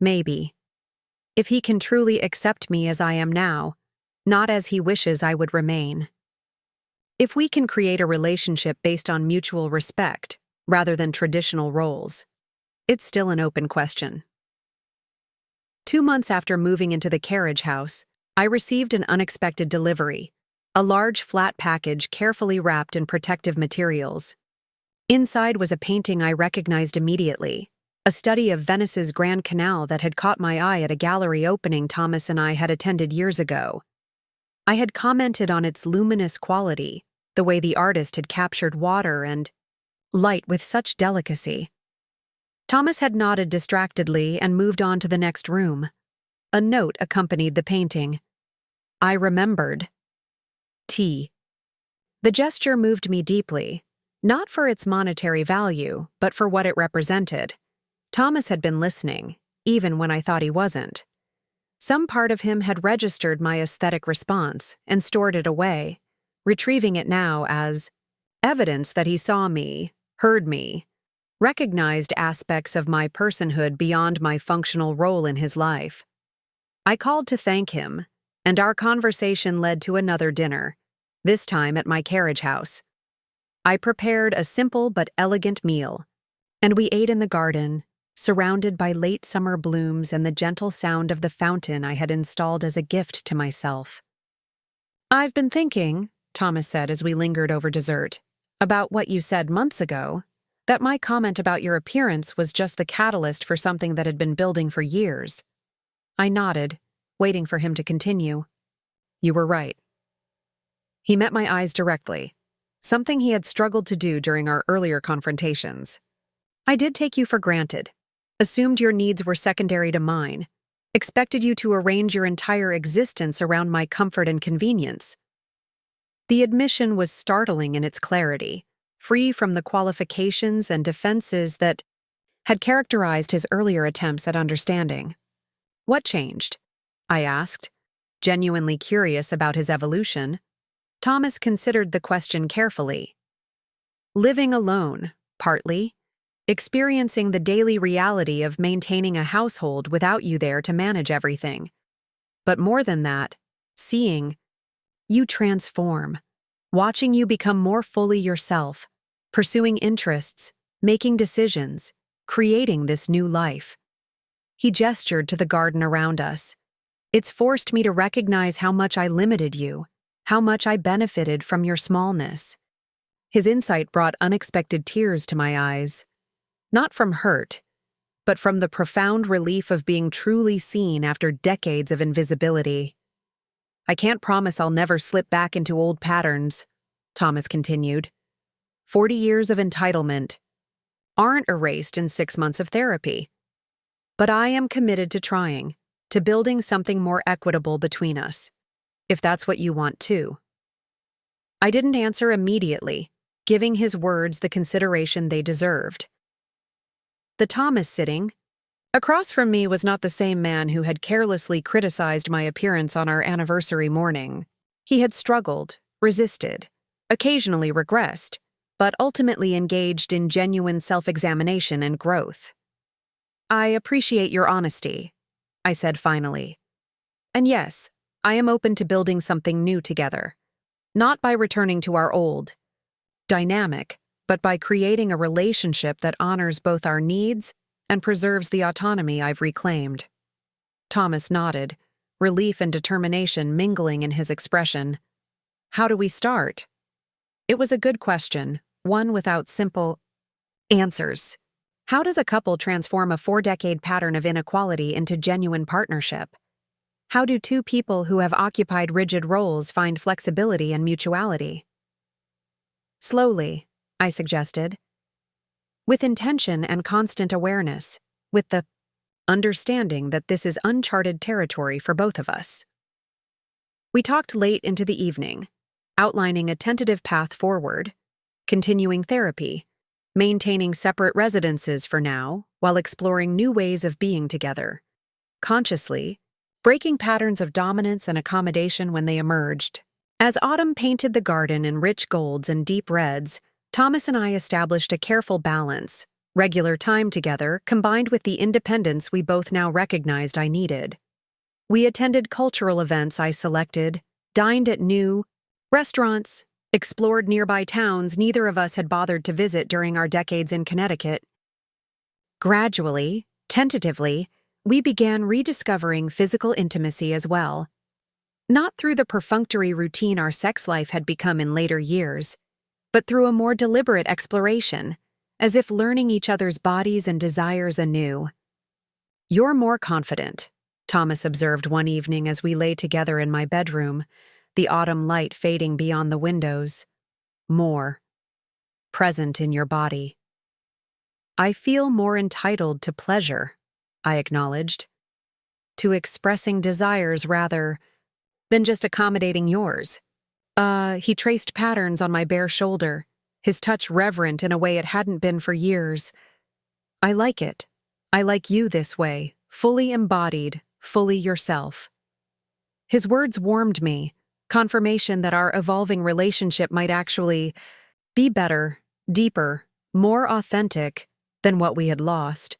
Maybe. If he can truly accept me as I am now, not as he wishes I would remain. If we can create a relationship based on mutual respect, rather than traditional roles. It's still an open question. 2 months after moving into the carriage house, I received an unexpected delivery. A large flat package carefully wrapped in protective materials. Inside was a painting I recognized immediately, a study of Venice's Grand Canal that had caught my eye at a gallery opening Thomas and I had attended years ago. I had commented on its luminous quality, the way the artist had captured water and light with such delicacy. Thomas had nodded distractedly and moved on to the next room. A note accompanied the painting. I remembered. T. The gesture moved me deeply, not for its monetary value, but for what it represented. Thomas had been listening, even when I thought he wasn't. Some part of him had registered my aesthetic response and stored it away, retrieving it now as evidence that he saw me, heard me, recognized aspects of my personhood beyond my functional role in his life. I called to thank him, and our conversation led to another dinner, this time at my carriage house. I prepared a simple but elegant meal, and we ate in the garden, surrounded by late summer blooms and the gentle sound of the fountain I had installed as a gift to myself. I've been thinking, Thomas said as we lingered over dessert, about what you said months ago, that my comment about your appearance was just the catalyst for something that had been building for years. I nodded, waiting for him to continue. You were right. He met my eyes directly, something he had struggled to do during our earlier confrontations. I did take you for granted, assumed your needs were secondary to mine, expected you to arrange your entire existence around my comfort and convenience. The admission was startling in its clarity, free from the qualifications and defenses that had characterized his earlier attempts at understanding. What changed? I asked, genuinely curious about his evolution. Thomas considered the question carefully. Living alone, partly. Experiencing the daily reality of maintaining a household without you there to manage everything. But more than that, seeing you transform, watching you become more fully yourself, pursuing interests, making decisions, creating this new life. He gestured to the garden around us. It's forced me to recognize how much I limited you, how much I benefited from your smallness. His insight brought unexpected tears to my eyes. Not from hurt, but from the profound relief of being truly seen after decades of invisibility. I can't promise I'll never slip back into old patterns, Thomas continued. 40 years of entitlement aren't erased in 6 months of therapy. But I am committed to trying, to building something more equitable between us, if that's what you want too. I didn't answer immediately, giving his words the consideration they deserved. The Thomas sitting across from me was not the same man who had carelessly criticized my appearance on our anniversary morning. He had struggled, resisted, occasionally regressed, but ultimately engaged in genuine self-examination and growth. I appreciate your honesty, I said finally. And yes, I am open to building something new together, not by returning to our old dynamic, but by creating a relationship that honors both our needs and preserves the autonomy I've reclaimed. Thomas nodded, relief and determination mingling in his expression. How do we start? It was a good question, one without simple answers. How does a couple transform a 4-decade pattern of inequality into genuine partnership? How do two people who have occupied rigid roles find flexibility and mutuality? Slowly, I suggested. With intention and constant awareness, with the understanding that this is uncharted territory for both of us. We talked late into the evening, outlining a tentative path forward, continuing therapy, maintaining separate residences for now, while exploring new ways of being together, consciously, breaking patterns of dominance and accommodation when they emerged. As autumn painted the garden in rich golds and deep reds, Thomas and I established a careful balance, regular time together combined with the independence we both now recognized I needed. We attended cultural events I selected, dined at new restaurants, explored nearby towns neither of us had bothered to visit during our decades in Connecticut. Gradually, tentatively, we began rediscovering physical intimacy as well. Not through the perfunctory routine our sex life had become in later years, but through a more deliberate exploration, as if learning each other's bodies and desires anew. You're more confident, Thomas observed one evening as we lay together in my bedroom, the autumn light fading beyond the windows. More present in your body. I feel more entitled to pleasure, I acknowledged. To expressing desires rather than just accommodating yours. He traced patterns on my bare shoulder, his touch reverent in a way it hadn't been for years. I like it. I like you this way, fully embodied, fully yourself. His words warmed me, confirmation that our evolving relationship might actually be better, deeper, more authentic than what we had lost.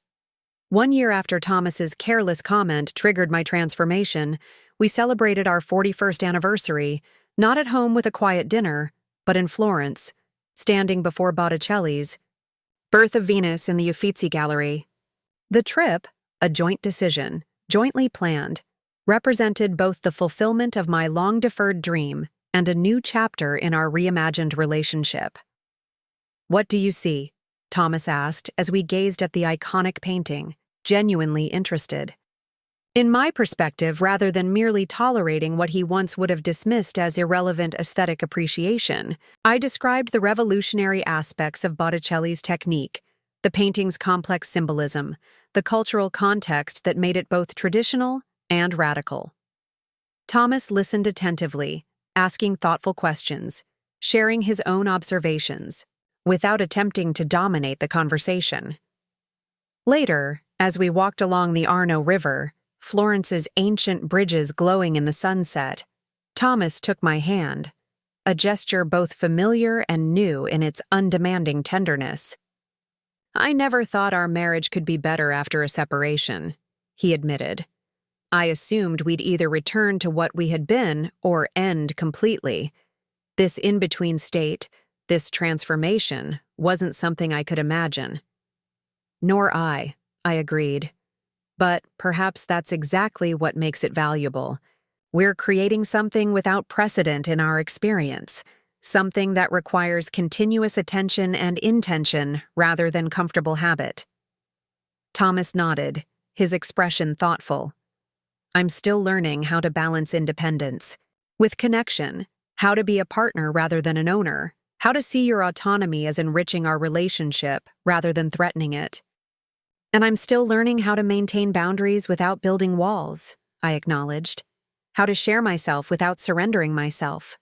1 year after Thomas's careless comment triggered my transformation, we celebrated our 41st anniversary, not at home with a quiet dinner, but in Florence, standing before Botticelli's Birth of Venus in the Uffizi Gallery. The trip, a joint decision, jointly planned, represented both the fulfillment of my long-deferred dream and a new chapter in our reimagined relationship. "What do you see?" Thomas asked as we gazed at the iconic painting, genuinely interested. In my perspective, rather than merely tolerating what he once would have dismissed as irrelevant aesthetic appreciation, I described the revolutionary aspects of Botticelli's technique, the painting's complex symbolism, the cultural context that made it both traditional and radical. Thomas listened attentively, asking thoughtful questions, sharing his own observations, without attempting to dominate the conversation. Later, as we walked along the Arno River, Florence's ancient bridges glowing in the sunset, Thomas took my hand, a gesture both familiar and new in its undemanding tenderness. "I never thought our marriage could be better after a separation," he admitted. "I assumed we'd either return to what we had been or end completely. This in-between state, this transformation, wasn't something I could imagine." "Nor I agreed. But perhaps that's exactly what makes it valuable. We're creating something without precedent in our experience, something that requires continuous attention and intention rather than comfortable habit." Thomas nodded, his expression thoughtful. "I'm still learning how to balance independence with connection, how to be a partner rather than an owner, how to see your autonomy as enriching our relationship rather than threatening it. And I'm still learning how to maintain boundaries without building walls," I acknowledged. "How to share myself without surrendering myself."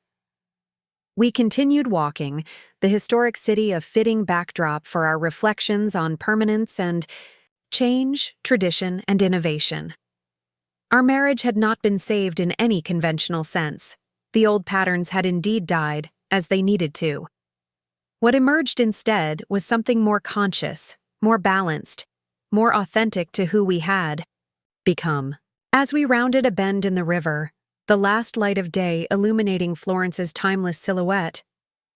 We continued walking, the historic city a fitting backdrop for our reflections on permanence and change, tradition, and innovation. Our marriage had not been saved in any conventional sense. The old patterns had indeed died, as they needed to. What emerged instead was something more conscious, more balanced, more authentic to who we had become. As we rounded a bend in the river, the last light of day illuminating Florence's timeless silhouette,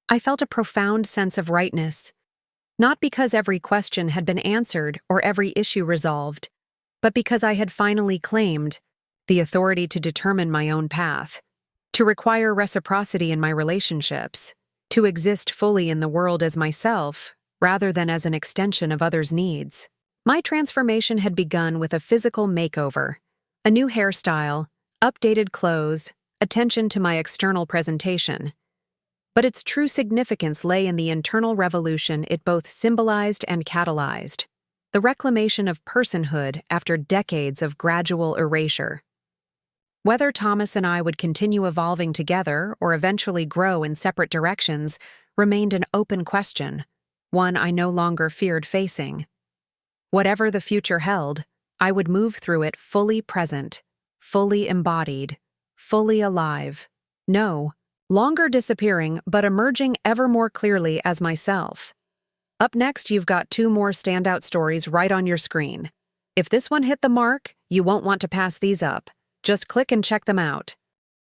I felt a profound sense of rightness, not because every question had been answered or every issue resolved, but because I had finally claimed the authority to determine my own path, to require reciprocity in my relationships, to exist fully in the world as myself rather than as an extension of others' needs. My transformation had begun with a physical makeover, a new hairstyle, updated clothes, attention to my external presentation. But its true significance lay in the internal revolution it both symbolized and catalyzed, the reclamation of personhood after decades of gradual erasure. Whether Thomas and I would continue evolving together or eventually grow in separate directions remained an open question, one I no longer feared facing. Whatever the future held, I would move through it fully present, fully embodied, fully alive. No longer disappearing, but emerging ever more clearly as myself. Up next, you've got 2 more standout stories right on your screen. If this one hit the mark, you won't want to pass these up. Just click and check them out.